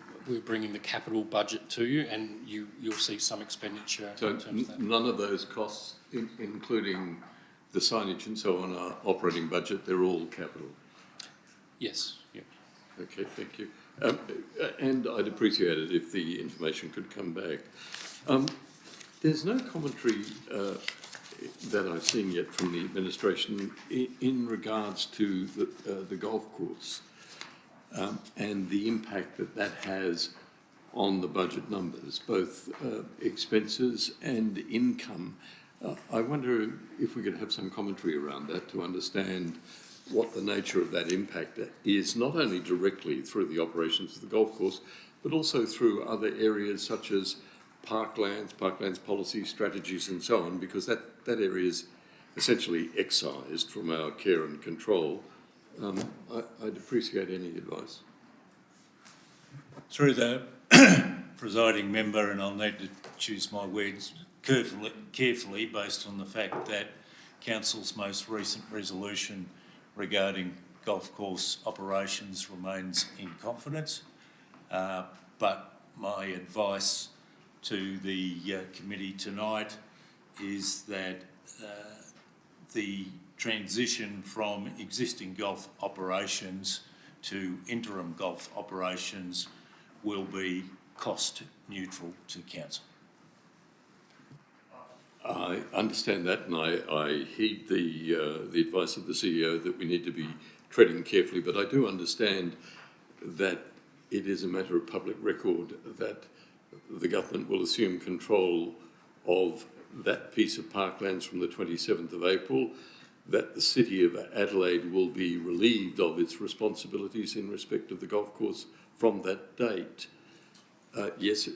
bringing the capital budget to you, and you'll see some expenditure. So in terms of that. none of those costs, including the signage and so on, are operating budget. They're all capital. Yes. Yep. Okay, thank you. And I'd appreciate it if the information could come back. There's no commentary that I've seen yet from the administration in regards to the golf course and the impact that has on the budget numbers, both expenses and income. I wonder if we could have some commentary around that to understand what the nature of that impact is, not only directly through the operations of the golf course, but also through other areas such as parklands policy, strategies and so on, because that area is essentially excised from our care and control. I'd appreciate any advice. Through the presiding member, and I'll need to choose my words carefully based on the fact that Council's most recent resolution regarding golf course operations remains in confidence, but my advice to the committee tonight is that the transition from existing golf operations to interim golf operations will be cost neutral to Council. I understand that, and I heed the advice of the CEO that we need to be treading carefully, but I do understand that it is a matter of public record that the government will assume control of that piece of parklands from the 27th of April, that the City of Adelaide will be relieved of its responsibilities in respect of the golf course from that date. Yes,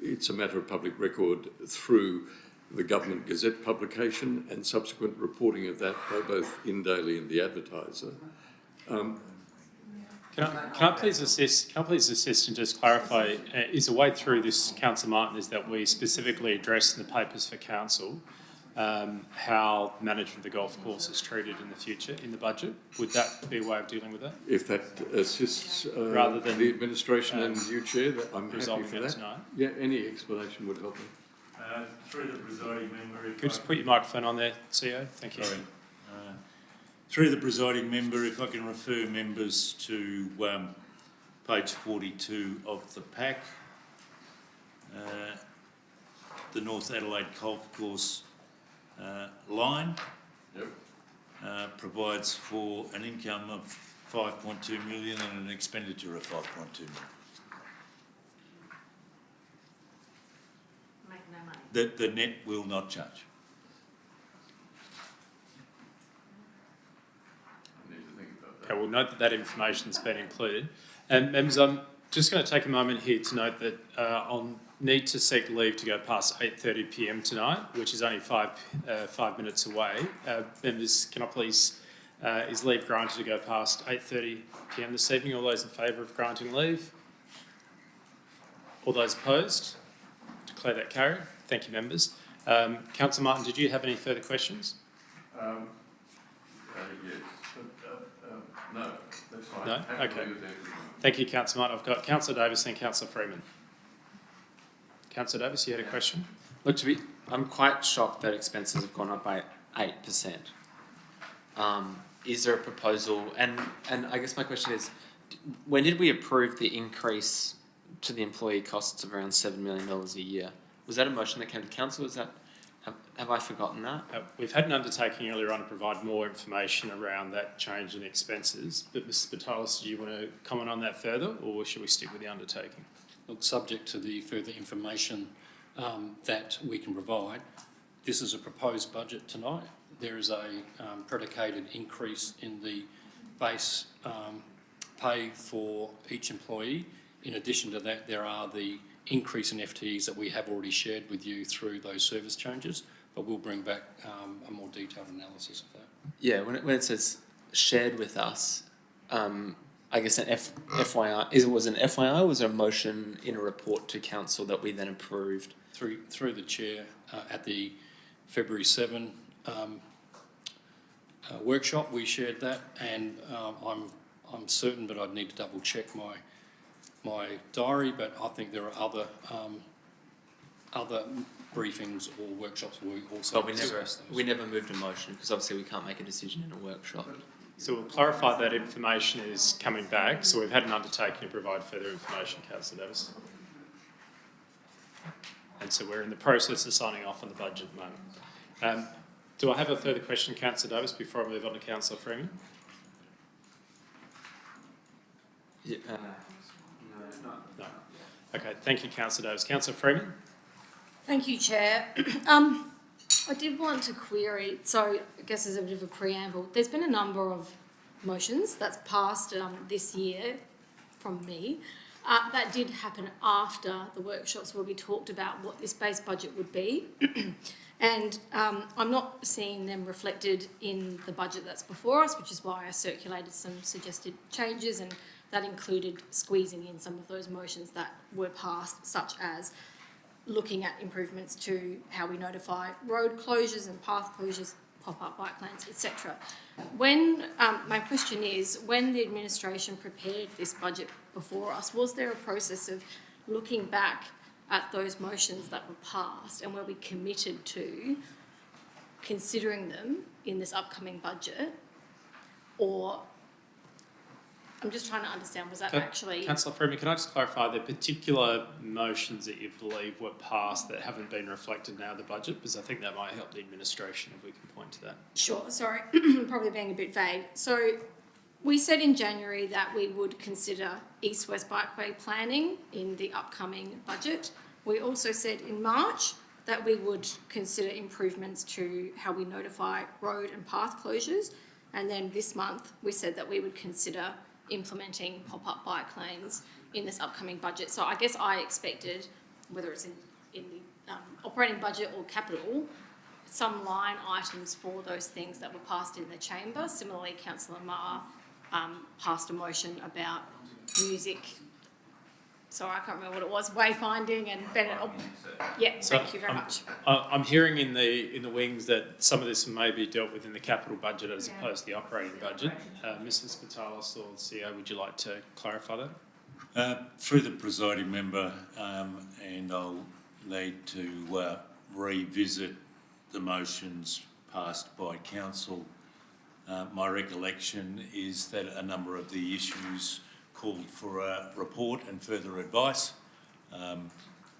it's a matter of public record through the Government Gazette publication and subsequent reporting of that by both In Daily and The Advertiser. Can I please assist and just clarify, is the way through this, Councillor Martin, is that we specifically address in the papers for Council how management of the golf course is treated in the future in the budget? Would that be a way of dealing with that? If that assists rather than the administration and you, Chair, that I'm happy resolving for it that. tonight. Yeah, any explanation would help me. Through the presiding member... Could you just put your microphone on there, CEO? Thank you. Sorry. Through the presiding member, if I can refer members to page 42 of the pack. The North Adelaide Golf Course line provides for an income of 5.2 million and an expenditure of 5.2 million. Make no money. The net will not change. Okay, we'll note that that information's been included. And members, I'm just going to take a moment here to note that I'll need to seek leave to go past 8:30 p.m. tonight, which is only 5 minutes away. Members, can I please, is leave granted to go past 8:30 p.m. this evening? All those in favour of granting leave? All those opposed? Declare that carried. Thank you, members. Councillor Martin, did you have any further questions? Yes. No, that's fine. No? Okay. Thank you, Councillor Martin. I've got Councillor Davis and Councillor Freeman. Councillor Davis, you had a question? Look, I'm quite shocked that expenses have gone up by 8%. Is there a proposal, and I guess my question is, when did we approve the increase to the employee costs of around $7 million a year? Was that a motion that came to council? Was that, have I forgotten that? We've had an undertaking earlier on to provide more information around that change in expenses, but Mr Spitalis, do you want to comment on that further, or should we stick with the undertaking? Look, subject to the further information that we can provide, this is a proposed budget tonight. There is a predicated increase in the base pay for each employee. In addition to that, there are the increase in FTEs that we have already shared with you through those service changes, but we'll bring back a more detailed analysis of that. Yeah, when it says shared with us, I guess an FYI, was an FYI or was there a motion in a report to council that we then approved? Through the chair at the February 7 workshop, we shared that, and I'm certain, but I'd need to double check my diary, but I think there are other briefings or workshops where we also discuss those. We never moved a motion because obviously we can't make a decision in a workshop. So we'll clarify that information is coming back. So we've had an undertaking to provide further information, Councillor Davis. And so we're in the process of signing off on the budget at the moment. Do I have a further question, Councillor Davis, before I move on to Councillor Freeman? Yeah, No. Okay, thank you, Councillor Davis. Councillor Freeman? Thank you, Chair. I did want to query, so I guess as a bit of a preamble, there's been a number of motions that's passed this year from me. That did happen after the workshops where we talked about what this base budget would be. And I'm not seeing them reflected in the budget that's before us, which is why I circulated some suggested changes, and that included squeezing in some of those motions that were passed, such as looking at improvements to how we notify road closures and path closures, pop-up bike lanes, etc. When my question is, when the administration prepared this budget before us, was there a process of looking back at those motions that were passed and were we committed to considering them in this upcoming budget? Or I'm just trying to understand, was that actually... Councillor Freeman, can I just clarify the particular motions that you believe were passed that haven't been reflected now in the budget? Because I think that might help the administration if we can point to that. Sure, sorry, probably being a bit vague. So we said in January that we would consider east-west bikeway planning in the upcoming budget. We also said in March that we would consider improvements to how we notify road and path closures. And then this month we said that we would consider implementing pop-up bike lanes in this upcoming budget. So I guess I expected, whether it's in the operating budget or capital, some line items for those things that were passed in the chamber. Similarly, Councillor Ma passed a motion about music. Sorry, I can't remember what it was. Wayfinding and Bennett. Yeah, So thank you very much. I'm hearing in the wings that some of this may be dealt with in the capital budget as opposed to the operating budget. Mrs. Spitalis or CEO, would you like to clarify that? Through the presiding member, and I'll need to revisit the motions passed by council. My recollection is that a number of the issues called for a report and further advice,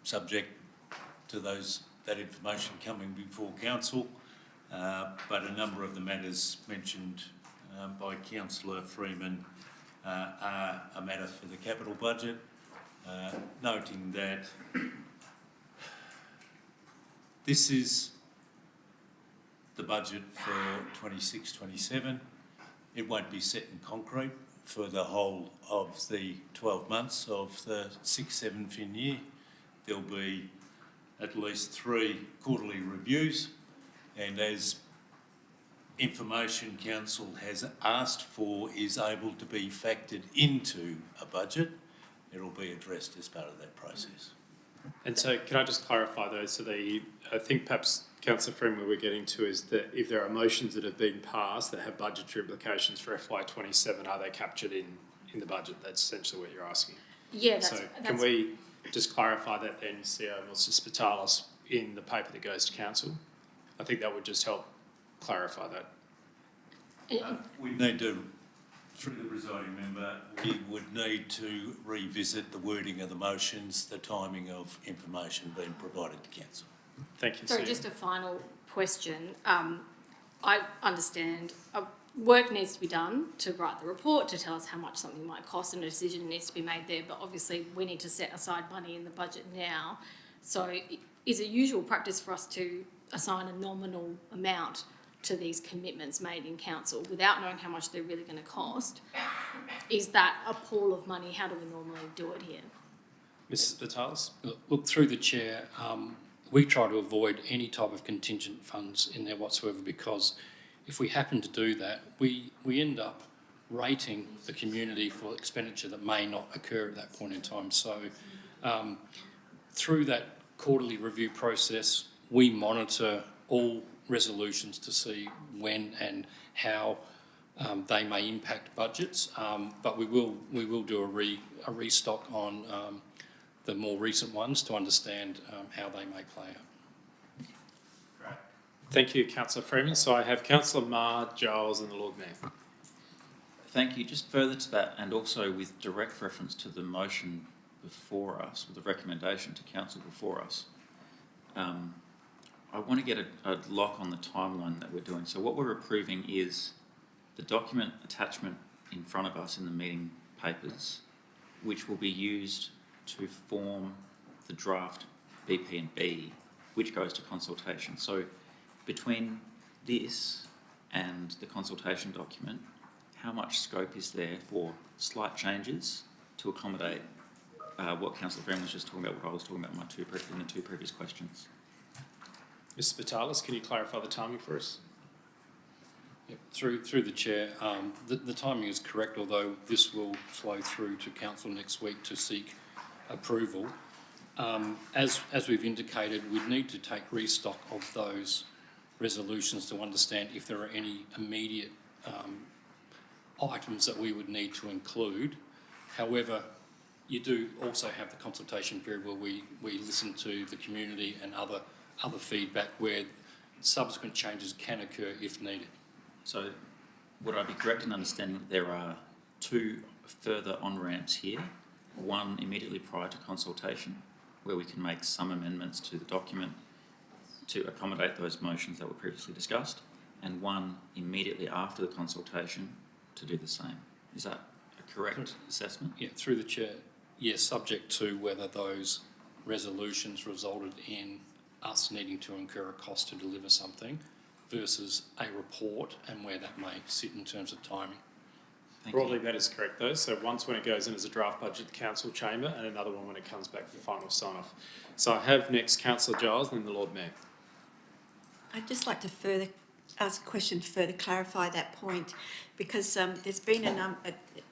subject to that information coming before council. But a number of the matters mentioned by Councillor Freeman are a matter for the capital budget, noting that this is the budget for 26-27. It won't be set in concrete for the whole of the 12 months of the 6-7 fin year. There'll be at least 3 quarterly reviews, and as information council has asked for is able to be factored into a budget, it'll be addressed as part of that process. And so can I just clarify those? So I think perhaps Councillor Freeman, where we're getting to is that if there are motions that have been passed that have budgetary implications for FY27, are they captured in the budget? That's essentially what you're asking. Yeah, So can we just clarify that then, CEO Mr. Spitalis, in the paper that goes to council? I think that would just help clarify that. We need to, through the presiding member, we would need to revisit the wording of the motions, the timing of information being provided to council. Thank you. Sorry, just a final question. I understand work needs to be done to write the report, to tell us how much something might cost, and a decision needs to be made there, but obviously we need to set aside money in the budget now. So is it usual practice for us to assign a nominal amount to these commitments made in council without knowing how much they're really going to cost? Is that a pool of money? How do we normally do it here? Mrs. Spitalis? Look, through the chair, we try to avoid any type of contingent funds in there whatsoever, because if we happen to do that, we end up rating the community for expenditure that may not occur at that point in time. So through that quarterly review process, we monitor all resolutions to see when and how they may impact budgets, but we will do a restock on the more recent ones to understand how they may play out. Thank you, Councillor Freeman. So I have Councillor Marr, Giles and the Lord Mayor. Thank you. Just further to that, and also with direct reference to the motion before us, with the recommendation to council before us, I want to get a lock on the timeline that we're doing. So what we're approving is the document attachment in front of us in the meeting papers, which will be used to form the draft BP&B, which goes to consultation. So between this and the consultation document, how much scope is there for slight changes to accommodate what Councillor Freeman was just talking about, what I was talking about in the two previous questions? Mr. Spitalis, can you clarify the timing for us? Yep. Through the chair, the timing is correct, although this will flow through to council next week to seek approval. As we've indicated, we'd need to take restock of those resolutions to understand if there are any immediate items that we would need to include. However, you do also have the consultation period where we listen to the community and other feedback where subsequent changes can occur if needed. So would I be correct in understanding that there are 2 further on-ramps here, one immediately prior to consultation, where we can make some amendments to the document to accommodate those motions that were previously discussed, and one immediately after the consultation to do the same? Is that a correct assessment? Yeah, through the chair, yes, subject to whether those resolutions resulted in us needing to incur a cost to deliver something versus a report, and where that may sit in terms of timing. Broadly, that is correct though. So once when it goes in as a draft budget, the council chamber, and another one when it comes back for final sign-off. So I have next Councillor Giles and then the Lord Mayor. I'd just like to ask a question to further clarify that point, because there's been a number,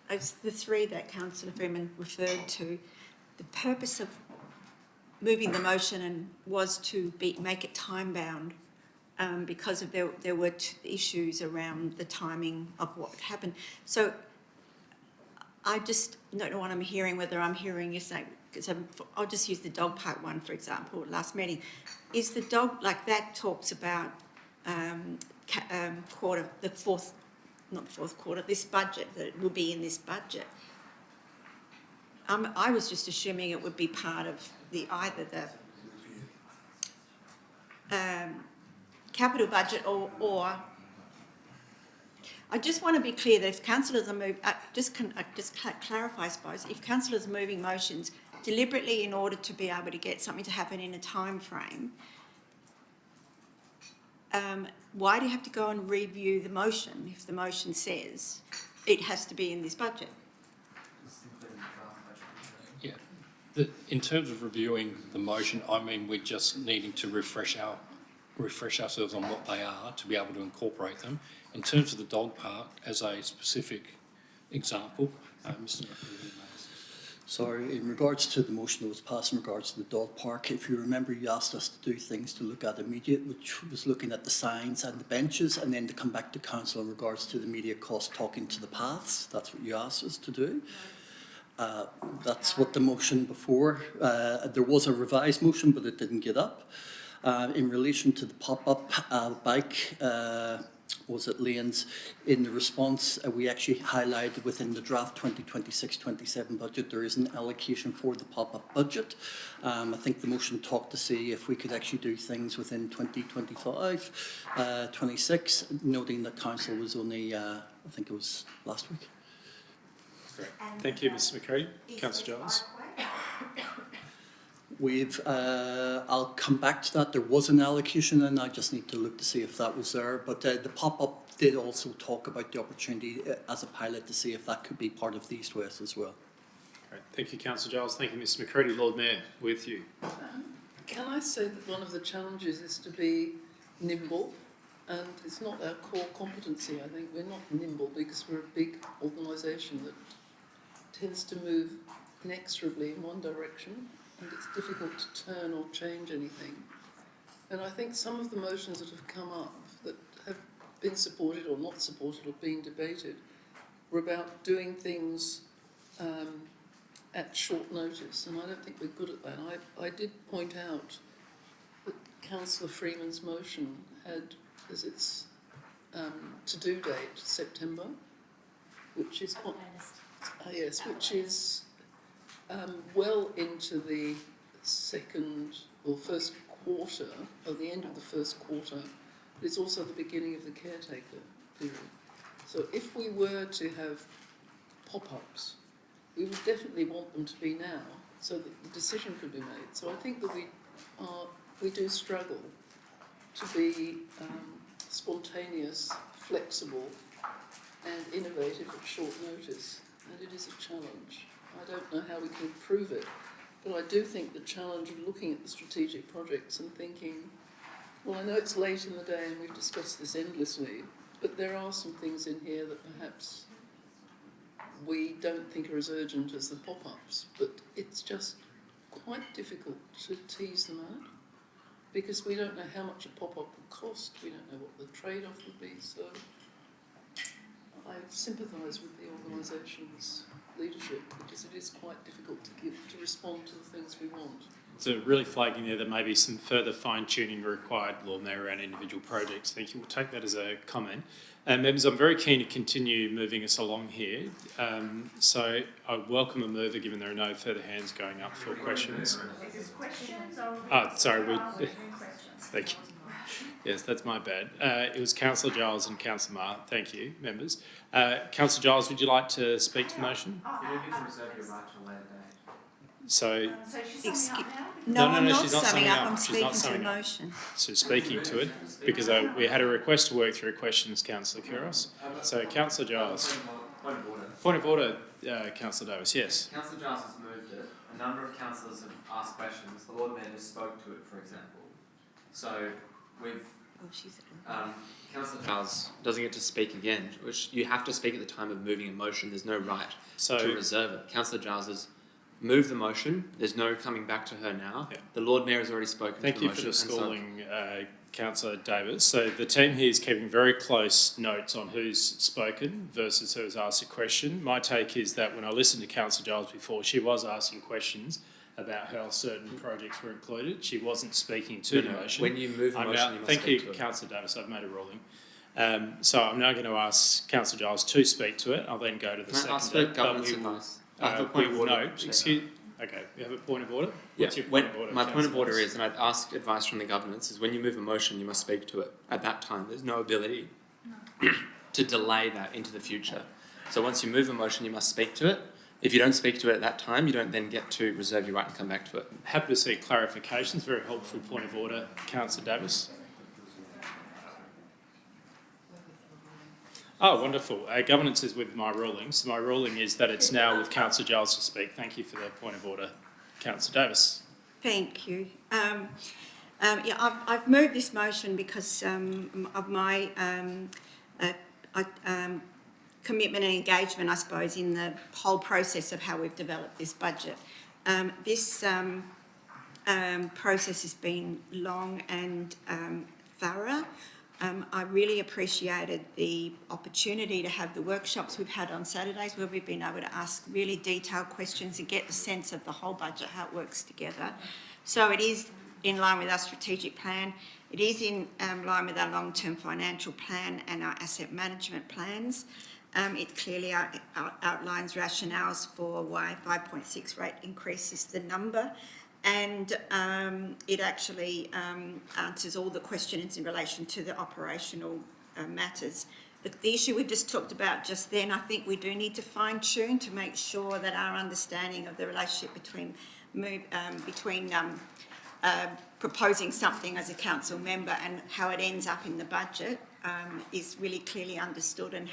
the 3 that Councillor Freeman referred to, the purpose of moving the motion was to make it time-bound, because of there were issues around the timing of what happened. So I just don't know what I'm hearing, whether I'm hearing is that, I'll just use the dog park one, for example, last meeting. Is the dog, like that talks about quarter, not the fourth quarter, this budget, that it will be in this budget. I was just assuming it would be part of either the capital budget or I just want to be clear that if councillors are moving, just clarify, I suppose, if councillors are moving motions deliberately in order to be able to get something to happen in a time frame, why do you have to go and review the motion if the motion says it has to be in this budget? Yeah. In terms of reviewing the motion, I mean, we're just needing to refresh ourselves on what they are to be able to incorporate them. In terms of the dog park, as a specific example, Mr. Sorry, in regards to the motion that was passed in regards to the dog park, if you remember, you asked us to do things to look at immediate, which was looking at the signs and the benches, and then to come back to council in regards to the immediate cost, talking to the paths. That's what you asked us to do. That's what the motion before. There was a revised motion, but it didn't get up. In relation to the pop-up bike, was it lanes, in the response we actually highlighted within the draft 2026-27 budget there is an allocation for the pop-up budget. I think the motion talked to see if we could actually do things within 2025, 26, noting that council was only, I think it was last week. Great. Thank you, Mr. McCready. Councillor Giles. I'll come back to that. There was an allocation and I just need to look to see if that was there. But the pop-up did also talk about the opportunity as a pilot to see if that could be part of the East-West as well. Great. Thank you, Councillor Giles. Thank you, Mr. McCready. Lord Mayor, with you. Can I say that one of the challenges is to be nimble, and it's not our core competency. I think we're not nimble because we're a big organisation that tends to move inexorably in one direction, and it's difficult to turn or change anything. And I think some of the motions that have come up that have been supported or not supported or been debated were about doing things at short notice, and I don't think we're good at that. I did point out that Councillor Freeman's motion had as its to-do date September, which is quite, yes, which is well into the second or first quarter, or the end of the first quarter, but it's also the beginning of the caretaker period. So if we were to have pop-ups, we would definitely want them to be now, so that the decision could be made. So I think that we do struggle to be spontaneous, flexible, and innovative at short notice, and it is a challenge. I don't know how we can improve it, but I do think the challenge of looking at the strategic projects and thinking, well, I know it's late in the day and we've discussed this endlessly, but there are some things in here that perhaps we don't think are as urgent as the pop-ups, but it's just quite difficult to tease them out because we don't know how much a pop-up will cost, we don't know what the trade-off would be, so I sympathise with the organisation's leadership because it is quite difficult to respond to the things we want. So really flagging there that maybe some further fine-tuning required, Lord Mayor, around individual projects. Thank you. We'll take that as a comment. Members, I'm very keen to continue moving us along here. So I welcome a mover, given there are no further hands going up for questions. Sorry. Thank you. Yes, that's my bad. It was Councillor Giles and Councillor Marr. Thank you, members. Councillor Giles, would you like to speak to the motion? You don't get to reserve your right to a later date. So she's I'm not not summing up. I'm She's speaking not to the summing up. motion. So speaking to it, because we had a request to work through questions, Councillor Kouros. So Councillor Giles. Point of order. Point of order, Councillor Davis, yes. Councillor Giles has moved it. A number of councillors have asked questions. The Lord Mayor just spoke to it, for example. So we've Councillor Giles doesn't get to speak again, which you have to speak at the time of moving a motion. There's no right to reserve it. Councillor Giles has moved the motion. There's no coming back to her now. Yeah. The Lord Mayor has already spoken to the motion. Thank you for the schooling, Councillor Davis. So the team here is keeping very close notes on who's spoken versus who's asked a question. My take is that when I listened to Councillor Giles before, she was asking questions about how certain projects were included. She wasn't speaking to the motion. When you move the motion, you must thank speak you, to it. Councillor Davis. I've made a ruling. So I'm now going to ask Councillor Giles to speak to it. I'll then go to the second. Ask for governance advice. I have a point of order. Okay, you have a point of order? Yeah, What's your point of order? my point of Councillor order Davis? is, and I'd ask advice from the governance, is when you move a motion, you must speak to it. At that time, there's no ability to delay that into the future. So once you move a motion, you must speak to it. If you don't speak to it at that time, you don't then get to reserve your right and come back to it. Happy to see clarifications. Very helpful point of order, Councillor Davis. Oh, wonderful. Governance is with my ruling. So my ruling is that it's now with Councillor Giles to speak. Thank you for the point of order, Councillor Davis. Thank you. I've moved this motion because of my commitment and engagement, I suppose, in the whole process of how we've developed this budget. This process has been long and thorough. I really appreciated the opportunity to have the workshops we've had on Saturdays where we've been able to ask really detailed questions and get the sense of the whole budget, how it works together. So it is in line with our strategic plan. It is in line with our long-term financial plan and our asset management plans. It clearly outlines rationales for why 5.6 rate increase is the number. And it actually answers all the questions in relation to the operational matters. The issue we just talked about just then, I think we do need to fine-tune to make sure that our understanding of the relationship between proposing something as a council member and how it ends up in the budget is really clearly understood, and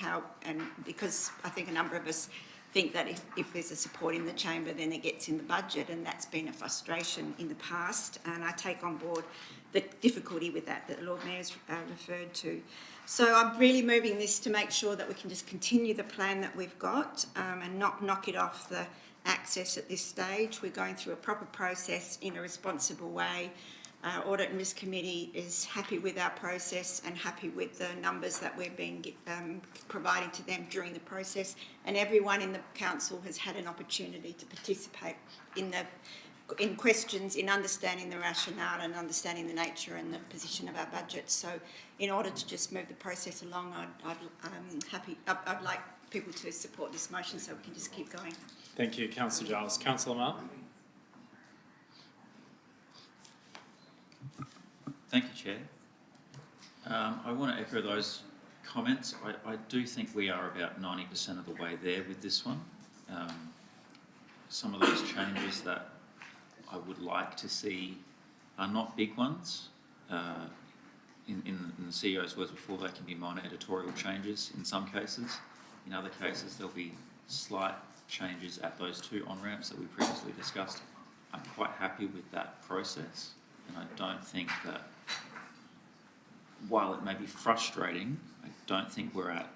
because I think a number of us think that if there's a support in the chamber, then it gets in the budget, and that's been a frustration in the past, and I take on board the difficulty with that the Lord Mayor's referred to. So I'm really moving this to make sure that we can just continue the plan that we've got and not knock it off the access at this stage. We're going through a proper process in a responsible way. Audit and Risk Committee is happy with our process and happy with the numbers that we've been providing to them during the process, and everyone in the council has had an opportunity to participate in questions, in understanding the rationale and understanding the nature and the position of our budget. So in order to just move the process along, I'd like people to support this motion so we can just keep going. Thank you, Councillor Giles. Councillor Marr. Thank you, Chair. I want to echo those comments. I do think we are about 90% of the way there with this one. Some of those changes that I would like to see are not big ones. In the CEO's words before, they can be minor editorial changes in some cases. In other cases, there'll be slight changes at those two on-ramps that we previously discussed. I'm quite happy with that process, and I don't think that, while it may be frustrating, I don't think we're at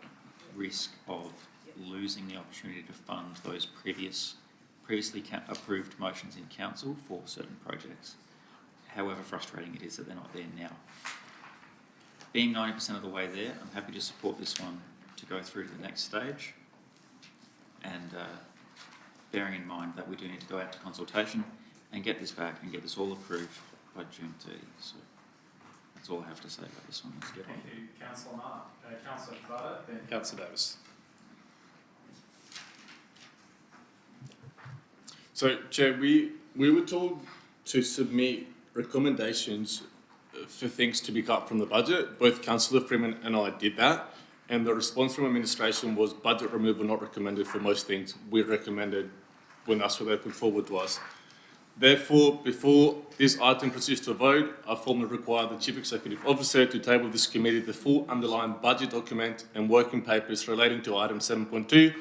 risk of losing the opportunity to fund those previously approved motions in council for certain projects. However frustrating it is that they're not there now. Being 90% of the way there, I'm happy to support this one to go through to the next stage, and bearing in mind that we do need to go out to consultation and get this back and get this all approved by June 30. So that's all I have to say about this one. Let's get on. Thank you, Councillor Marr. Councillor Furtado, then Councillor Davis. So, Chair, we were told to submit recommendations for things to be cut from the budget. Both Councillor Freeman and I did that, and the response from administration was budget removal not recommended for most things. We recommended when that's what they put forward to us. Therefore, before this item proceeds to a vote, I formally require the Chief Executive Officer to table this committee the full underlying budget document and working papers relating to item 7.2,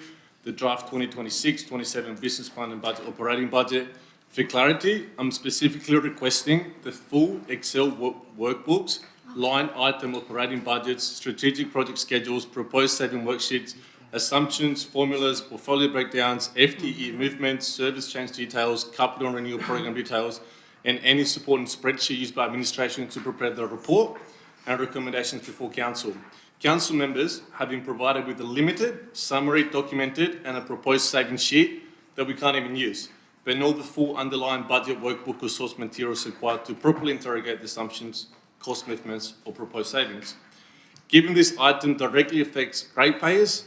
the draft 2026-27 business plan and budget operating budget. For clarity, I'm specifically requesting the full Excel workbooks, line item operating budgets, strategic project schedules, proposed saving worksheets, assumptions, formulas, portfolio breakdowns, FTE movements, service change details, capital and renewal program details, and any supporting spreadsheet used by administration to prepare the report and recommendations before council. Council members have been provided with a limited, summary, documented, and a proposed saving sheet that we can't even use, but not the full underlying budget workbook or source materials required to properly interrogate the assumptions, cost movements, or proposed savings. Given this item directly affects ratepayers,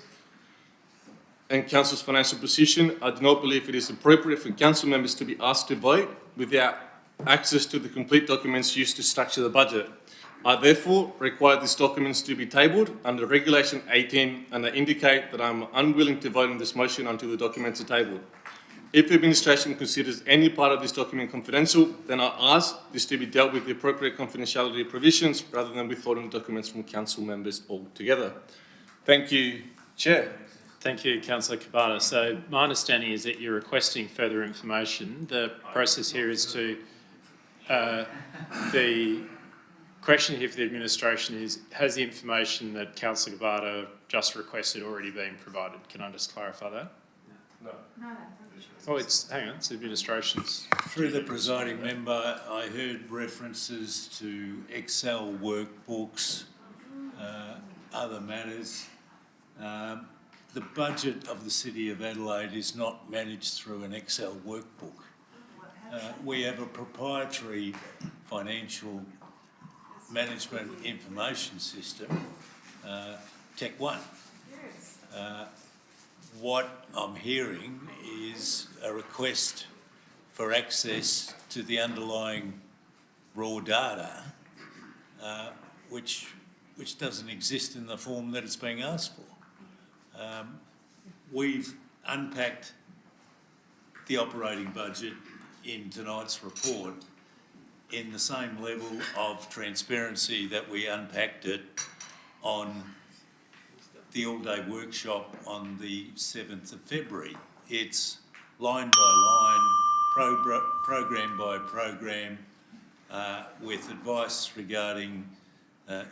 and Council's financial position, I do not believe it is appropriate for Council members to be asked to vote without access to the complete documents used to structure the budget. I therefore require these documents to be tabled under Regulation 18, and I indicate that I am unwilling to vote on this motion until the documents are tabled. If the administration considers any part of this document confidential, then I ask this to be dealt with the appropriate confidentiality provisions rather than withholding documents from Council members altogether. Thank you, Chair. Thank you, Councillor Cabana. So my understanding is that you're requesting further information. The process here is to, the question here for the administration is, has the information that Councillor Cabana just requested already been provided? Can I just clarify that? No. Oh, hang on, it's administration's. Through the presiding member, I heard references to Excel workbooks, other matters. The budget of the City of Adelaide is not managed through an Excel workbook. We have a proprietary financial management information system, Tech One. What I'm hearing is a request for access to the underlying raw data, which doesn't exist in the form that it's being asked for. We've unpacked the operating budget in tonight's report in the same level of transparency that we unpacked it on the all-day workshop on the 7th of February. It's line by line, program by program, with advice regarding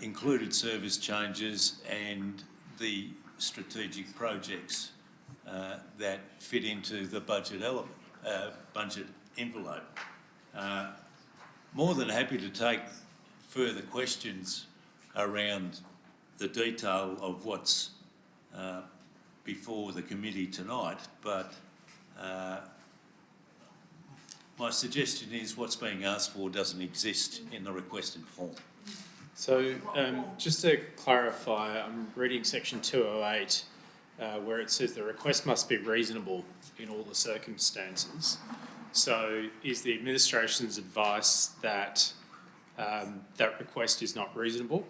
included service changes and the strategic projects that fit into the budget element, budget envelope. More than happy to take further questions around the detail of what's before the committee tonight, but my suggestion is what's being asked for doesn't exist in the requested form. So just to clarify, I'm reading section 208 where it says the request must be reasonable in all the circumstances. So is the administration's advice that that request is not reasonable?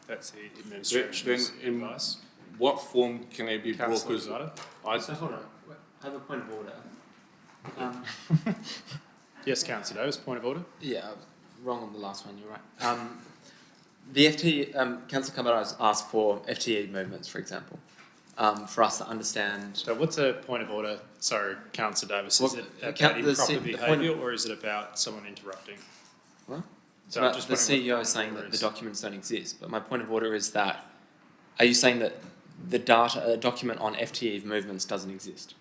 That's the administration's advice. What form can it be brought? Councillor Zada? Hold on, I have a point of order. Yes, Councillor Davis, point of order. Yeah, I was wrong on the last one, you're right. The FTE, Councillor Cabana has asked for FTE movements, for example, for us to understand. So what's a point of order? Sorry, Councillor Davis, is it about improper behaviour or is it about someone interrupting? What? So but the CEO is saying that the documents don't exist, but my point of order is that, are you saying that the document on FTE movements doesn't exist?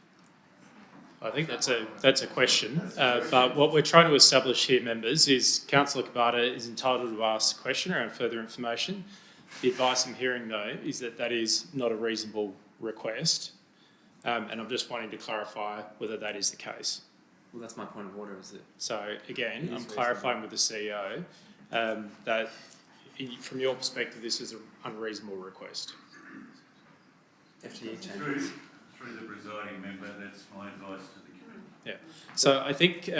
I think that's a question, but what we're trying to establish here, members, is Councillor Cabana is entitled to ask a question around further information. The advice I'm hearing, though, is that that is not a reasonable request, and I'm just wanting to clarify whether that is the case. Well, that's my point of order, is it? So, again, I'm clarifying with the CEO that, from your perspective, this is an unreasonable request. FTE changes. Through the presiding member, that's my advice to the committee. Yeah. So I think,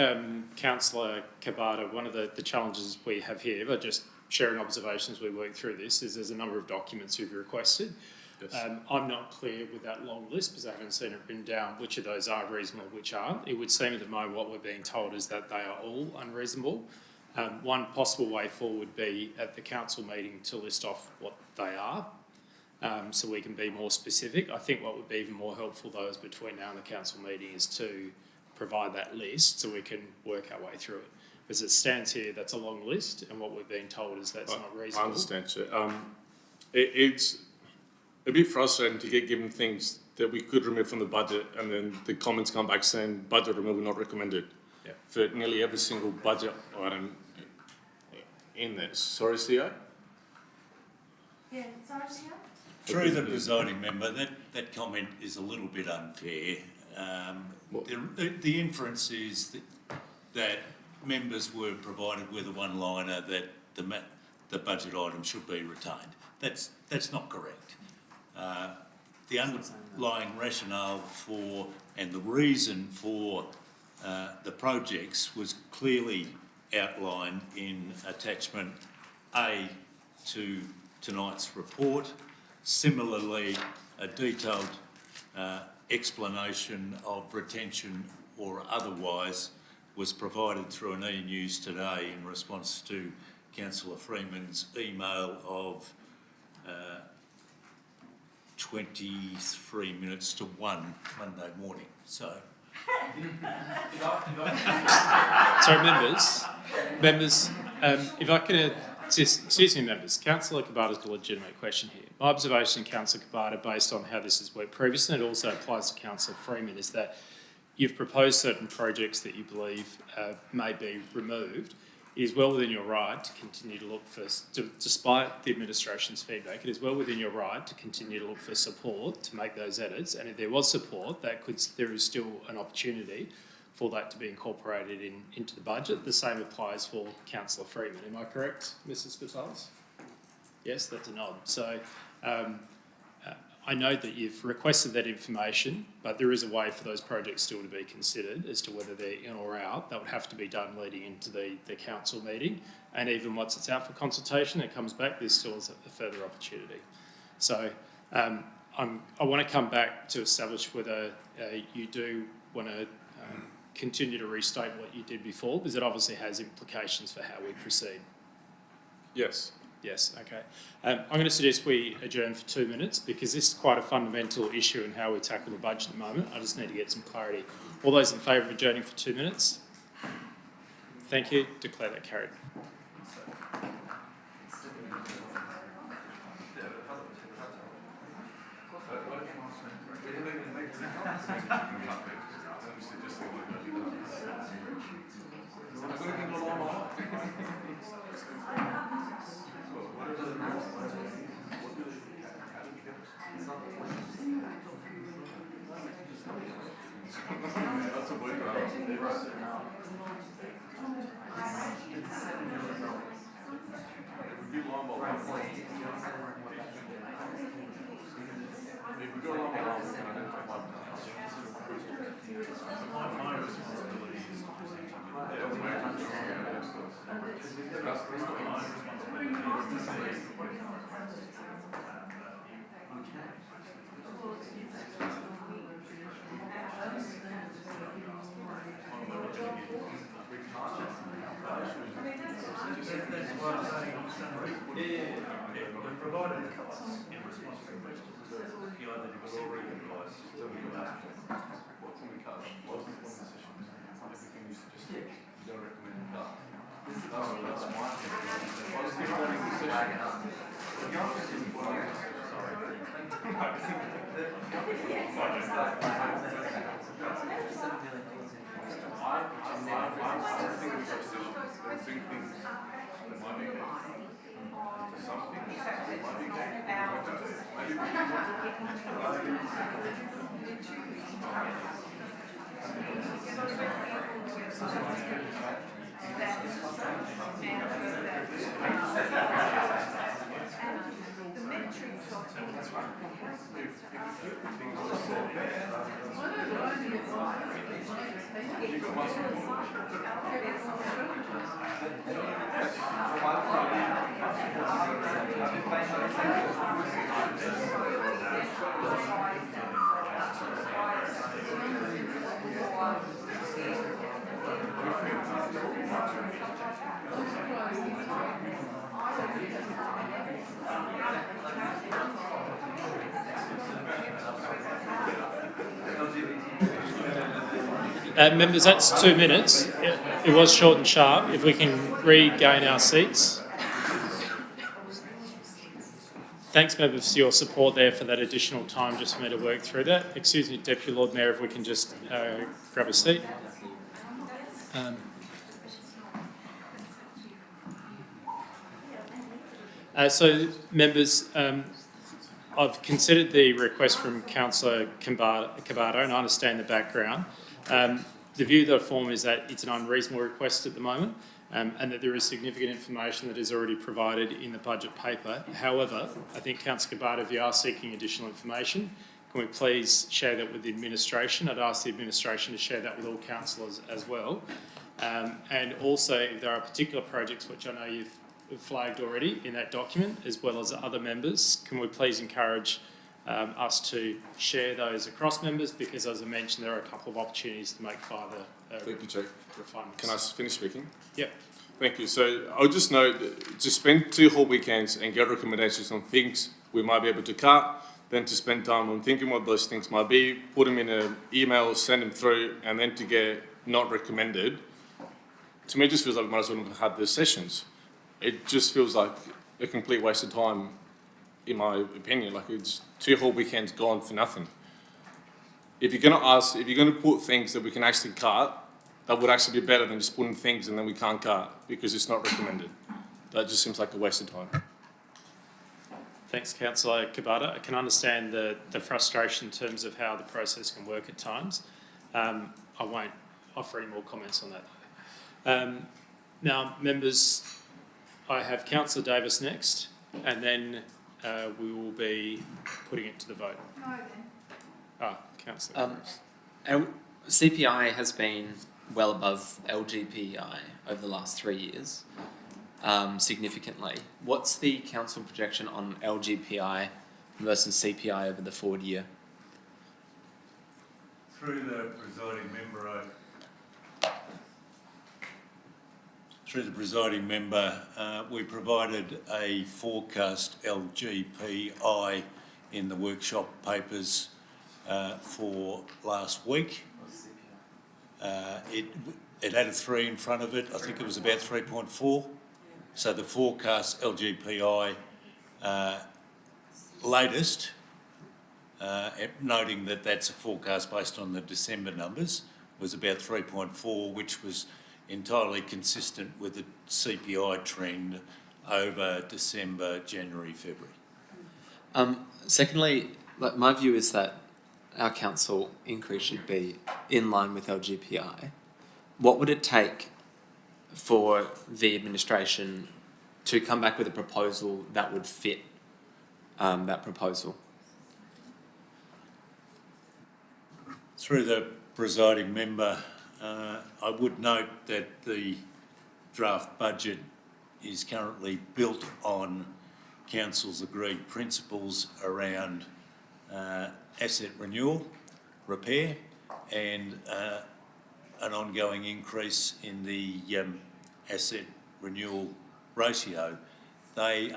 Councillor Cabana, one of the challenges we have here, but just sharing observations we work through this, is there's a number of documents you've requested. Yes. I'm not clear with that long list because I haven't seen it written down which of those are reasonable, which aren't. It would seem at the moment what we're being told is that they are all unreasonable. One possible way forward would be at the council meeting to list off what they are. So we can be more specific. I think what would be even more helpful though is between now and the council meeting is to provide that list so we can work our way through it. As it stands here, that's a long list and what we're being told is that's not reasonable. I understand, sir. It's a bit frustrating to get given things that we could remove from the budget and then the comments come back saying budget removal not recommended for nearly every single budget item in this. Sorry, CEO? Yeah, sorry, CEO? Through the presiding member, that comment is a little bit unfair. The inference is that members were provided with a one-liner that the budget item should be retained. That's not correct. the underlying rationale for and the reason for the projects was clearly outlined in attachment A to tonight's report. Similarly, a detailed explanation of retention or otherwise was provided through an e-news today in response to Councillor Freeman's email of 23 minutes to 1 Monday morning. So, sorry, members, if I can excuse me, members, Councillor Kabata's got a legitimate question here. My observation, Councillor Kabata, based on how this has worked previously, and it also applies to Councillor Freeman, is that you've proposed certain projects that you believe may be removed. It is well within your right to continue to look for, despite the administration's feedback, it is well within your right to continue to look for support to make those edits. And if there was support, there is still an opportunity for that to be incorporated into the budget. The same applies for Councillor Freeman. Am I correct, Mrs. Spitalis? Yes, that's a nod. So I know that you've requested that information, but there is a way for those projects still to be considered as to whether they're in or out. That would have to be done leading into the council meeting. And even once it's out for consultation, it comes back, there's still a further opportunity. So I want to come back to establish whether you do want to continue to restate what you did before, because it obviously has implications for how we proceed. Yes. Yes, okay. I'm going to suggest we adjourn for 2 minutes because this is quite a fundamental issue in how we tackle the budget at the moment. I just need to get some clarity. All those in favour of adjourning for 2 minutes? Thank you. Declare that carried. Members, that's 2 minutes. It was short and sharp. If we can regain our seats. Thanks, members, for your support there for that additional time just for me to work through that. Excuse me, Deputy Lord Mayor, if we can just grab a seat. So, members, I've considered the request from Councillor Kabata and I understand the background. The view that I form is that it's an unreasonable request at the moment and that there is significant information that is already provided in the budget paper. However, I think Councillor Kabata, if you are seeking additional information, Can we please share that with the administration? I'd ask the administration to share that with all councillors as well. And also, if there are particular projects which I know you've flagged already in that document, as well as other members, can we please encourage us to share those across members? Because, as I mentioned, there are a couple of opportunities to make further Thank you, Chair. refinements. Can I finish speaking? Yep. Thank you. So I'll just note to spend 2 whole weekends and get recommendations on things we might be able to cut, then to spend time on thinking what those things might be, put them in an email, send them through, and then to get not recommended, to me it just feels like we might as well not have those sessions. It just feels like a complete waste of time, in my opinion. Like, it's 2 whole weekends gone for nothing. If you're going to put things that we can actually cut, that would actually be better than just putting things and then we can't cut because it's not recommended. That just seems like a waste of time. Thanks, Councillor Kabata. I can understand the frustration in terms of how the process can work at times. I won't offer any more comments on that. Now, members, I have Councillor Davis next, and then we will be putting it to the vote. No, then. Councillor. CPI has been well above LGPI over the last 3 years, significantly. What's the council projection on LGPI versus CPI over the forward year? Through the presiding member, we provided a forecast LGPI in the workshop papers for last week. It had a 3 in front of it. I think it was about 3.4. So the forecast LGPI latest, noting that that's a forecast based on the December numbers, was about 3.4, which was entirely consistent with the CPI trend over December, January, February. Secondly, my view is that our council increase should be in line with LGPI. What would it take for the administration to come back with a proposal that would fit that proposal? Through the presiding member, I would note that the draft budget is currently built on council's agreed principles around asset renewal, repair, and an ongoing increase in the asset renewal ratio. They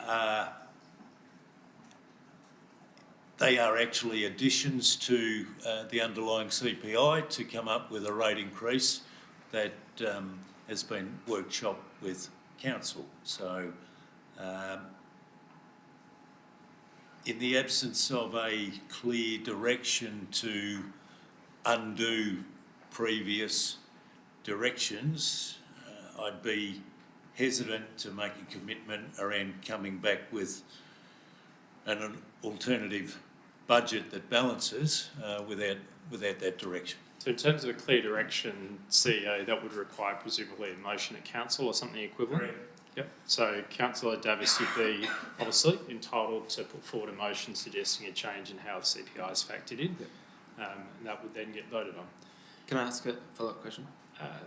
are actually additions to the underlying CPI to come up with a rate increase that has been workshopped with council. So in the absence of a clear direction to undo previous directions, I'd be hesitant to make a commitment around coming back with an alternative budget that balances without that direction. So in terms of a clear direction, CEO, that would require presumably a motion at council or something equivalent? Correct. Yep. So Councillor Davis would be obviously entitled to put forward a motion suggesting a change in how the CPI is factored in, and that would then get voted on. Can I ask a follow-up question?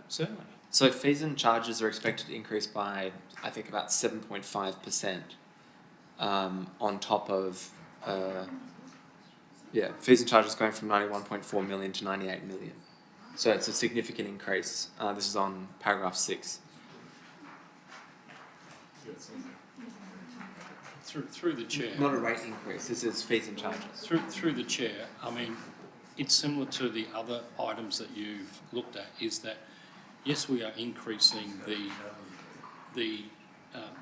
Certainly. So fees and charges are expected to increase by, I think, about 7.5%, on top of, fees and charges going from 91.4 million to 98 million. So it's a significant increase. This is on paragraph 6. Through the chair. Not a rate increase, this is fees and charges. Through the chair, I mean, it's similar to the other items that you've looked at, is that, yes, we are increasing the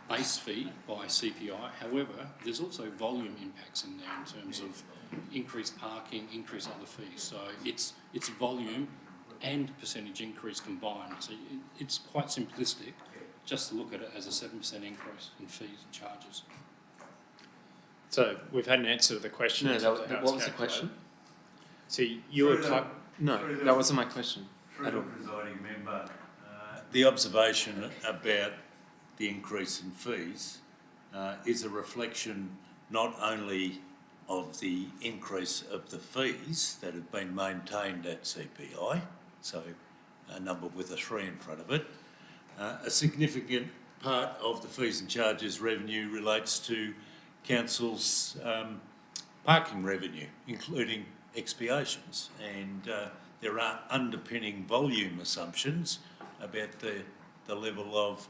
base fee by CPI. However, there's also volume impacts in there in terms of increased parking, increased other fees. So it's volume and percentage increase combined. So it's quite simplistic just to look at it as a 7% increase in fees and charges. So we've had an answer to the question. No, what was the question? So you were... No, that wasn't my question at all. Presiding member, the observation about the increase in fees is a reflection not only of the increase of the fees that have been maintained at CPI, so a number with a 3 in front of it. A significant part of the fees and charges revenue relates to council's parking revenue, including expiations, and there are underpinning volume assumptions about the level of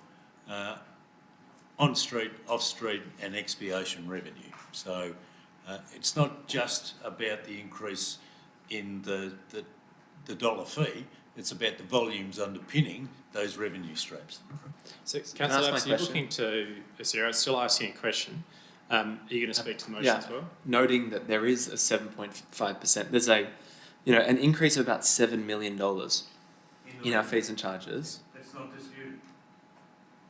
on-street, off-street and expiation revenue. So it's not just about the increase in the dollar fee, it's about the volumes underpinning those revenue streams. So, Councillor Davis, you're looking to, Sarah, still asking a question. Are you going to speak to the motion as well? Noting that there is a 7.5%, there's an increase of about $7 million in our fees and charges. That's not disputed.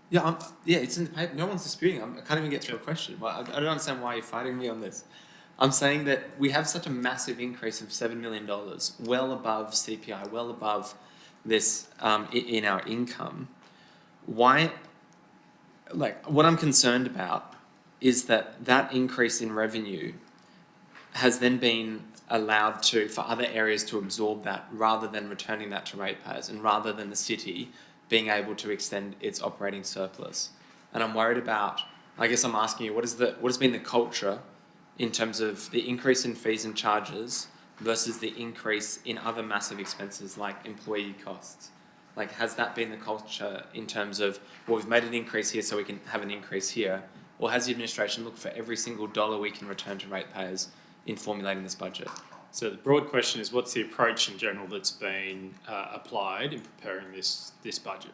Yeah, it's in the paper. No one's disputing. I can't even get through a question. Well, I don't understand why you're fighting me on this. I'm saying that we have such a massive increase of $7 million, well above CPI, well above this in our income. Why? Like, what I'm concerned about is that increase in revenue has then been allowed for other areas to absorb that rather than returning that to ratepayers and rather than the city being able to extend its operating surplus. And I'm worried about, I guess I'm asking you, what has been the culture in terms of the increase in fees and charges versus the increase in other massive expenses like employee costs? Like, has that been the culture in terms of, well, we've made an increase here so we can have an increase here? Or has the administration looked for every single dollar we can return to ratepayers in formulating this budget? So the broad question is, what's the approach in general that's been applied in preparing this budget?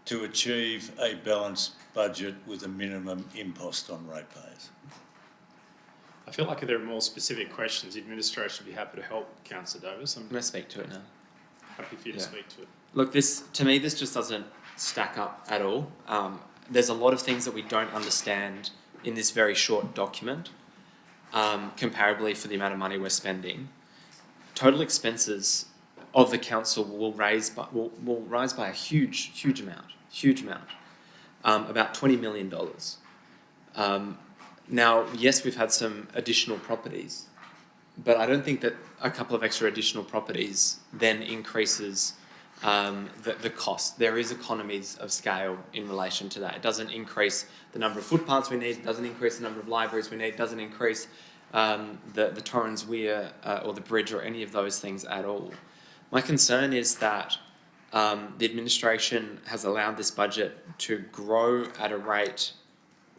To achieve a balanced budget with a minimum impost on ratepayers. I feel like if there are more specific questions, the administration would be happy to help, Councillor Davis. I'm going to speak to it now. Happy for you to speak to it. Look, to me, this just doesn't stack up at all. There's a lot of things that we don't understand in this very short document, comparably for the amount of money we're spending. Total expenses of the council will rise by a huge amount, about $20 million. Now, yes, we've had some additional properties, but I don't think that a couple of extra additional properties then increases the cost. There is economies of scale in relation to that. It doesn't increase the number of footpaths we need, it doesn't increase the number of libraries we need, it doesn't increase the Torrens Weir or the bridge or any of those things at all. My concern is that the administration has allowed this budget to grow at a rate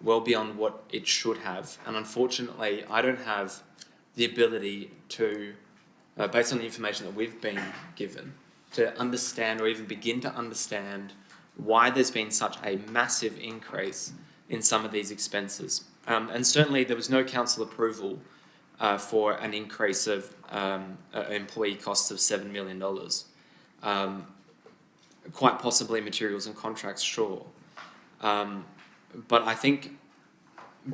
well beyond what it should have. And unfortunately, I don't have the ability to, based on the information that we've been given, to understand or even begin to understand why there's been such a massive increase in some of these expenses. And certainly there was no council approval for an increase of employee costs of $7 million. Quite possibly materials and contracts, sure. But I think,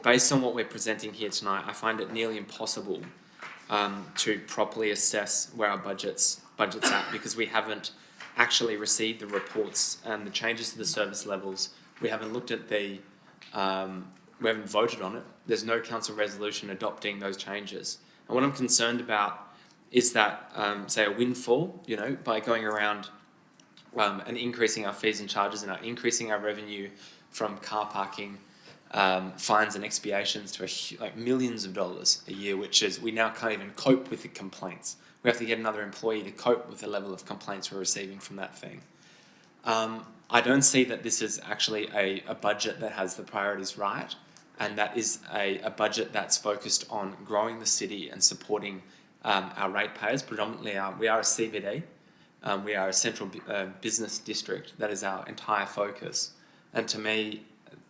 based on what we're presenting here tonight, I find it nearly impossible to properly assess where our budget's at, because we haven't actually received the reports and the changes to the service levels. We haven't looked at we haven't voted on it. There's no council resolution adopting those changes. And what I'm concerned about is that, say, a windfall, by going around and increasing our fees and charges and increasing our revenue from car parking, fines and expiations to like millions of dollars a year, which is, we now can't even cope with the complaints. We have to get another employee to cope with the level of complaints we're receiving from that thing. I don't see that this is actually a budget that has the priorities right, and that is a budget that's focused on growing the city and supporting our ratepayers. Predominantly, we are a CBD. We are a central business district. That is our entire focus. And to me,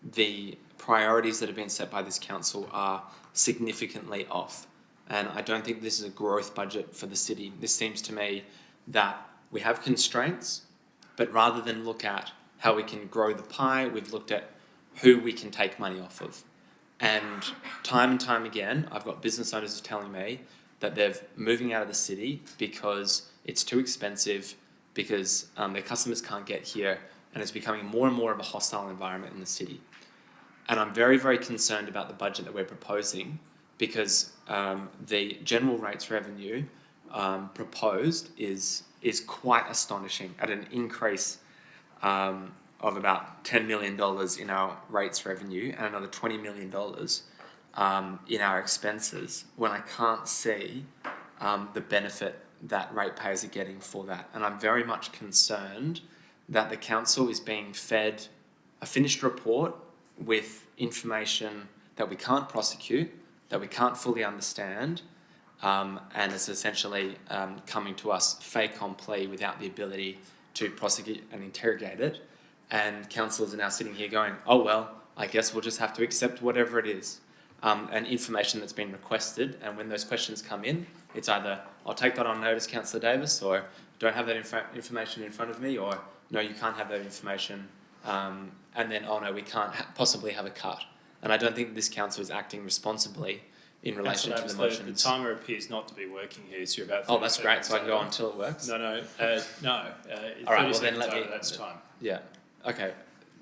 the priorities that have been set by this council are significantly off. And I don't think this is a growth budget for the city. This seems to me that we have constraints, but rather than look at how we can grow the pie, we've looked at who we can take money off of. And time again, I've got business owners telling me that they're moving out of the city because it's too expensive, because their customers can't get here, and it's becoming more and more of a hostile environment in the city. And I'm very, very concerned about the budget that we're proposing because the general rates revenue proposed is quite astonishing at an increase of about $10 million in our rates revenue and another $20 million in our expenses, when I can't see the benefit that ratepayers are getting for that. And I'm very much concerned that the council is being fed a finished report with information that we can't prosecute, that we can't fully understand, and is essentially coming to us fait accompli without the ability to prosecute and interrogate it. And councillors are now sitting here going, oh well, I guess we'll just have to accept whatever it is. And information that's been requested, and when those questions come in, it's either I'll take that on notice, Councillor Davis, or don't have that information in front of me, or no, you can't have that information, and then oh no, we can't possibly have a cut. And I don't think this council is acting responsibly in relation to the motions. The timer appears not to be working here, so you're about 30 Oh, that's great, so I can go on until it works? No. All right, well then let me... That's time. Yeah, okay.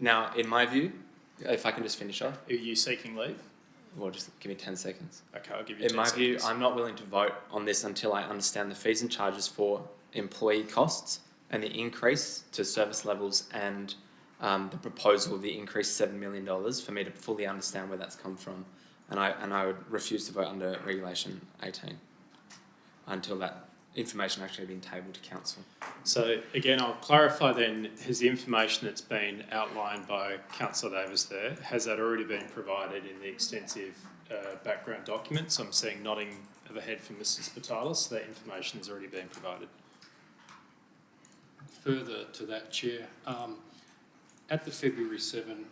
Now, in my view, if I can just finish off. Are you seeking leave? Well, just give me 10 seconds. Okay, I'll give you 10 seconds. In my view, I'm not willing to vote on this until I understand the fees and charges for employee costs and the increase to service levels and the proposal of the increased $7 million for me to fully understand where that's come from. And I would refuse to vote under Regulation 18 until that information actually been tabled to council. So again, I'll clarify then, has the information that's been outlined by Councillor Davis there, has that already been provided in the extensive background documents? I'm seeing nodding of a head from Mrs. Patalis. That information has already been provided. Further to that, Chair, at the February 7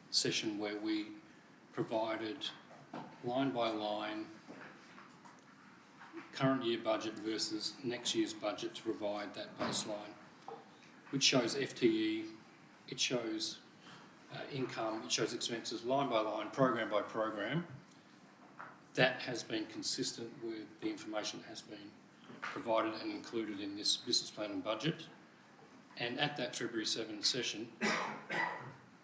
session where we provided line by line current year budget versus next year's budget to provide that baseline, which shows FTE, it shows income, it shows expenses line by line, program by program. That has been consistent with the information that has been provided and included in this business plan and budget. And at that February 7 session,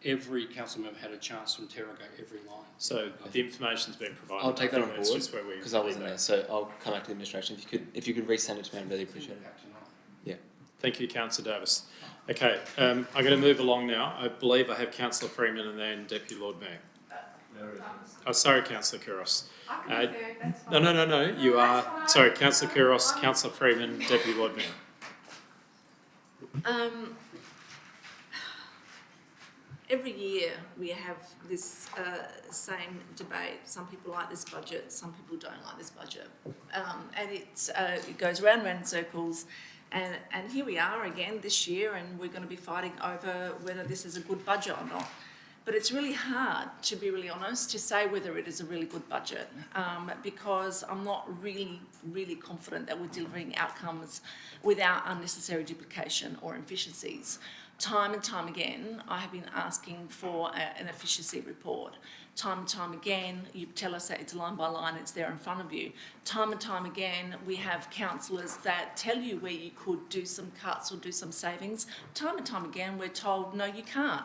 every council member had a chance to interrogate every line. So the information's been provided. I'll take that on board because I wasn't there. So I'll come back to the administration. If you could resend it to me, I'd really appreciate it. Yeah. Thank you, Councillor Davis. Okay, I'm going to move along now. I believe I have Councillor Freeman and then Deputy Lord Mayor. Oh, sorry, Councillor Kouros. No. You are sorry, Councillor Kouros, Councillor Freeman, Deputy Lord Mayor. Every year we have this same debate. Some people like this budget, some people don't like this budget. And it goes round and round in circles. And here we are again this year, and we're going to be fighting over whether this is a good budget or not. But it's really hard, to be really honest, to say whether it is a really good budget because I'm not really confident that we're delivering outcomes without unnecessary duplication or inefficiencies. Time and time again, I have been asking for an efficiency report. Time and time again, you tell us that it's line by line, it's there in front of you. Time and time again, we have councillors that tell you where you could do some cuts or do some savings. Time and time again, we're told, no, you can't.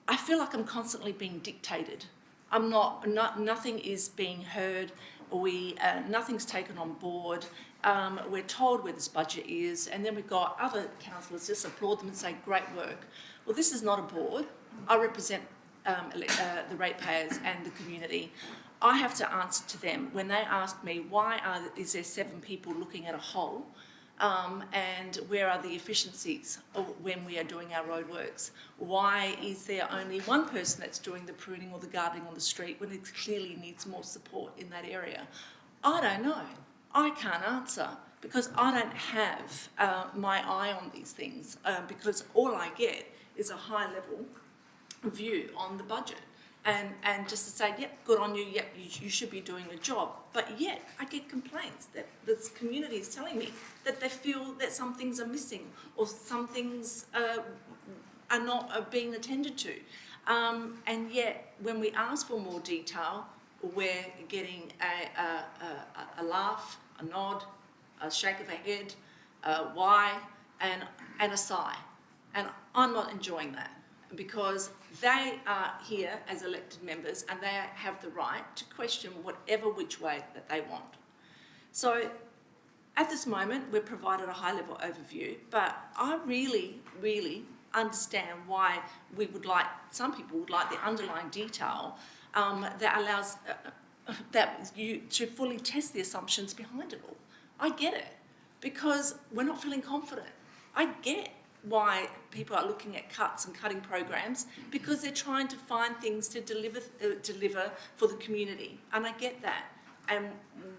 I feel like I'm constantly being dictated. Nothing is being heard. Nothing's taken on board. We're told where this budget is, and then we've got other councillors just applaud them and say, great work. Well, this is not a board. I represent the ratepayers and the community. I have to answer to them when they ask me, is there 7 people looking at a whole? And where are the efficiencies when we are doing our roadworks? Why is there only one person that's doing the pruning or the gardening on the street when it clearly needs more support in that area? I don't know. I can't answer because I don't have my eye on these things because all I get is a high-level view on the budget. And just to say, yep, good on you, yep, you should be doing a job. But yet, I get complaints that this community is telling me that they feel that some things are missing or some things are not being attended to. And yet, when we ask for more detail, we're getting a laugh, a nod, a shake of a head, why, and a sigh. And I'm not enjoying that because they are here as elected members and they have the right to question whatever which way that they want. So at this moment, we're provided a high-level overview, but I really, really understand why we would like, some people would like the underlying detail that allows that you to fully test the assumptions behind it all. I get it, because we're not feeling confident. I get why people are looking at cuts and cutting programs, because they're trying to find things to deliver for the community, and I get that. And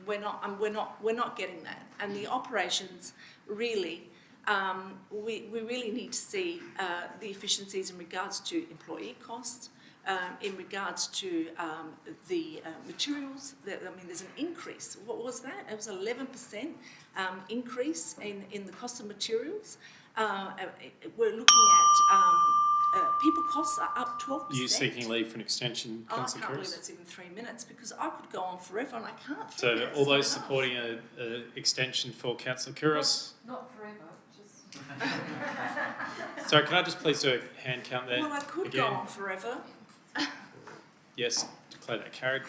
we're not getting that. And the operations really, we really need to see the efficiencies in regards to employee costs, in regards to the materials. There's an increase. What was that? It was 11% increase in the cost of materials. We're looking at people costs are up 12%. Are you seeking leave for an extension, I Councillor can't believe Couros? that's even 3 minutes, because I could go on forever and I can't. So all those supporting an extension for Councillor Couros? Not forever, just... Sorry, can I just please do a hand count there? Well, I could again? go on forever. Yes, declare that carried.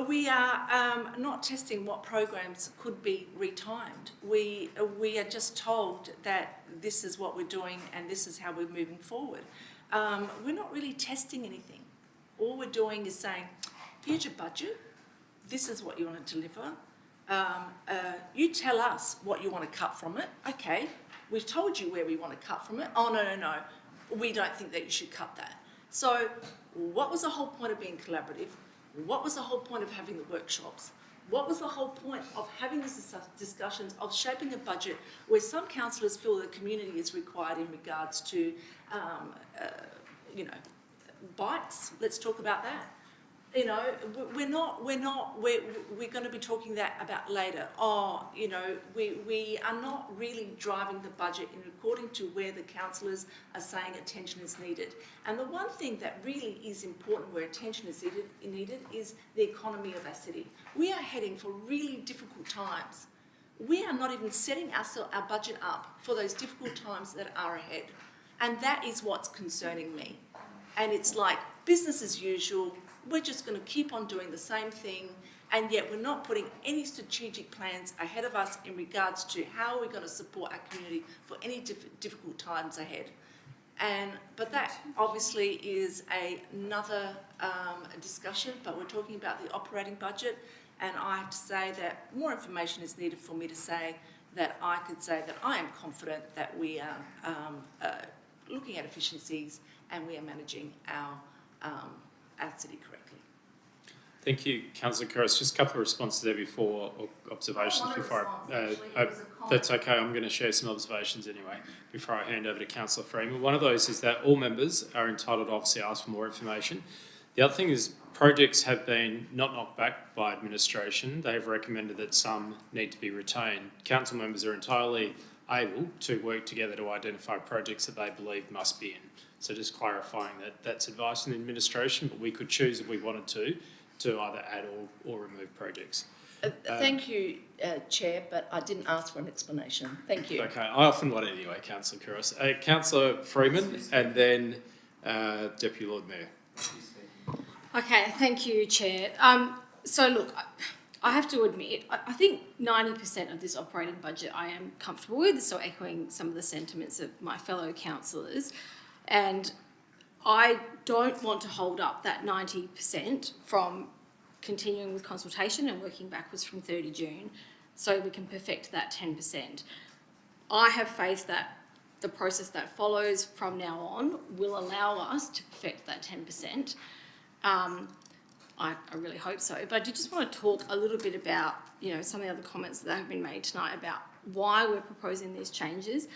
We are not testing what programs could be retimed. We are just told that this is what we're doing and this is how we're moving forward. We're not really testing anything. All we're doing is saying, here's your budget, this is what you want to deliver. You tell us what you want to cut from it. Okay, we've told you where we want to cut from it. Oh, no, we don't think that you should cut that. So what was the whole point of being collaborative? What was the whole point of having the workshops? What was the whole point of having these discussions, of shaping a budget where some councillors feel the community is required in regards to, bikes? Let's talk about that. We're going to be talking about later. We are not really driving the budget in according to where the councillors are saying attention is needed. And the one thing that really is important where attention is needed is the economy of our city. We are heading for really difficult times. We are not even setting our budget up for those difficult times that are ahead. And that is what's concerning me. And it's like business as usual. We're just going to keep on doing the same thing, and yet we're not putting any strategic plans ahead of us in regards to how we're going to support our community for any difficult times ahead. But that obviously is another discussion, but we're talking about the operating budget, and I have to say that more information is needed for me to say that I could say that I am confident that we are looking at efficiencies and we are managing our city correctly. Thank you, Councillor Couros. Just a couple of responses there before, or observations before that's okay, I'm going to share some observations anyway before I hand over to Councillor Freeman. One of those is that all members are entitled to obviously ask for more information. The other thing is projects have been not knocked back by administration. They have recommended that some need to be retained. Council members are entirely able to work together to identify projects that they believe must be in. So just clarifying that that's advice from the administration, but we could choose if we wanted to either add or remove projects. Thank you, Chair, but I didn't ask for an explanation. Thank you. Okay, I often want anyway, Councillor Couros. Councillor Freeman and then Deputy Lord Mayor. Okay, thank you, Chair. So look, I have to admit, I think 90% of this operating budget I am comfortable with, so echoing some of the sentiments of my fellow councillors. And I don't want to hold up that 90% from continuing with consultation and working backwards from 30 June so we can perfect that 10%. I have faith that the process that follows from now on will allow us to perfect that 10%. I really hope so. But I do just want to talk a little bit about, some of the other comments that have been made tonight about why we're proposing these changes.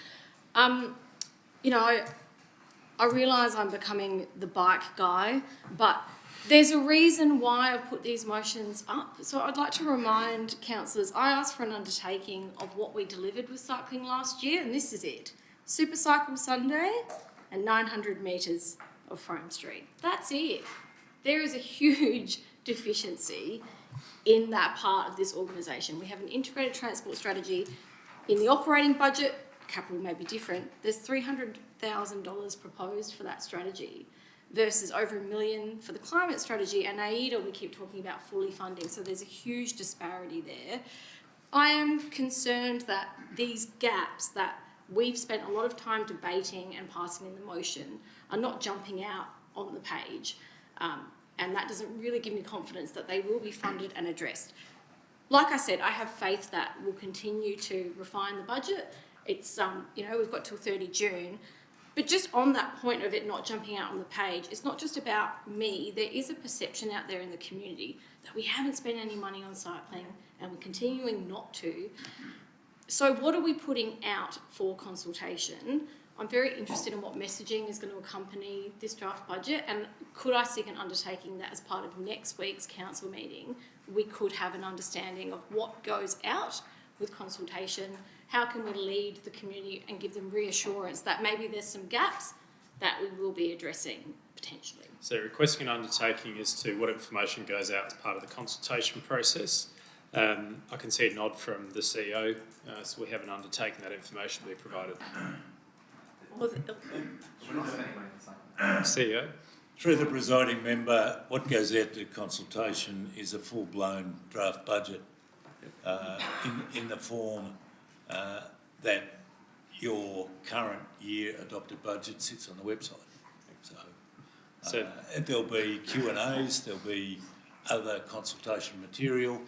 I realise I'm becoming the bike guy, but there's a reason why I've put these motions up. So I'd like to remind councillors, I asked for an undertaking of what we delivered with cycling last year, and this is it. Super Cycle Sunday and 900 metres of Frome Street. That's it. There is a huge deficiency in that part of this organisation. We have an integrated transport strategy. In the operating budget, capital may be different, there's $300,000 proposed for that strategy. versus over $1 million for the climate strategy, and AIDA we keep talking about fully funding, so there's a huge disparity there. I am concerned that these gaps that we've spent a lot of time debating and passing in the motion are not jumping out on the page, and that doesn't really give me confidence that they will be funded and addressed. Like I said, I have faith that we'll continue to refine the budget. It's, we've got till 30 June. But just on that point of it not jumping out on the page, it's not just about me. There is a perception out there in the community that we haven't spent any money on cycling and we're continuing not to. So what are we putting out for consultation? I'm very interested in what messaging is going to accompany this draft budget, and could I seek an undertaking that as part of next week's council meeting, we could have an understanding of what goes out with consultation. How can we lead the community and give them reassurance that maybe there's some gaps that we will be addressing potentially? So requesting an undertaking as to what information goes out as part of the consultation process. I can see a nod from the CEO, so we have an undertaking that information will be provided. CEO? Through the presiding member, what goes out to consultation is a full-blown draft budget in the form that your current year adopted budget sits on the website. So there'll be Q&As, there'll be other consultation material,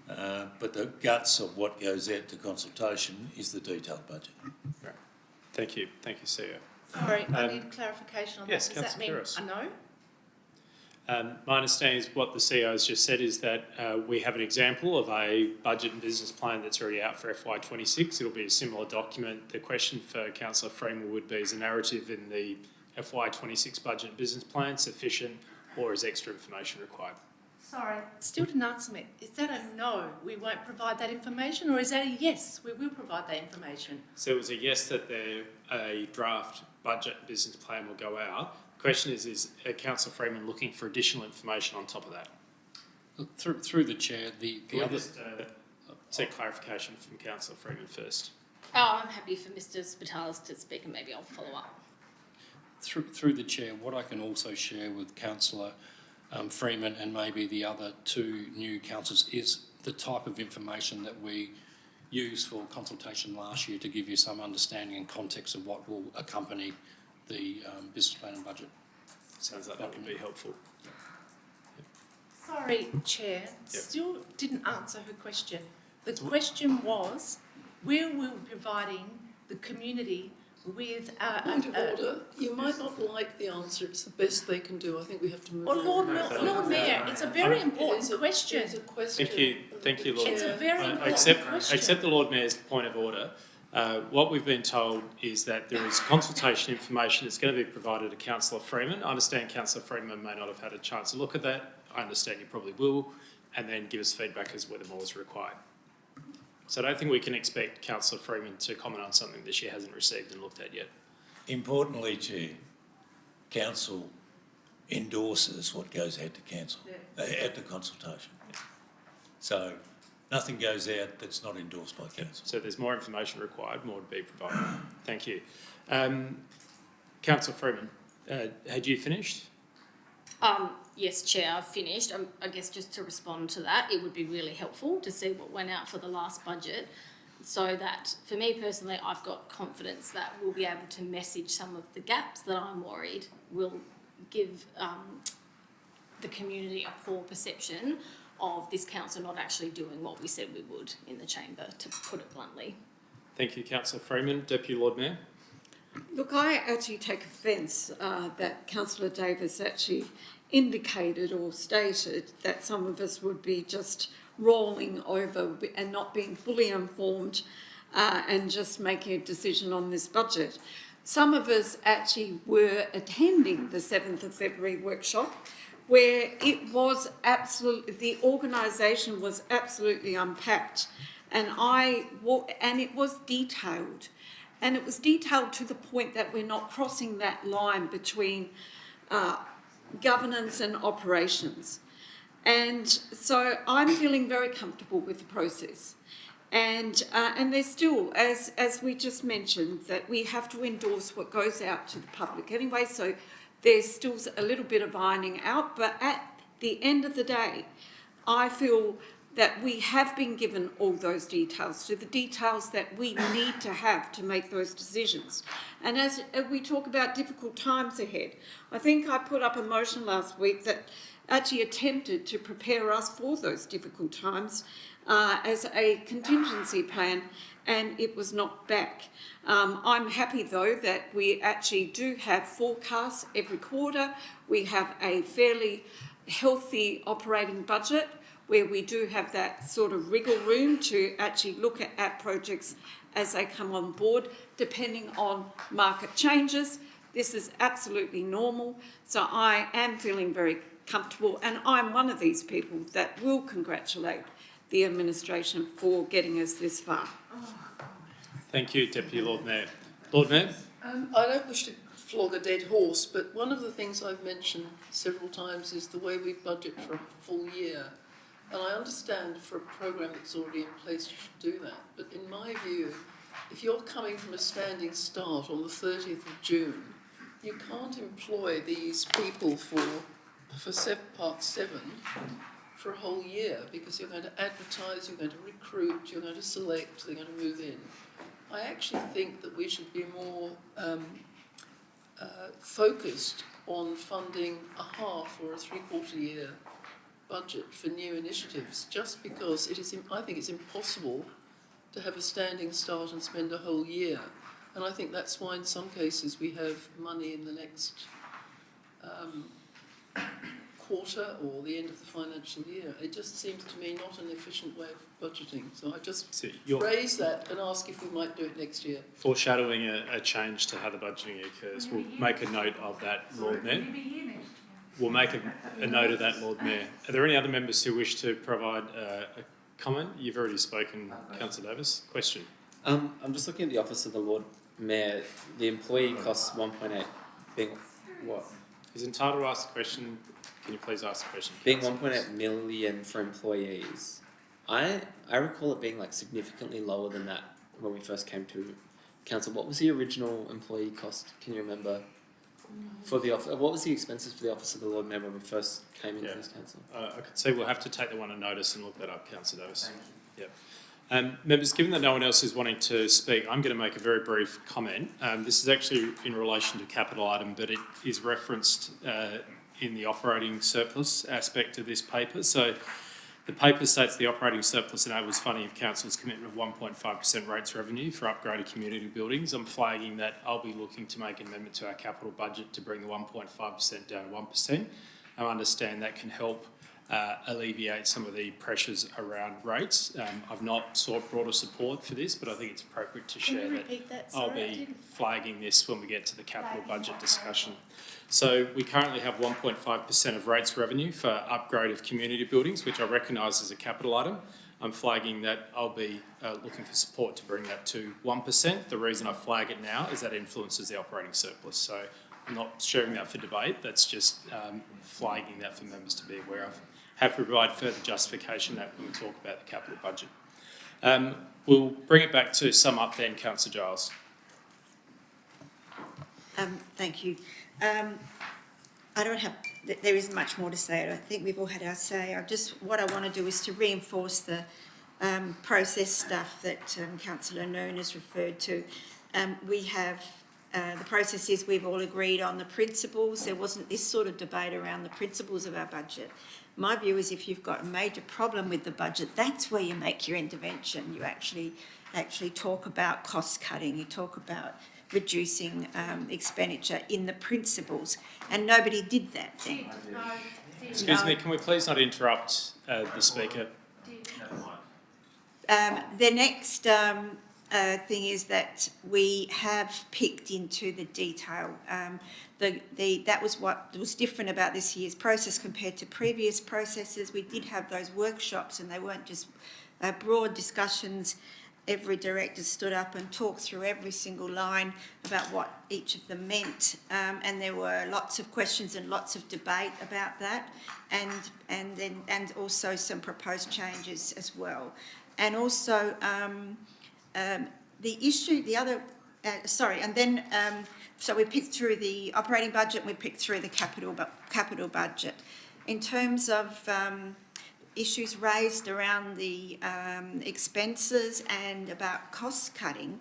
but the guts of what goes out to consultation is the detailed budget. Right. Thank you, CEO. Sorry, I need clarification on yes, that. Does that mean a no? My understanding is what the CEO has just said is that we have an example of a budget and business plan that's already out for FY26. It'll be a similar document. The question for Councillor Freeman would be, is a narrative in the FY26 budget and business plan sufficient, or is extra information required? Sorry, still didn't answer me. Is that a no, we won't provide that information, or is that a yes, we will provide that information? So it was a yes that a draft budget and business plan will go out. The question is Councillor Freeman looking for additional information on top of that? Through the chair, the other... Just seek clarification from Councillor Freeman first. Oh, I'm happy for Mr Spitalis to speak, and maybe I'll follow up. Through the chair, what I can also share with Councillor Freeman and maybe the other two new councillors is the type of information that we used for consultation last year to give you some understanding and context of what will accompany the business plan and budget. Sounds like that could be helpful. Sorry, Chair, still didn't answer her question. The question was, will we be providing the community with point of order? You might not like the answer. It's the best they can do. I think we have to move on. Lord Mayor, it's a very important question. It's a question. Thank you, Lord It's a very important question. Accept the Lord Mayor's point of order. What we've been told is that there is consultation information that's going to be provided to Councillor Freeman. I understand Councillor Freeman may not have had a chance to look at that. I understand you probably will, and then give us feedback as whether more is required. So I don't think we can expect Councillor Freeman to comment on something that she hasn't received and looked at yet. Importantly, Chair, Council endorses what goes out to Council, at the consultation. So nothing goes out that's not endorsed by Council. So there's more information required, more to be provided. Thank you. Councillor Freeman, had you finished? Yes, Chair, I've finished. I guess just to respond to that, it would be really helpful to see what went out for the last budget, so that, for me personally, I've got confidence that we'll be able to message some of the gaps that I'm worried will give the community a poor perception of this council not actually doing what we said we would in the chamber, to put it bluntly. Thank you, Councillor Freeman. Deputy Lord Mayor. Look, I actually take offence that Councillor Davis actually indicated or stated that some of us would be just rolling over and not being fully informed and just making a decision on this budget. Some of us actually were attending the 7th of February workshop, where it was the organisation was absolutely unpacked, and it was detailed. And it was detailed to the point that we're not crossing that line between governance and operations. And so I'm feeling very comfortable with the process. And there's still, as we just mentioned, that we have to endorse what goes out to the public anyway. So there's still a little bit of ironing out, but at the end of the day, I feel that we have been given all those details, to the details that we need to have to make those decisions. And as we talk about difficult times ahead, I think I put up a motion last week that actually attempted to prepare us for those difficult times as a contingency plan, and it was knocked back. I'm happy though that we actually do have forecasts every quarter. We have a fairly healthy operating budget where we do have that sort of wriggle room to actually look at projects as they come on board, depending on market changes. This is absolutely normal, so I am feeling very comfortable, and I'm one of these people that will congratulate the administration for getting us this far. Thank you, Deputy Lord Mayor. Lord Mayor? I don't wish to flog a dead horse, but one of the things I've mentioned several times is the way we budget for a full year. And I understand for a programme that's already in place you should do that. But in my view, if you're coming from a standing start on the 30th of June, you can't employ these people for Part 7 for a whole year, because you're going to advertise, you're going to recruit, you're going to select, they're going to move in. I actually think that we should be more focused on funding a half or a three-quarter year budget for new initiatives, just because I think it's impossible to have a standing start and spend a whole year. And I think that's why in some cases we have money in the next quarter or the end of the financial year. It just seems to me not an efficient way of budgeting. So I just raise that and ask if we might do it next year. Foreshadowing a change to how the budgeting occurs. We'll make a note of that, Lord Mayor. We'll make a note of that, Lord Mayor. Are there any other members who wish to provide a comment? You've already spoken, Councillor Davis. Question. I'm just looking at the Office of the Lord Mayor. The employee costs 1.8, being what? He's entitled to ask a question. Can you please ask the question? Being 1.8 million for employees. I recall it being like significantly lower than that when we first came to council. What was the original employee cost? Can you remember? For the office, what was the expenses for the Office of the Lord Mayor when we first came into this council? I could see we'll have to take that one on notice and look that up, Councillor Davis. Yep. Members, given that no one else is wanting to speak, I'm going to make a very brief comment. This is actually in relation to capital item, but it is referenced in the operating surplus aspect of this paper. So the paper states the operating surplus enables funding of council's commitment of 1.5% rates revenue for upgraded community buildings. I'm flagging that I'll be looking to make an amendment to our capital budget to bring the 1.5% down to 1%. I understand that can help alleviate some of the pressures around rates. I've not sought broader support for this, but I think it's appropriate to share that I'll be flagging this when we get to the capital budget discussion. So we currently have 1.5% of rates revenue for upgrade of community buildings, which I recognise as a capital item. I'm flagging that I'll be looking for support to bring that to 1%. The reason I flag it now is that influences the operating surplus. So I'm not sharing that for debate. That's just flagging that for members to be aware of. Happy to provide further justification that when we talk about the capital budget. We'll bring it back to sum up then, Councillor Giles. Thank you. There isn't much more to say. I don't think we've all had our say. What I want to do is to reinforce the process stuff that Councillor Noon has referred to. We have the process is we've all agreed on the principles. There wasn't this sort of debate around the principles of our budget. My view is if you've got a major problem with the budget, that's where you make your intervention. You actually talk about cost cutting. You talk about reducing expenditure in the principles, and nobody did that then. Excuse me, can we please not interrupt the speaker? The next thing is that we have picked into the detail. That was what was different about this year's process compared to previous processes. We did have those workshops, and they weren't just broad discussions. Every director stood up and talked through every single line about what each of them meant, and there were lots of questions and lots of debate about that, and also some proposed changes as well, and also So we picked through the operating budget, and we picked through the capital budget. In terms of issues raised around the expenses and about cost cutting,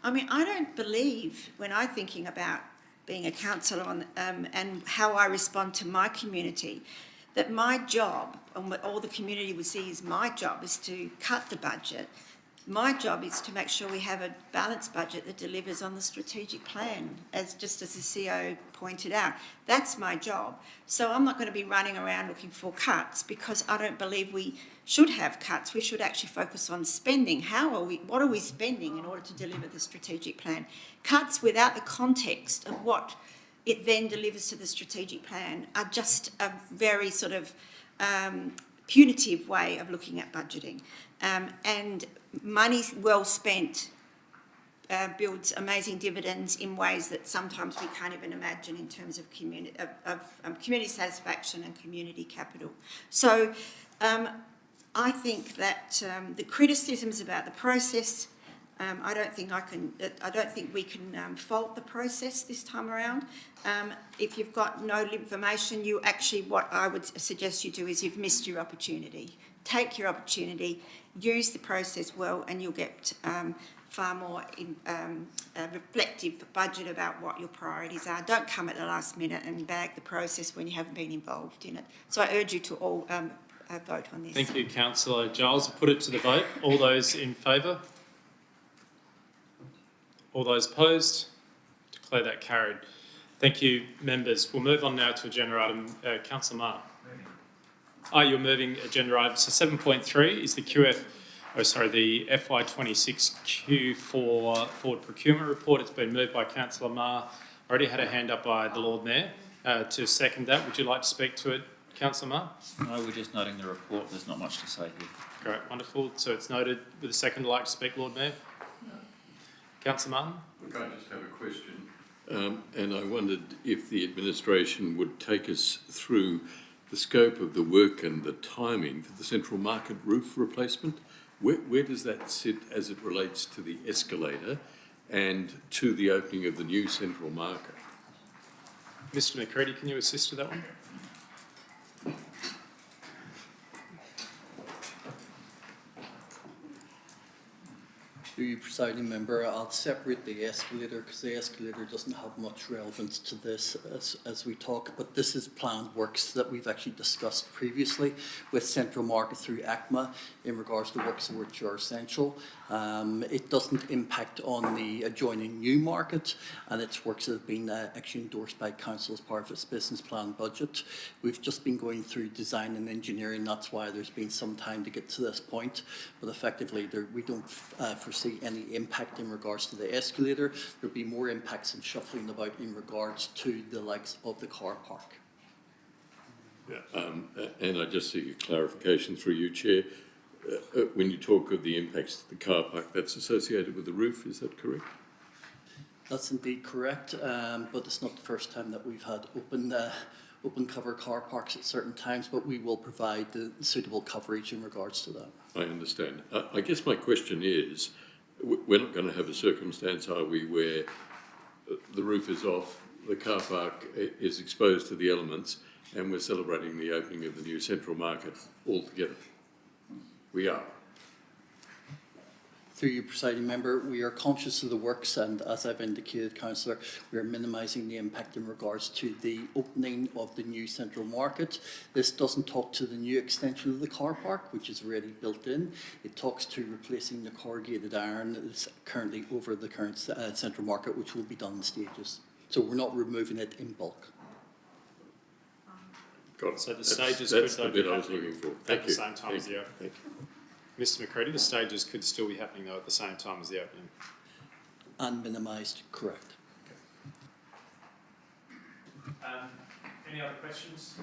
I mean, I don't believe, when I'm thinking about being a councillor and how I respond to my community, that my job, and what all the community would see as my job, is to cut the budget. My job is to make sure we have a balanced budget that delivers on the strategic plan, as the CEO pointed out. That's my job. So I'm not going to be running around looking for cuts, because I don't believe we should have cuts. We should actually focus on spending. What are we spending in order to deliver the strategic plan? Cuts without the context of what it then delivers to the strategic plan are just a very sort of punitive way of looking at budgeting. And money well spent builds amazing dividends in ways that sometimes we can't even imagine in terms of community satisfaction and community capital. So I think that the criticisms about the process, I don't think we can fault the process this time around. If you've got no information, what I would suggest you do is you've missed your opportunity. Take your opportunity, use the process well, and you'll get far more reflective budget about what your priorities are. Don't come at the last minute and bag the process when you haven't been involved in it. So I urge you to all vote on this. Thank you, Councillor Giles. I'll put it to the vote. All those in favour? All those opposed? Declare that carried. Thank you, members. We'll move on now to agenda item. Councillor Marr. You're moving agenda item. So 7.3 is the the FY26 Q4 Forward Procurement Report. It's been moved by Councillor Marr. Already had a hand up by the Lord Mayor to second that. Would you like to speak to it, Councillor Marr? No, we're just noting the report. There's not much to say here. Great, wonderful. So it's noted. With a second, like to speak, Lord Mayor? No. Councillor Martin? Look, I just have a question. And I wondered if the administration would take us through the scope of the work and the timing for the Central Market roof replacement. Where does that sit as it relates to the escalator and to the opening of the new Central Market? Mr McCready, can you assist with that one? Through you, presiding member, I'll separate the escalator because the escalator doesn't have much relevance to this as we talk, but this is planned works that we've actually discussed previously with Central Market through ACMA in regards to works which are essential. It doesn't impact on the adjoining new market, and its works have been actually endorsed by Council as part of its business plan budget. We've just been going through design and engineering. That's why there's been some time to get to this point, but effectively we don't foresee any impact in regards to the escalator. There'll be more impacts and shuffling about in regards to the likes of the car park. Yeah, and I just seek a clarification through you, Chair. When you talk of the impacts to the car park, that's associated with the roof, is that correct? That's indeed correct, but it's not the first time that we've had open cover car parks at certain times, but we will provide the suitable coverage in regards to that. I understand. I guess my question is, we're not going to have a circumstance, are we, where the roof is off, the car park is exposed to the elements, and we're celebrating the opening of the new Central Market altogether? We are. Through you, presiding member, we are conscious of the works, and as I've indicated, Councillor, we are minimising the impact in regards to the opening of the new Central Market. This doesn't talk to the new extension of the car park, which is already built in. It talks to replacing the corrugated iron that is currently over the current Central Market, which will be done in stages. So we're not removing it in bulk. Got it. So the stages that's could the bit I was looking for. Thank at you. the same time as the opening. Mr McCready, the stages could still be happening though at the same time as the opening. And minimised, correct. Any other questions?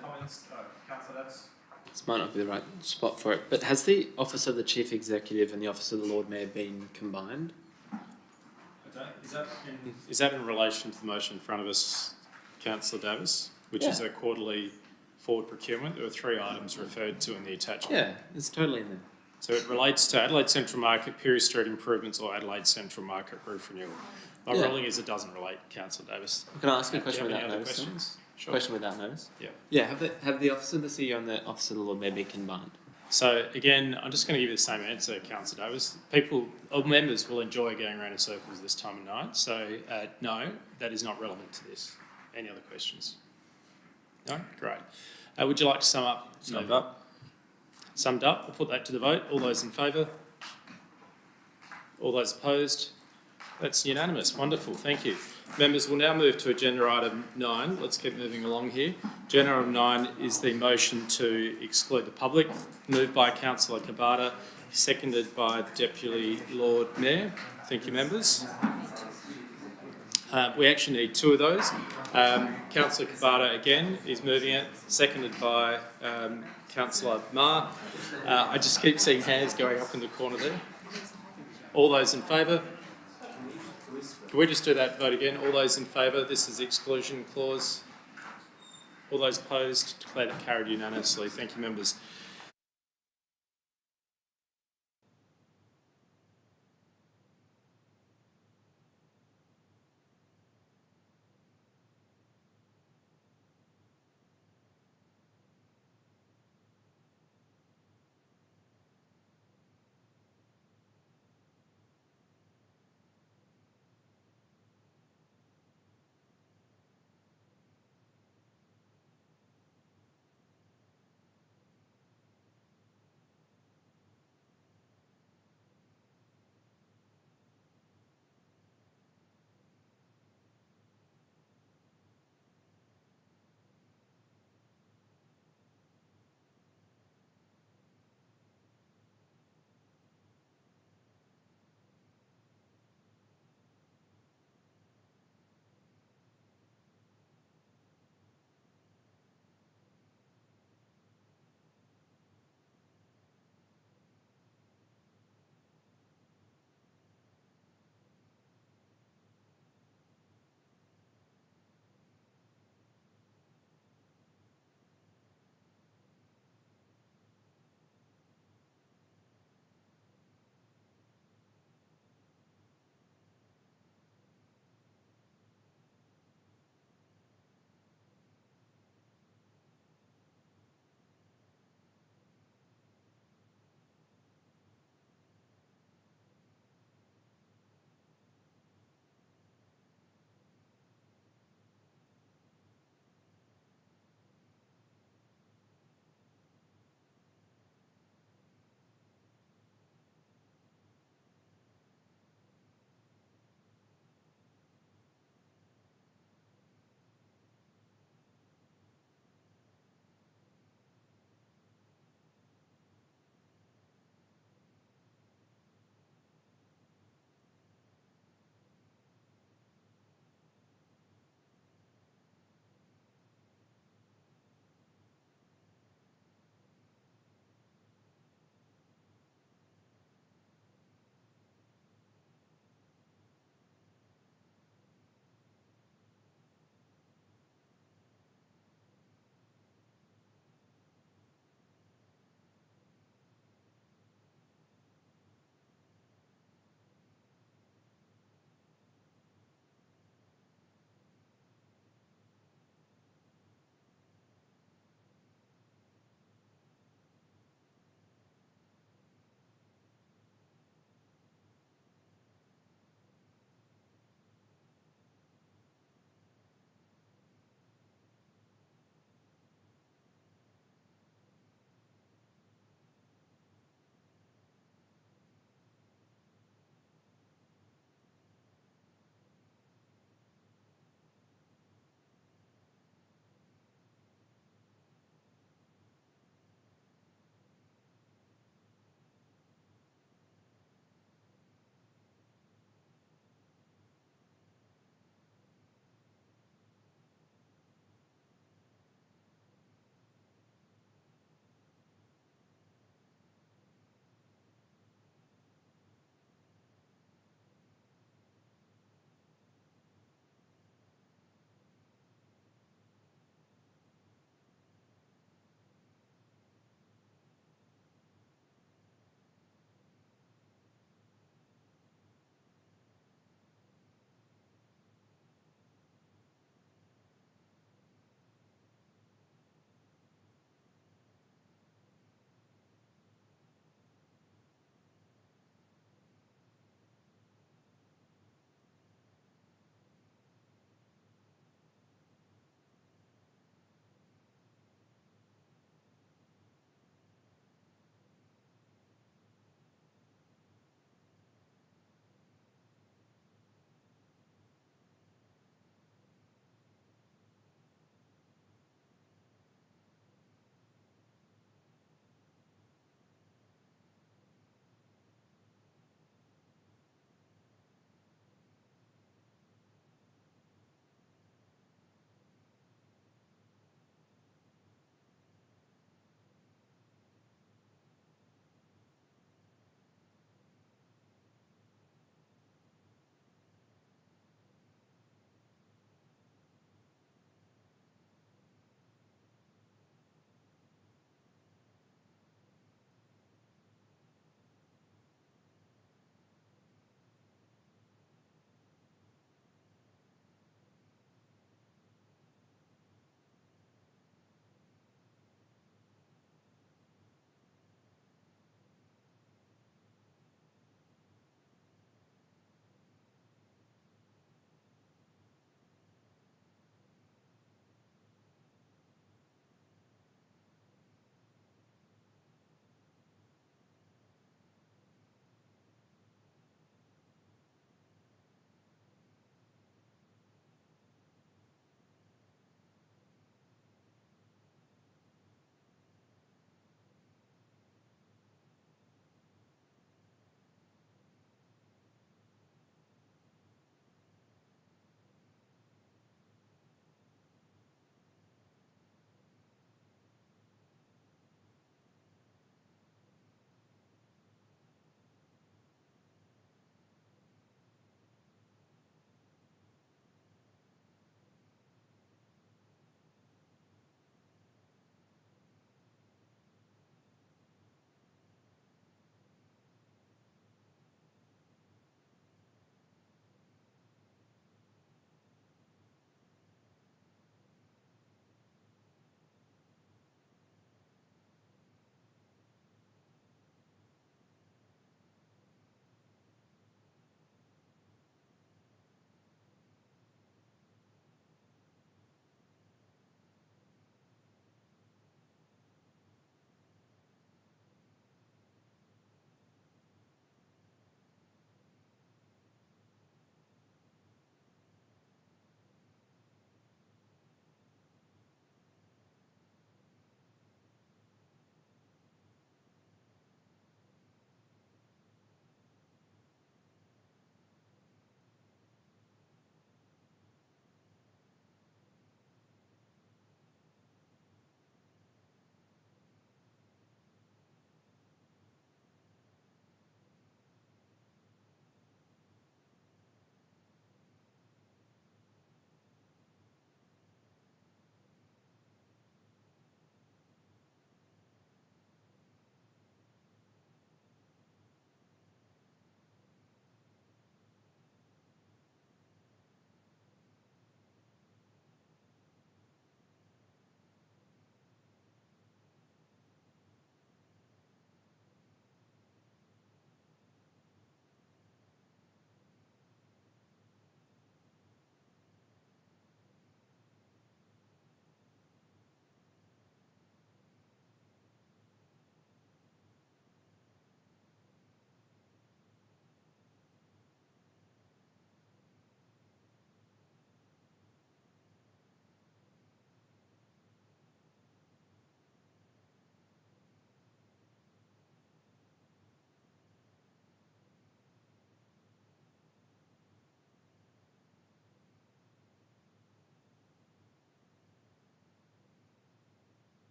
Comments? Councillor Davis? This might not be the right spot for it, but has the Office of the Chief Executive and the Office of the Lord Mayor been combined? Is that in relation to the motion in front of us, Councillor Davis, which is a quarterly forward procurement? There were 3 items referred to in the attachment. Yeah, it's totally in there. So it relates to Adelaide Central Market, Pirie Street improvements or Adelaide Central Market roof renewal. My Yeah. ruling is it doesn't relate, Councillor Davis. Can I ask you a Do question you have without any other notice? questions? Sure. Question without notice? Yeah. Yeah, have the Office of the CEO and the Office of the Lord Mayor been combined? So again, I'm just going to give you the same answer, Councillor Davis. People, or members, will enjoy going around in circles this time of night. So no, that is not relevant to this. Any other questions? No? Great. Would you like to sum up? Summed up. Summed up. I'll put that to the vote. All those in favour? All those opposed? That's unanimous. Wonderful. Thank you. Members, we'll now move to agenda item 9. Let's keep moving along here. Agenda item 9 is the motion to exclude the public, moved by Councillor Kabata, seconded by the Deputy Lord Mayor. Thank you, members. We actually need 2 of those. Councillor Kabata again is moving it, seconded by Councillor Ma. I just keep seeing hands going up in the corner there. All those in favour? Can we just do that vote again? All those in favour? This is the exclusion clause. All those opposed? Declare that carried unanimously. Thank you, members.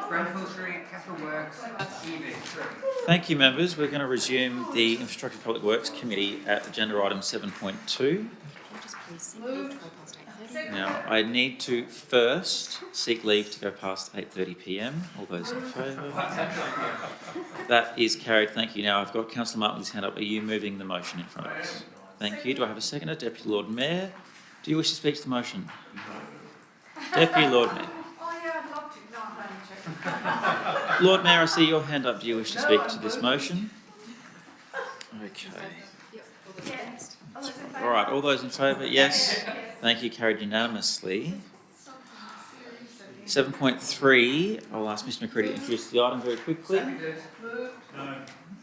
Grenfell Street, Capital Works, EV. Thank you, members. We're going to resume the Infrastructure Public Works Committee at agenda item 7.2. Now, I need to first seek leave to go past 8:30 p.m. All those in favour? That is carried. Thank you. Now, I've got Councillor Martin with his hand up. Are you moving the motion in front of us? Thank you. Do I have a seconder? Deputy Lord Mayor, do you wish to speak to the motion? Deputy Lord Mayor. Oh, yeah, I'd love to. No, I'm only joking. Lord Mayor, I see your hand up. Do you wish to speak to this motion? Okay. All right, all those in favour? Yes. Thank you, carried unanimously. 7.3, I'll ask Mr McCready to introduce the item very quickly.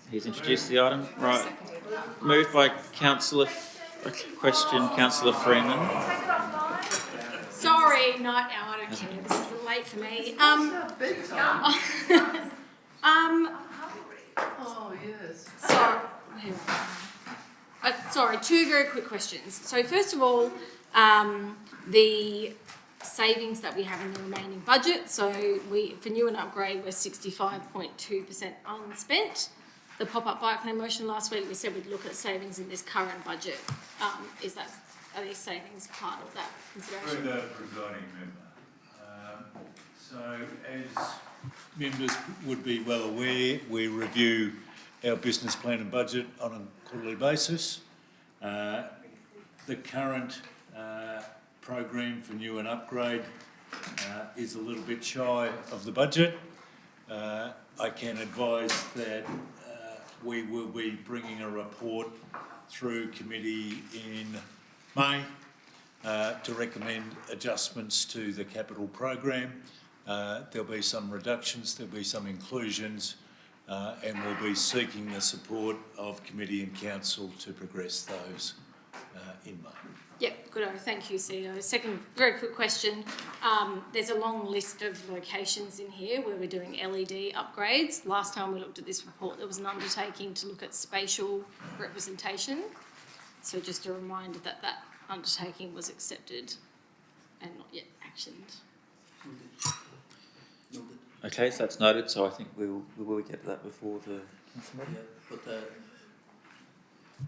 He's introduced the item. Right. Moved by Councillor Freeman. Sorry, no, I don't care. This isn't late for me. Oh, yes. Sorry, two very quick questions. So first of all, the savings that we have in the remaining budget. So for new and upgrade, we're 65.2% unspent. The pop-up bike lane motion last week, we said we'd look at savings in this current budget. Are these savings part of that consideration? Through the presiding member. So as members would be well aware, we review our business plan and budget on a quarterly basis. The current program for new and upgrade is a little bit shy of the budget. I can advise that we will be bringing a report through committee in May to recommend adjustments to the capital program. There'll be some reductions, there'll be some inclusions, and we'll be seeking the support of committee and council to progress those in May. Yep, good. Thank you, CEO. Second, very quick question. There's a long list of locations in here where we're doing LED upgrades. Last time we looked at this report, there was an undertaking to look at spatial representation. So just a reminder that that undertaking was accepted and not yet actioned. Okay, so that's noted. So I think we will get to that before the council meeting. Yeah, but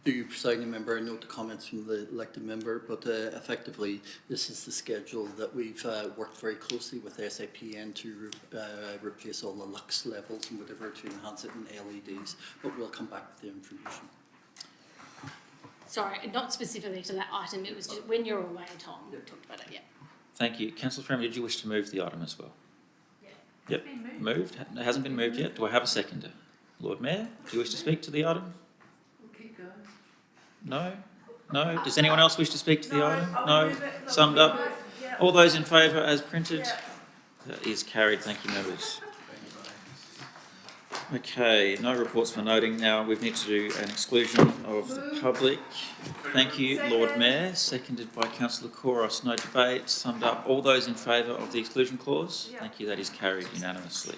do you, presiding member, note the comments from the elected member, but effectively this is the schedule that we've worked very closely with SAPN to replace all the lux levels and whatever to enhance it in LEDs, but we'll come back with the information. Sorry, not specifically to that item, it was just when you're away, Tom, we talked about it, yeah. Thank you. Councillor Freeman, did you wish to move the item as well? Yeah. Yep, moved. It hasn't been moved yet. Do I have a seconder? Lord Mayor, do you wish to speak to the item? We'll keep going. No? No? Does anyone else wish to speak to the item? No? Summed up? All those in favour as printed? That is carried. Thank you, members. Okay, no reports for noting. Now we need to do an exclusion of the public. Thank you, Lord Mayor. Seconded by Councillor Kouros. No debate. Summed up. All those in favour of the exclusion clause? Thank you. That is carried unanimously.